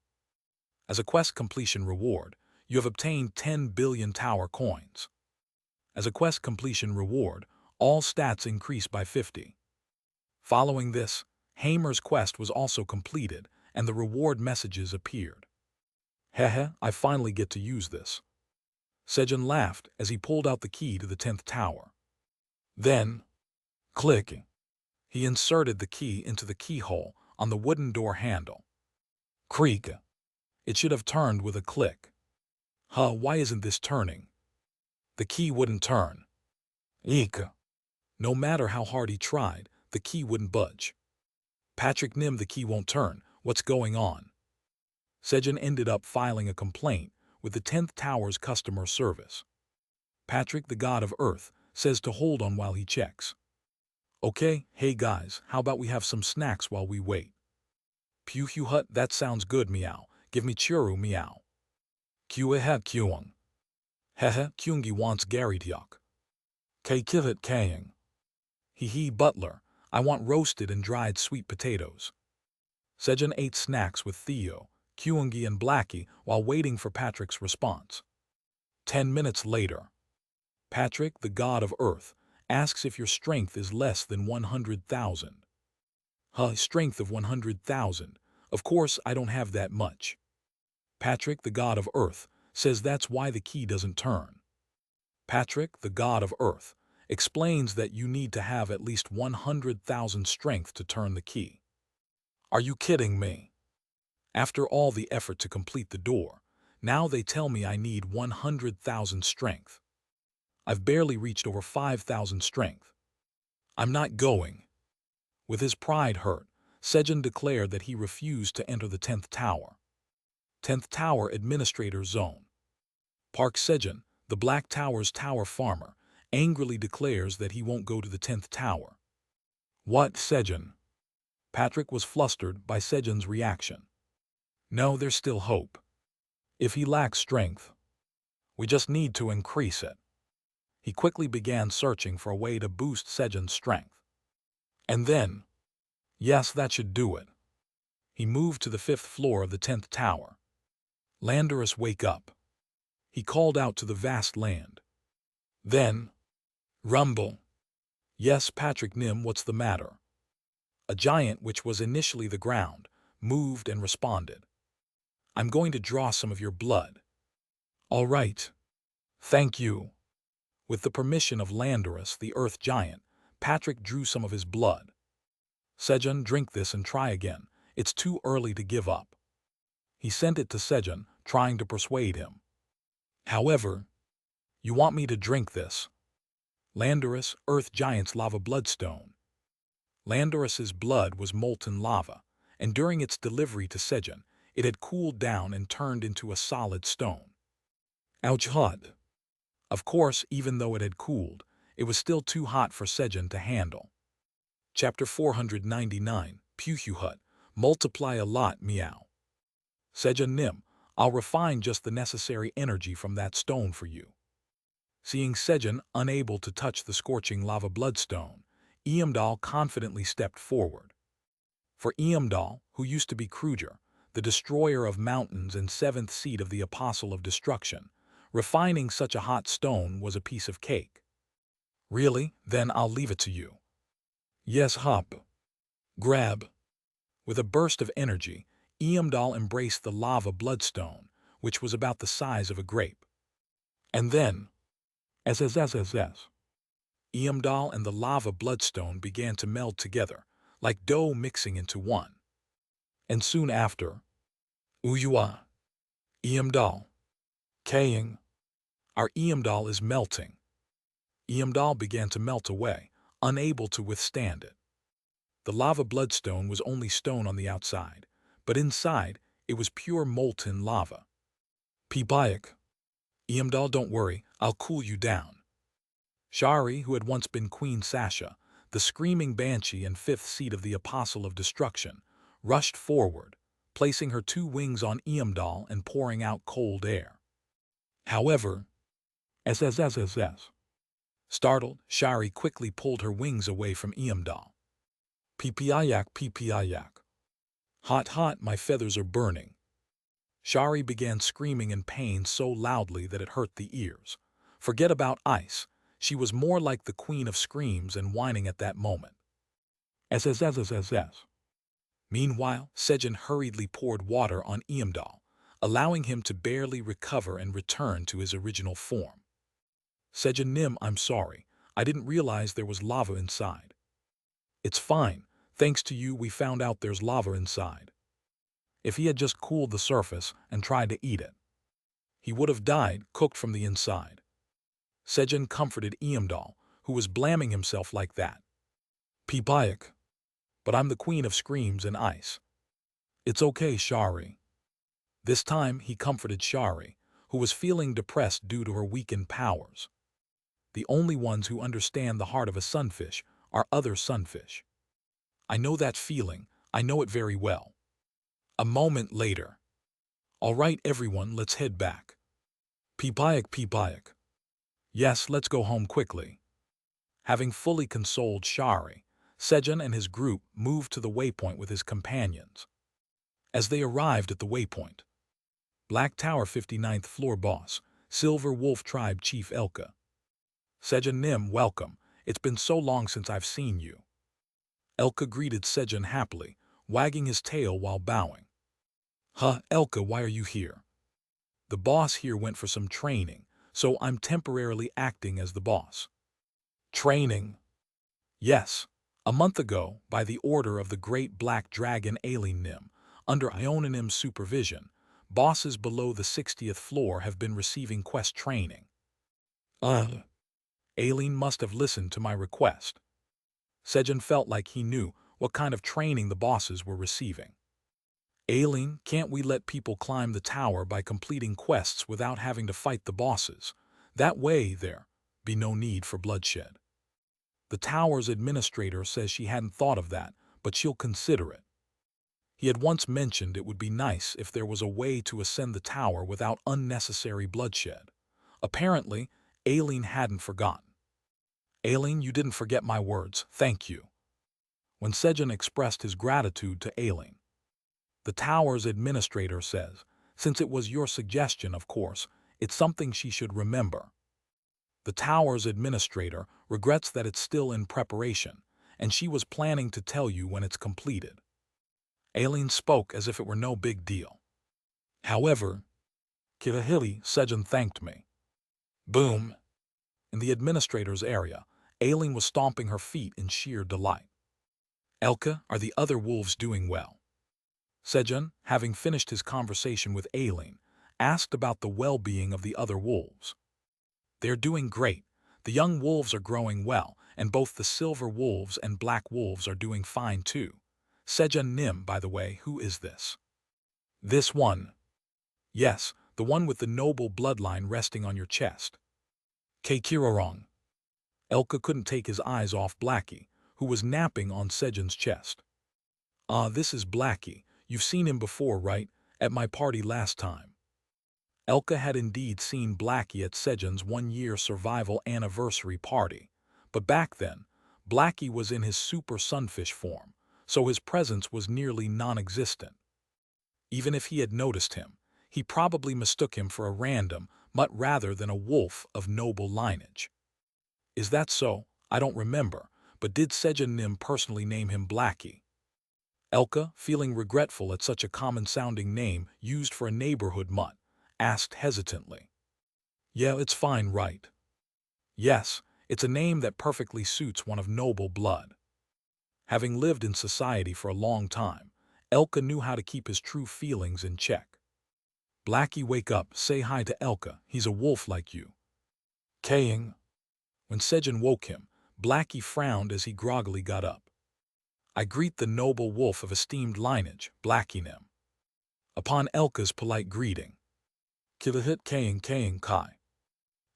As a quest completion reward, you have obtained 10 billion tower coins. As a quest completion reward, all stats increase by 50. Following this, Hamer's quest was also completed, and the reward messages appeared. Hehe, I finally get to use this. Sejun laughed as he pulled out the key to the 10th tower. Then, clicking, he inserted the key into the keyhole on the wooden door handle. Creak! It should have turned with a click. Why isn't this turning? The key wouldn't turn. Eek! No matter how hard he tried, the key wouldn't budge. Patrick Nim, the key won't turn. What's going on? Sejun ended up filing a complaint with the 10th Tower's customer service. Patrick, the god of Earth, says to hold on while he checks. Okay, hey guys, how about we have some snacks while we wait? Puhuhut, that sounds good, meow. Give me churu, meow. Kueha kuang. Hehe, Kyungi wants garytyok. Kivit kaying. Hee butler, I want roasted and dried sweet potatoes. Sejun ate snacks with Theo, Kyungi and Blackie while waiting for Patrick's response. 10 minutes later, Patrick, the god of Earth, asks if your strength is less than 100,000. Strength of 100,000. Of course, I don't have that much. Patrick, the god of Earth, says that's why the key doesn't turn. Patrick, the god of Earth, explains that you need to have at least 100,000 strength to turn the key. Are you kidding me? After all the effort to complete the door, now they tell me I need 100,000 strength. I've barely reached over 5,000 strength. I'm not going. With his pride hurt, Sejun declared that he refused to enter the 10th Tower. 10th Tower Administrator Zone. Park Sejun, the Black Tower's tower farmer, angrily declares that he won't go to the 10th Tower. What, Sejun? Patrick was flustered by Sejun's reaction. No, there's still hope. If he lacks strength, we just need to increase it. He quickly began searching for a way to boost Sejun's strength. And then, yes, that should do it. He moved to the 5th floor of the 10th Tower. Landorus, wake up. He called out to the vast land. Then, rumble. Yes, Patrick Nim, what's the matter? A giant, which was initially the ground, moved and responded. I'm going to draw some of your blood. All right. Thank you. With the permission of Landorus, the earth giant, Patrick drew some of his blood. Sejun, drink this and try again. It's too early to give up. He sent it to Sejun, trying to persuade him. However, you want me to drink this? Landorus, earth giant's lava bloodstone. Landorus's blood was molten lava, and during its delivery to Sejun, it had cooled down and turned into a solid stone. Ouch, hot. Of course, even though it had cooled, it was still too hot for Sejun to handle. Chapter 499, Puhuhut, multiply a lot, meow. Sejun Nim, I'll refine just the necessary energy from that stone for you." Seeing Sejun unable to touch the scorching lava bloodstone, Eamdal confidently stepped forward. For Eamdal, who used to be Kruger, the destroyer of mountains and seventh seed of the Apostle of Destruction, refining such a hot stone was a piece of cake. "Really? Then I'll leave it to you." "Yes, hop. Grab." With a burst of energy, Eamdal embraced the lava bloodstone, which was about the size of a grape. And then, SSSSS. Eamdal and the lava bloodstone began to meld together, like dough mixing into one. And soon after, Uyua, Eamdal, Kaying, our Eamdal is melting. Eamdal began to melt away, unable to withstand it. The lava bloodstone was only stone on the outside, but inside it was pure molten lava. Pibayak, Eamdal, don't worry, I'll cool you down. Shari, who had once been Queen Sasha, the screaming banshee and fifth seed of the Apostle of Destruction, rushed forward, placing her two wings on Eamdal and pouring out cold air. However, SSSSS. Startled, Shari quickly pulled her wings away from Eamdal. Pipiayak, pipiayak. Hot, hot, my feathers are burning. Shari began screaming in pain so loudly that it hurt the ears. Forget about ice. She was more like the queen of screams and whining at that moment. SSSSS. Meanwhile, Sejun hurriedly poured water on Eamdal, allowing him to barely recover and return to his original form. Sejun Nim, I'm sorry. I didn't realize there was lava inside. It's fine. Thanks to you, we found out there's lava inside. If he had just cooled the surface and tried to eat it, he would have died, cooked from the inside. Sejun comforted Eamdal, who was blaming himself like that. Pibayak. But I'm the queen of screams and ice. It's okay, Shari. This time he comforted Shari, who was feeling depressed due to her weakened powers. The only ones who understand the heart of a sunfish are other sunfish. I know that feeling, I know it very well. A moment later. All right, everyone, let's head back. Pibayak, pibayak. Yes, let's go home quickly. Having fully consoled Shari, Sejun and his group moved to the waypoint with his companions. As they arrived at the waypoint, Black Tower 59th floor boss, Silver Wolf Tribe Chief Elka. Sejun Nim, welcome. It's been so long since I've seen you. Elka greeted Sejun happily, wagging his tail while bowing. Huh, Elka, why are you here? The boss here went for some training, so I'm temporarily acting as the boss. Training? Yes. A month ago, by the order of the great black dragon Aileen Nim, under Ionanim's supervision, bosses below the 60th floor have been receiving quest training. Aileen must have listened to my request. Sejun felt like he knew what kind of training the bosses were receiving. Aileen, can't we let people climb the tower by completing quests without having to fight the bosses? That way there be no need for bloodshed. The tower's administrator says she hadn't thought of that, but she'll consider it. He had once mentioned it would be nice if there was a way to ascend the tower without unnecessary bloodshed. Apparently, Aileen hadn't forgotten. Aileen, you didn't forget my words, thank you. When Sejun expressed his gratitude to Aileen, the tower's administrator says, since it was your suggestion, of course, it's something she should remember. The tower's administrator regrets that it's still in preparation, and she was planning to tell you when it's completed. Aileen spoke as if it were no big deal. However, Kirahili, Sejun thanked me. Boom! In the administrator's area, Aileen was stomping her feet in sheer delight. Elka, are the other wolves doing well? Sejun, having finished his conversation with Aileen, asked about the well-being of the other wolves. They're doing great. The young wolves are growing well, and both the silver wolves and black wolves are doing fine too. Sejun Nim, by the way, who is this? This one. Yes, the one with the noble bloodline resting on your chest. Keikirorong. Elka couldn't take his eyes off Blackie, who was napping on Sejun's chest. This is Blackie. You've seen him before, right? At my party last time. Elka had indeed seen Blackie at Sejun's one-year survival anniversary party, but back then, Blackie was in his super sunfish form, so his presence was nearly non-existent. Even if he had noticed him, he probably mistook him for a random mutt rather than a wolf of noble lineage. Is that so? I don't remember, but did Sejun Nim personally name him Blackie? Elka, feeling regretful at such a common-sounding name used for a neighborhood mutt, asked hesitantly. Yeah, it's fine, right? Yes, it's a name that perfectly suits one of noble blood. Having lived in society for a long time, Elka knew how to keep his true feelings in check. Blackie, wake up, say hi to Elka, he's a wolf like you. Kaying. When Sejun woke him, Blackie frowned as he groggily got up. I greet the noble wolf of esteemed lineage, Blackie Nim. Upon Elka's polite greeting, Kilahit Kaying Kai.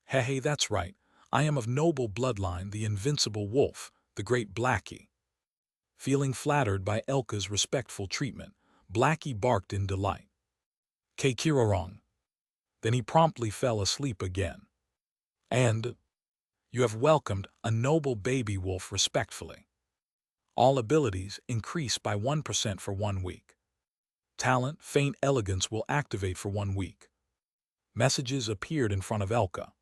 Hey, that's right, I am of noble bloodline, the invincible wolf, the great Blackie. Feeling flattered by Elka's respectful treatment, Blackie barked in delight. Kirorong. Then he promptly fell asleep again. And you have welcomed a noble baby wolf respectfully. All abilities increase by 1% for 1 week. Talent, faint elegance will activate for 1 week. Messages appeared in front of Elka.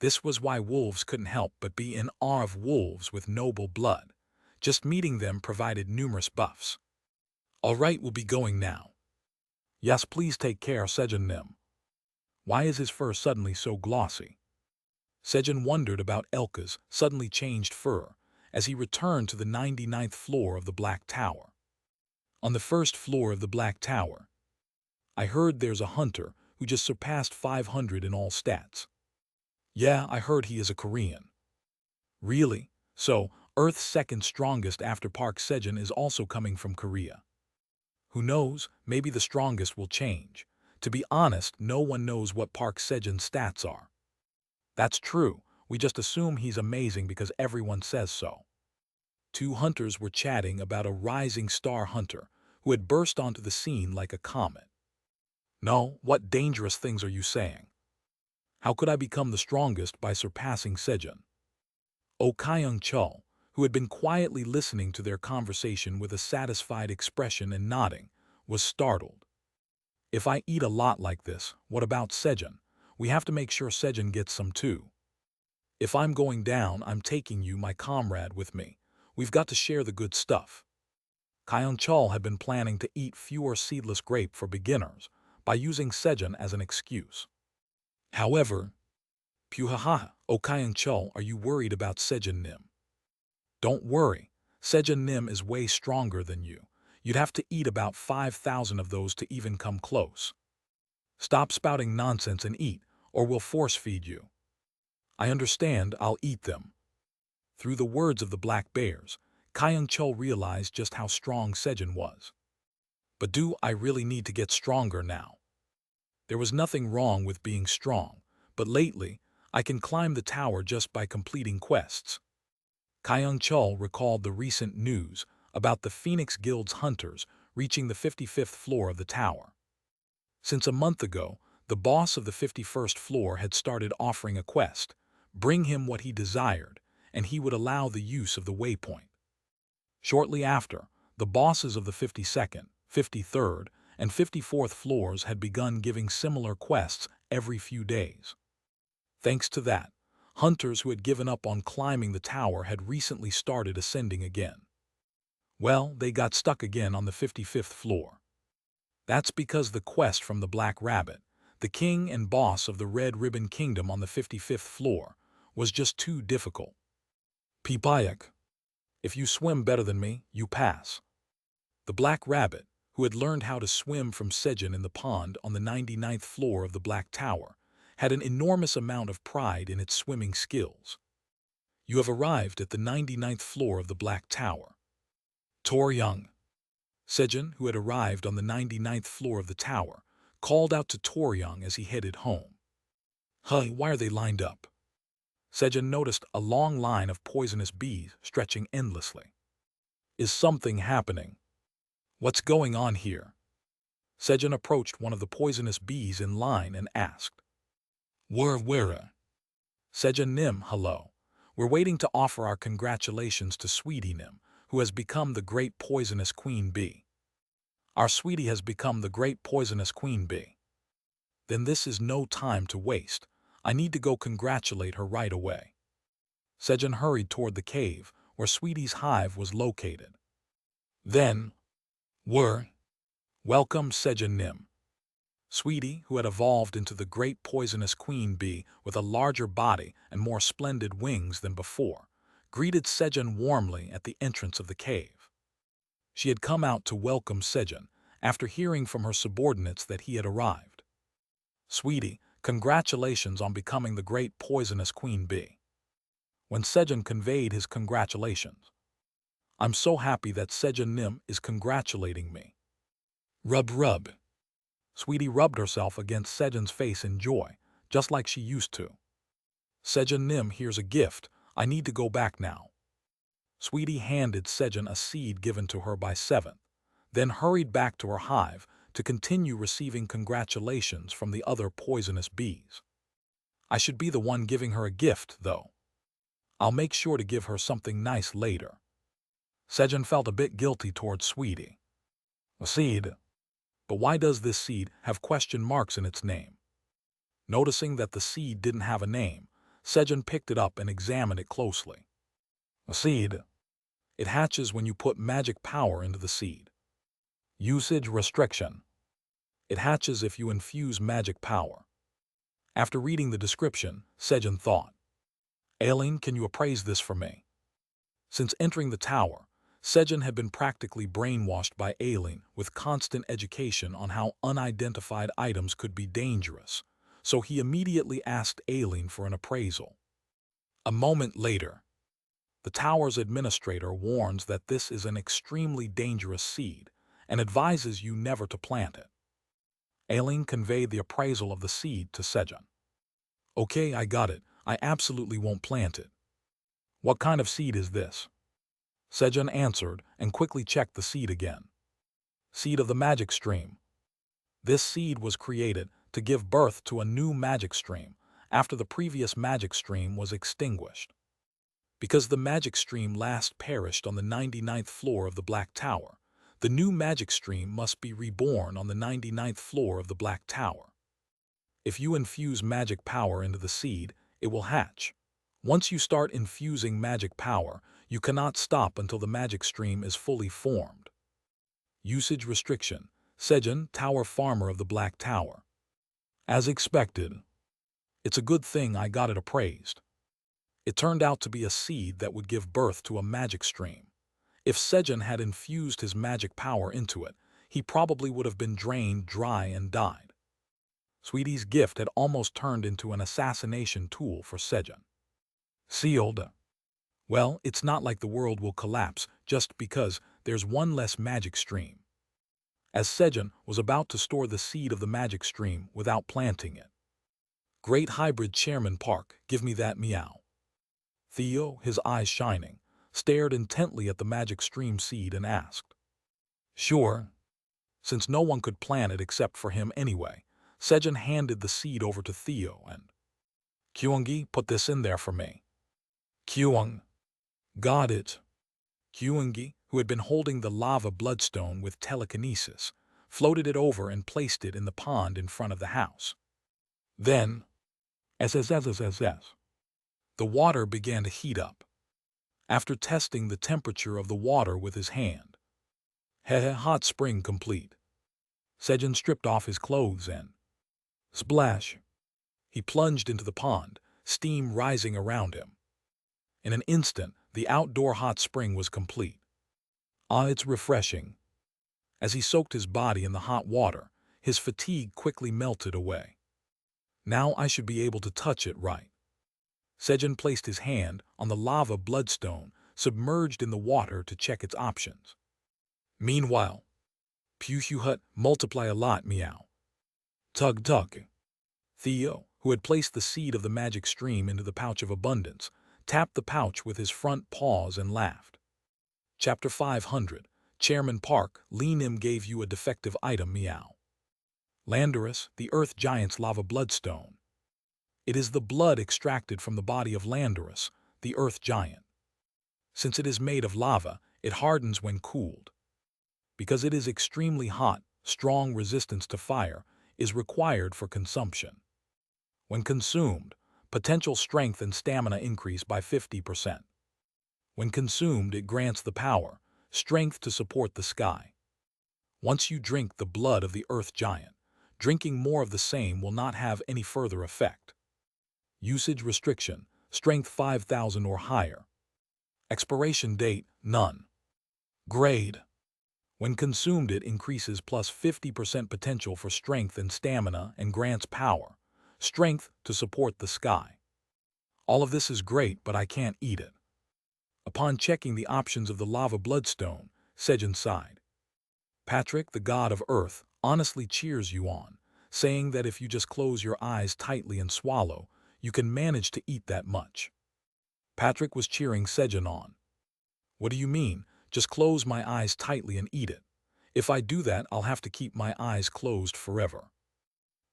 This was why wolves couldn't help but be in awe of wolves with noble blood. Just meeting them provided numerous buffs. All right, we'll be going now. Yes, please take care, Sejun Nim. Why is his fur suddenly so glossy? Sejun wondered about Elka's suddenly changed fur as he returned to the 99th floor of the Black Tower. On the first floor of the Black Tower, I heard there's a hunter who just surpassed 500 in all stats. Yeah, I heard he is a Korean. Really? So, Earth's second strongest after Park Sejun is also coming from Korea. Who knows, maybe the strongest will change. To be honest, no one knows what Park Sejun's stats are. That's true, we just assume he's amazing because everyone says so. 2 hunters were chatting about a rising star hunter who had burst onto the scene like a comet. No, what dangerous things are you saying? How could I become the strongest by surpassing Sejun? Oh Kyung-chul, who had been quietly listening to their conversation with a satisfied expression and nodding, was startled. If I eat a lot like this, what about Sejun? We have to make sure Sejun gets some too. If I'm going down, I'm taking you, my comrade, with me. We've got to share the good stuff. Kyung-chul had been planning to eat fewer seedless grape for beginners by using Sejun as an excuse. However, Puhaha, oh Kyung-chul, are you worried about Sejun Nim? Don't worry, Sejun Nim is way stronger than you. You'd have to eat about 5,000 of those to even come close. Stop spouting nonsense and eat, or we'll force-feed you. I understand, I'll eat them. Through the words of the black bears, Kyung-chul realized just how strong Sejun was. But do I really need to get stronger now? There was nothing wrong with being strong, but lately, I can climb the tower just by completing quests. Kyung-chul recalled the recent news about the Phoenix Guild's hunters reaching the 55th floor of the tower. Since a month ago, the boss of the 51st floor had started offering a quest, bring him what he desired, and he would allow the use of the waypoint. Shortly after, the bosses of the 52nd, 53rd, and 54th floors had begun giving similar quests every few days. Thanks to that, hunters who had given up on climbing the tower had recently started ascending again. Well, they got stuck again on the 55th floor. That's because the quest from the Black Rabbit, the king and boss of the Red Ribbon Kingdom on the 55th floor, was just too difficult. Pipayak. If you swim better than me, you pass. The Black Rabbit, who had learned how to swim from Sejun in the pond on the 99th floor of the Black Tower, had an enormous amount of pride in its swimming skills. You have arrived at the 99th floor of the Black Tower. Tor Young. Sejun, who had arrived on the 99th floor of the tower, called out to Tor Young as he headed home. Hey, why are they lined up? Sejun noticed a long line of poisonous bees stretching endlessly. Is something happening? What's going on here? Sejun approached one of the poisonous bees in line and asked, Where? Sejun Nim, hello. We're waiting to offer our congratulations to Sweetie Nim, who has become the great poisonous queen bee. Our sweetie has become the great poisonous queen bee. Then this is no time to waste. I need to go congratulate her right away. Sejun hurried toward the cave where Sweetie's hive was located. Then, welcome Sejun Nim. Sweetie, who had evolved into the great poisonous queen bee with a larger body and more splendid wings than before, greeted Sejun warmly at the entrance of the cave. She had come out to welcome Sejun after hearing from her subordinates that he had arrived. Sweetie, congratulations on becoming the great poisonous queen bee. When Sejun conveyed his congratulations, I'm so happy that Sejun Nim is congratulating me. Rub. Sweetie rubbed herself against Sejun's face in joy, just like she used to. Sejun Nim, here's a gift. I need to go back now. Sweetie handed Sejun a seed given to her by Seventh, then hurried back to her hive to continue receiving congratulations from the other poisonous bees. I should be the one giving her a gift, though. I'll make sure to give her something nice later. Sejun felt a bit guilty towards Sweetie. A seed? But why does this seed have question marks in its name? Noticing that the seed didn't have a name, Sejun picked it up and examined it closely. A seed. It hatches when you put magic power into the seed. Usage restriction. It hatches if you infuse magic power. After reading the description, Sejun thought, Aileen, can you appraise this for me? Since entering the tower, Sejun had been practically brainwashed by Aileen with constant education on how unidentified items could be dangerous, so he immediately asked Aileen for an appraisal. A moment later, the tower's administrator warns that this is an extremely dangerous seed and advises you never to plant it. Aileen conveyed the appraisal of the seed to Sejun. Okay, I got it. I absolutely won't plant it. What kind of seed is this? Sejun answered and quickly checked the seed again. Seed of the magic stream. This seed was created to give birth to a new magic stream after the previous magic stream was extinguished. Because the magic stream last perished on the 99th floor of the Black Tower, the new magic stream must be reborn on the 99th floor of the Black Tower. If you infuse magic power into the seed, it will hatch. Once you start infusing magic power, you cannot stop until the magic stream is fully formed. Usage restriction. Sejun, Tower Farmer of the Black Tower. As expected. It's a good thing I got it appraised. It turned out to be a seed that would give birth to a magic stream. If Sejun had infused his magic power into it, he probably would have been drained dry and died. Sweetie's gift had almost turned into an assassination tool for Sejun. Sealed. Well, it's not like the world will collapse just because there's one less magic stream. As Sejun was about to store the seed of the magic stream without planting it. Great hybrid Chairman Park, give me that meow. Theo, his eyes shining, stared intently at the magic stream seed and asked. Sure. Since no one could plant it except for him anyway, Sejun handed the seed over to Theo and, Kyungi, put this in there for me. Kyung. Got it. Kyungi, who had been holding the lava bloodstone with telekinesis, floated it over and placed it in the pond in front of the house. Then, the water began to heat up. After testing the temperature of the water with his hand, hot spring complete. Sejun stripped off his clothes and, splash. He plunged into the pond, steam rising around him. In an instant, the outdoor hot spring was complete. Ah, it's refreshing. As he soaked his body in the hot water, his fatigue quickly melted away. Now I should be able to touch it right. Sejun placed his hand on the lava bloodstone submerged in the water to check its options. Meanwhile, Hut multiply a lot meow. Tug. Theo, who had placed the seed of the magic stream into the pouch of abundance, tapped the pouch with his front paws and laughed. Chapter 500. Chairman Park, Lee Nim gave you a defective item meow. Landorus, the Earth Giant's lava bloodstone. It is the blood extracted from the body of Landorus, the Earth Giant. Since it is made of lava, it hardens when cooled. Because it is extremely hot, strong resistance to fire is required for consumption. When consumed, potential strength and stamina increase by 50%. When consumed, it grants the power, strength to support the sky. Once you drink the blood of the Earth Giant, drinking more of the same will not have any further effect. Usage restriction, strength 5,000 or higher. Expiration date, none. Grade. When consumed, it increases plus 50% potential for strength and stamina and grants power, strength to support the sky. All of this is great, but I can't eat it. Upon checking the options of the lava bloodstone, Sejun sighed. Patrick, the god of earth, honestly cheers you on, saying that if you just close your eyes tightly and swallow, you can manage to eat that much. Patrick was cheering Sejun on. What do you mean, just close my eyes tightly and eat it? If I do that, I'll have to keep my eyes closed forever.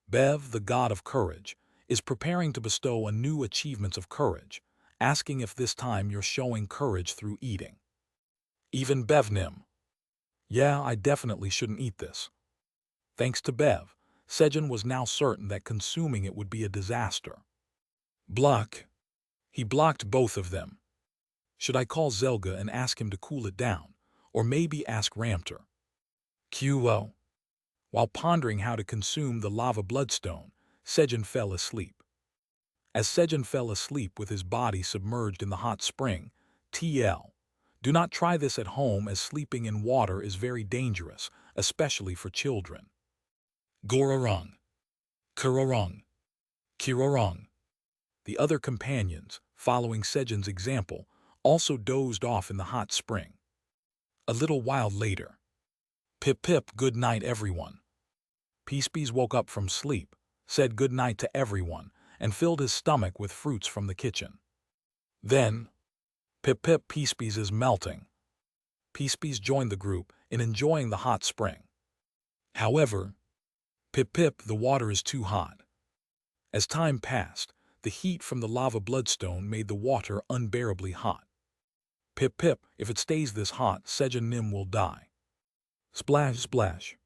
Bev, the god of courage, is preparing to bestow a new achievements of courage, asking if this time you're showing courage through eating. Even Bevnim. Yeah, I definitely shouldn't eat this. Thanks to Bev, Sejun was now certain that consuming it would be a disaster. Block. He blocked both of them. Should I call Zelga and ask him to cool it down, or maybe ask Ramter? QO. While pondering how to consume the lava bloodstone, Sejun fell asleep. As Sejun fell asleep with his body submerged in the hot spring, TL. Do not try this at home, as sleeping in water is very dangerous, especially for children. Gororong. Kurorong. Kirorong. The other companions, following Sejun's example, also dozed off in the hot spring. A little while later. Pip pip, good night everyone. Peacebees woke up from sleep, said good night to everyone, and filled his stomach with fruits from the kitchen. Then, Pip pip, Peacebees is melting. Peacebees joined the group in enjoying the hot spring. However, Pip pip, the water is too hot. As time passed, the heat from the lava bloodstone made the water unbearably hot. Pip pip, if it stays this hot, Sejun Nim will die. Splash splash.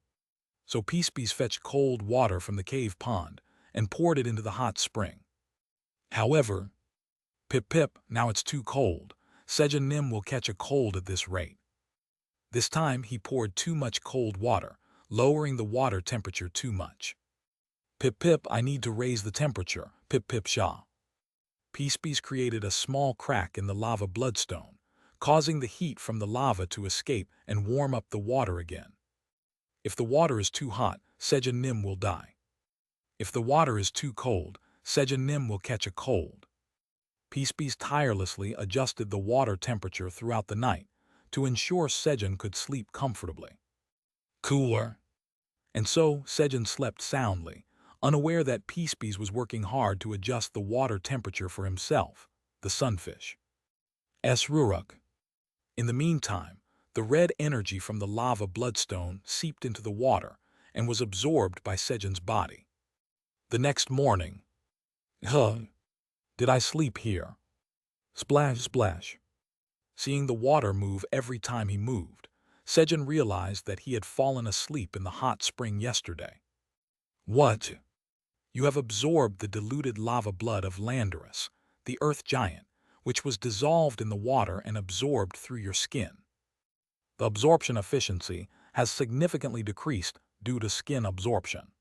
So Peacebees fetched cold water from the cave pond and poured it into the hot spring. However, Pip pip, now it's too cold. Sejun Nim will catch a cold at this rate. This time he poured too much cold water, lowering the water temperature too much. Pip pip, I need to raise the temperature, Pip pip Shah. Peacebees created a small crack in the lava bloodstone, causing the heat from the lava to escape and warm up the water again. If the water is too hot, Sejun Nim will die. If the water is too cold, Sejun Nim will catch a cold. Peacebees tirelessly adjusted the water temperature throughout the night to ensure Sejun could sleep comfortably. Cooler. And so Sejun slept soundly, unaware that Peacebees was working hard to adjust the water temperature for himself, the sunfish. Ruruk. In the meantime, the red energy from the lava bloodstone seeped into the water and was absorbed by Sejun's body. The next morning. Did I sleep here? Splash, splash. Seeing the water move every time he moved, Sejun realized that he had fallen asleep in the hot spring yesterday. What? You have absorbed the diluted lava blood of Landorus, the Earth Giant, which was dissolved in the water and absorbed through your skin. The absorption efficiency has significantly decreased due to skin absorption.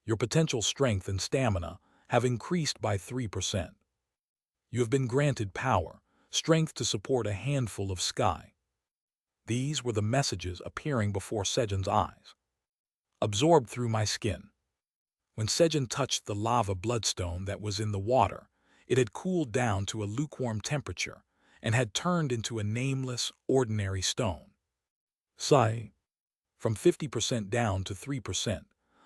Your potential strength and stamina have increased by 3%. You have been granted power, strength to support a handful of sky. These were the messages appearing before Sejun's eyes. Absorbed through my skin. When Sejun touched the lava bloodstone that was in the water, it had cooled down to a lukewarm temperature and had turned into a nameless, ordinary stone. Sigh. From 50% down to 3%,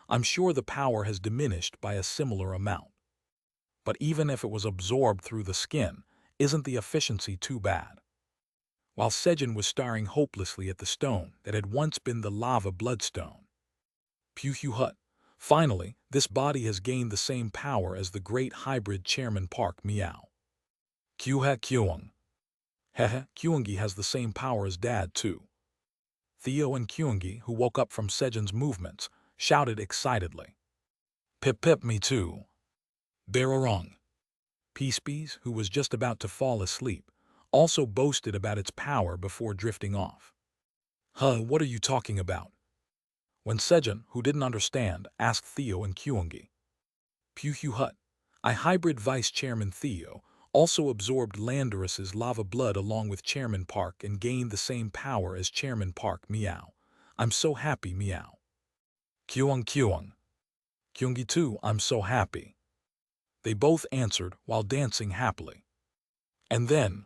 I'm sure the power has diminished by a similar amount. But even if it was absorbed through the skin, isn't the efficiency too bad? While Sejun was staring hopelessly at the stone that had once been the lava bloodstone. Puhu Hut, Finally, this body has gained the same power as the great hybrid Chairman Park Meow. Kyuha Kyung. Hehe, Kyungi has the same power as Dad, too. Theo and Kyungi, who woke up from Sejun's movements, shouted excitedly. Pip pip, me too. Berorong. Peacebees, who was just about to fall asleep, also boasted about its power before drifting off. Huh, what are you talking about? When Sejun, who didn't understand, asked Theo and Kyungi. Puhu Hut, I hybrid Vice Chairman Theo, also absorbed Landorus's lava blood along with Chairman Park and gained the same power as Chairman Park Meow. I'm so happy, Meow. Kyung Kyung. Kyungi too, I'm so happy. They both answered while dancing happily. And then,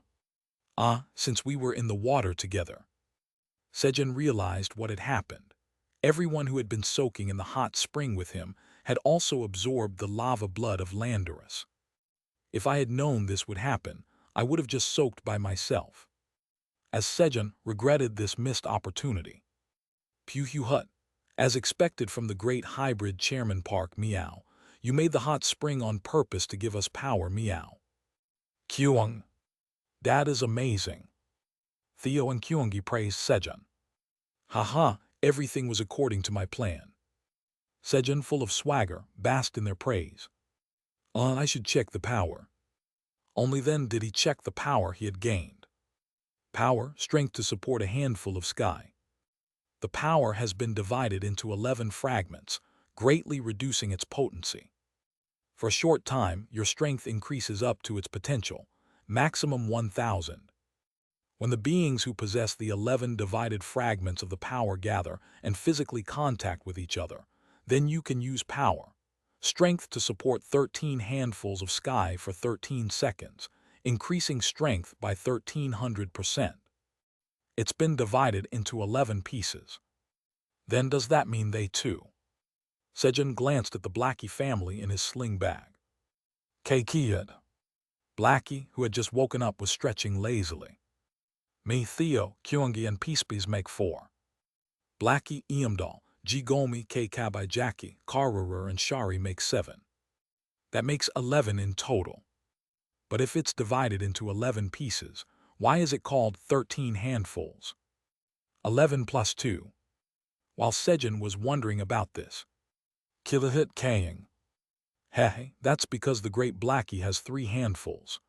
since we were in the water together. Sejun realized what had happened. Everyone who had been soaking in the hot spring with him had also absorbed the lava blood of Landorus. If I had known this would happen, I would have just soaked by myself. As Sejun regretted this missed opportunity. Puhu Hut, as expected from the great hybrid Chairman Park Meow, you made the hot spring on purpose to give us power, Meow. Kyung. That is amazing. Theo and Kyungi praised Sejun. Haha, everything was according to my plan. Sejun, full of swagger, basked in their praise. I should check the power. Only then did he check the power he had gained. Power, strength to support a handful of sky. The power has been divided into 11 fragments, greatly reducing its potency. For a short time, your strength increases up to its potential, maximum 1,000. When the beings who possess the 11 divided fragments of the power gather and physically contact with each other, then you can use power. Strength to support 13 handfuls of sky for 13 seconds, increasing strength by 1,300%. It's been divided into 11 pieces. Then does that mean they too? Sejun glanced at the Blackie family in his sling bag. Kid. Blackie, who had just woken up, was stretching lazily. Me, Theo, Kyungi, and Peacebees make 4. Blackie, Iamdal, Jigomi, Kabai Jackie, Karurur, and Shari make 7. That makes 11 in total. But if it's divided into 11 pieces, why is it called 13 handfuls? 11 plus 2. While Sejun was wondering about this, Kilahit Kaying. Hey, that's because the great Blackie has 3 handfuls.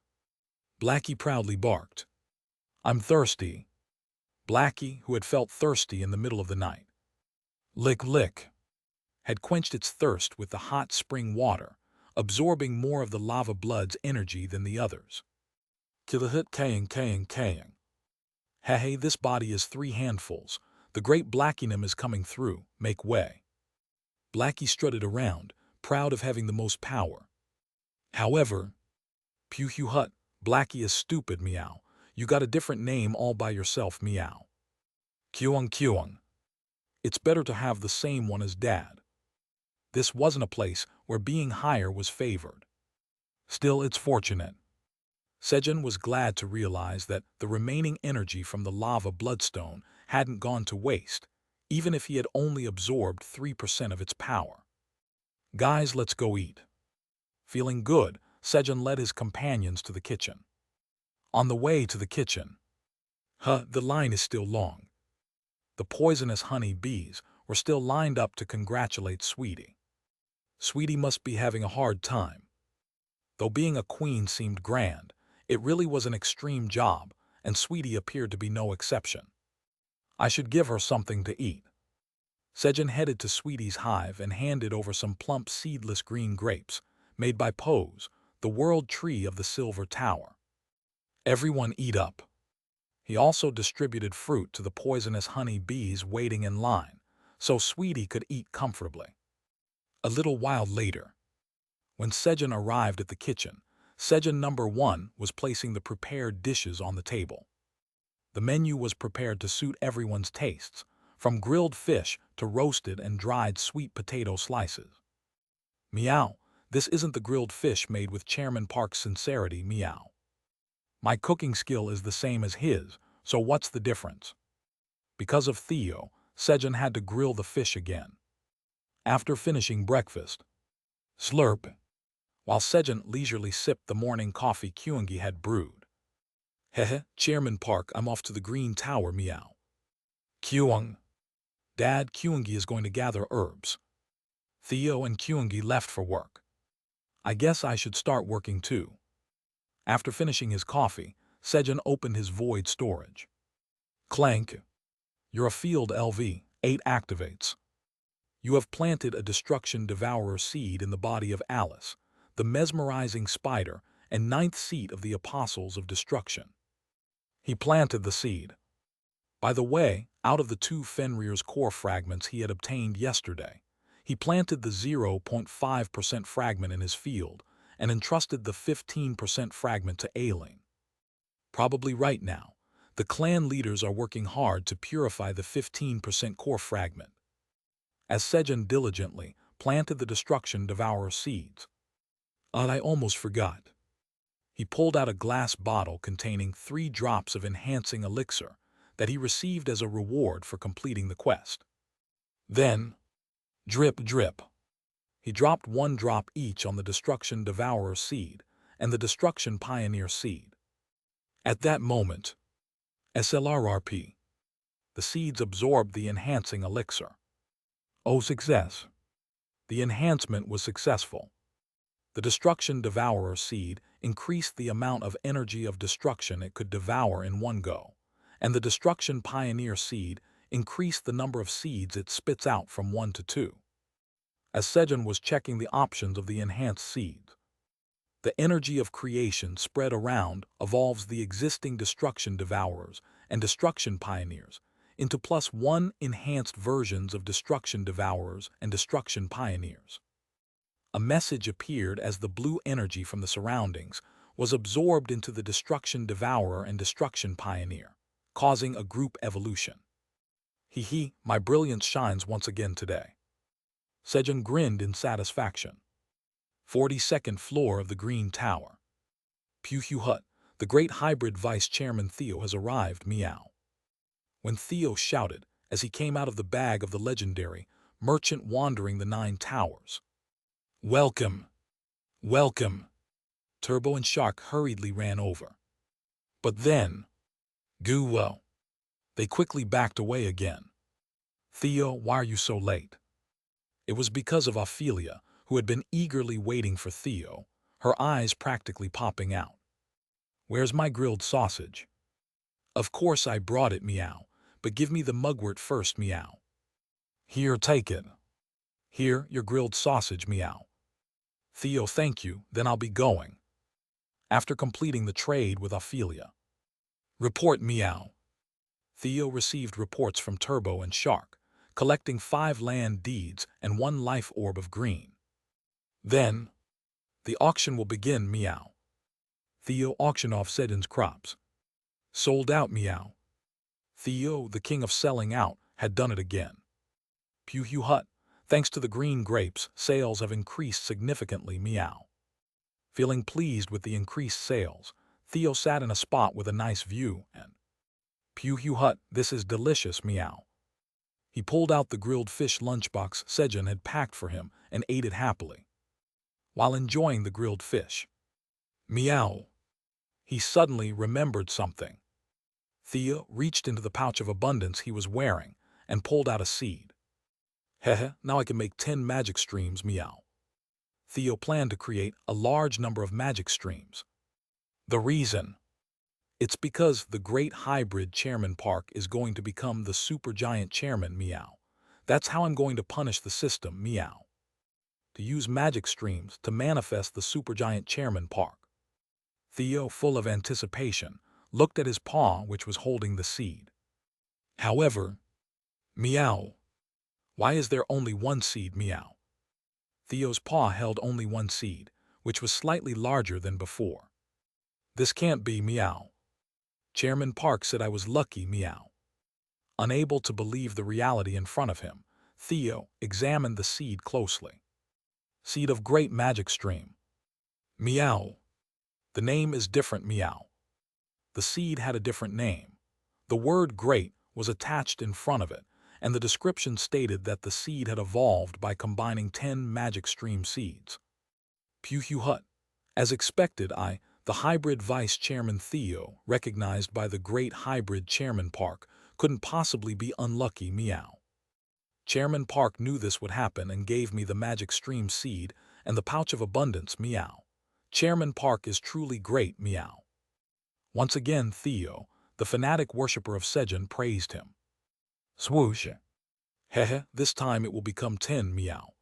Blackie proudly barked. I'm thirsty. Blackie, who had felt thirsty in the middle of the night, lick, had quenched its thirst with the hot spring water, absorbing more of the lava blood's energy than the others. Kilahit Kaying. Hey, this body is 3 handfuls. The great Blackinum is coming through, make way. Blackie strutted around, proud of having the most power. However, Puhu Hut, Blackie is stupid, Meow. You got a different name all by yourself, Meow. Kyung. It's better to have the same one as Dad. This wasn't a place where being higher was favored. Still, it's fortunate. Sejun was glad to realize that the remaining energy from the lava bloodstone hadn't gone to waste, even if he had only absorbed 3% of its power. Guys, let's go eat. Feeling good, Sejun led his companions to the kitchen. On the way to the kitchen, the line is still long. The poisonous honey bees were still lined up to congratulate Sweetie. Sweetie must be having a hard time. Though being a queen seemed grand, it really was an extreme job, and Sweetie appeared to be no exception. I should give her something to eat. Sejun headed to Sweetie's hive and handed over some plump seedless green grapes, made by Pose, the world tree of the Silver Tower. Everyone eat up. He also distributed fruit to the poisonous honey bees waiting in line, so Sweetie could eat comfortably. A little while later, when Sejun arrived at the kitchen, Sejun number 1 was placing the prepared dishes on the table. The menu was prepared to suit everyone's tastes, from grilled fish to roasted and dried sweet potato slices. Meow, this isn't the grilled fish made with Chairman Park's sincerity, Meow. My cooking skill is the same as his, so what's the difference? Because of Theo, Sejun had to grill the fish again. After finishing breakfast, slurp, while Sejun leisurely sipped the morning coffee Kyungi had brewed. Hehe, Chairman Park, I'm off to the Green Tower, meow. Kyung. Dad, Kyungi is going to gather herbs. Theo and Kyungi left for work. I guess I should start working too. After finishing his coffee, Sejun opened his void storage. Clank. You're a field LV, 8 activates. You have planted a destruction devourer seed in the body of Alice, the mesmerizing spider and 9th seat of the Apostles of Destruction. He planted the seed. By the way, out of the 2 Fenrir's core fragments he had obtained yesterday, he planted the 0.5% fragment in his field and entrusted the 15% fragment to Aileen. Probably right now, the clan leaders are working hard to purify the 15% core fragment. As Sejun diligently planted the destruction devourer seeds. I almost forgot. He pulled out a glass bottle containing 3 drops of enhancing elixir that he received as a reward for completing the quest. Then, drip drip, he dropped 1 drop each on the destruction devourer seed and the destruction pioneer seed. At that moment, SLRRP, the seeds absorbed the enhancing elixir. Oh, success! The enhancement was successful. The destruction devourer seed increased the amount of energy of destruction it could devour in one go, and the destruction pioneer seed increased the number of seeds it spits out from 1 to 2. As Sejun was checking the options of the enhanced seeds, the energy of creation spread around evolves the existing destruction devourers and destruction pioneers into +1 enhanced versions of destruction devourers and destruction pioneers. A message appeared as the blue energy from the surroundings was absorbed into the destruction devourer and destruction pioneer, causing a group evolution. Hee, my brilliance shines once again today. Sejun grinned in satisfaction. 42nd floor of the Green Tower. Pew Hut, the great hybrid vice chairman Theo has arrived, meow. When Theo shouted as he came out of the bag of the legendary merchant wandering the 9 towers. Welcome! Welcome! Turbo and Shark hurriedly ran over. But then, goo-whoa! They quickly backed away again. Theo, why are you so late? It was because of Ophelia, who had been eagerly waiting for Theo, her eyes practically popping out. Where's my grilled sausage? Of course I brought it, meow, but give me the mugwort first, meow. Here, take it. Here, your grilled sausage, meow. Theo, thank you, then I'll be going. After completing the trade with Ophelia. Report, meow. Theo received reports from Turbo and Shark, collecting 5 land deeds and 1 life orb of green. Then, the auction will begin, meow. Theo auctioned off Sejun's crops. Sold out, meow. Theo, the king of selling out, had done it again. Pew Hut, thanks to the green grapes, sales have increased significantly, meow. Feeling pleased with the increased sales, Theo sat in a spot with a nice view and, Pew Hut, this is delicious, meow. He pulled out the grilled fish lunchbox Sejun had packed for him and ate it happily. While enjoying the grilled fish. Meow. He suddenly remembered something. Theo reached into the pouch of abundance he was wearing and pulled out a seed. Hehe, now I can make 10 magic streams, meow. Theo planned to create a large number of magic streams. The reason? It's because the great hybrid Chairman Park is going to become the supergiant chairman, meow. That's how I'm going to punish the system, meow. To use magic streams to manifest the supergiant Chairman Park. Theo, full of anticipation, looked at his paw which was holding the seed. However, meow. Why is there only 1 seed, meow? Theo's paw held only 1 seed, which was slightly larger than before. This can't be, meow. Chairman Park said I was lucky, meow. Unable to believe the reality in front of him, Theo examined the seed closely. Seed of great magic stream. Meow. The name is different, meow. The seed had a different name. The word great was attached in front of it, and the description stated that the seed had evolved by combining 10 magic stream seeds. Pew hut. As expected, the hybrid vice chairman Theo, recognized by the great hybrid chairman Park, couldn't possibly be unlucky, meow. Chairman Park knew this would happen and gave me the magic stream seed and the pouch of abundance, meow. Chairman Park is truly great, meow. Once again, Theo, the fanatic worshipper of Sejun, praised him. Swoosh. Hehe, this time it will become 10, meow.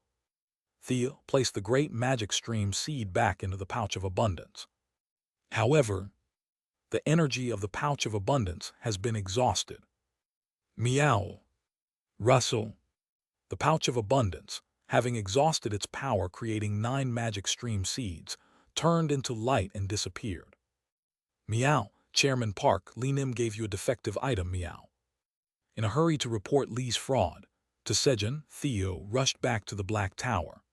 Theo placed the great magic stream seed back into the pouch of abundance. However, the energy of the pouch of abundance has been exhausted. Meow. Rustle. The pouch of abundance, having exhausted its power creating 9 magic stream seeds, turned into light and disappeared. Meow. Chairman Park, Lee Nim gave you a defective item, meow. In a hurry to report Lee's fraud, to Sejun, Theo rushed back to the Black Tower.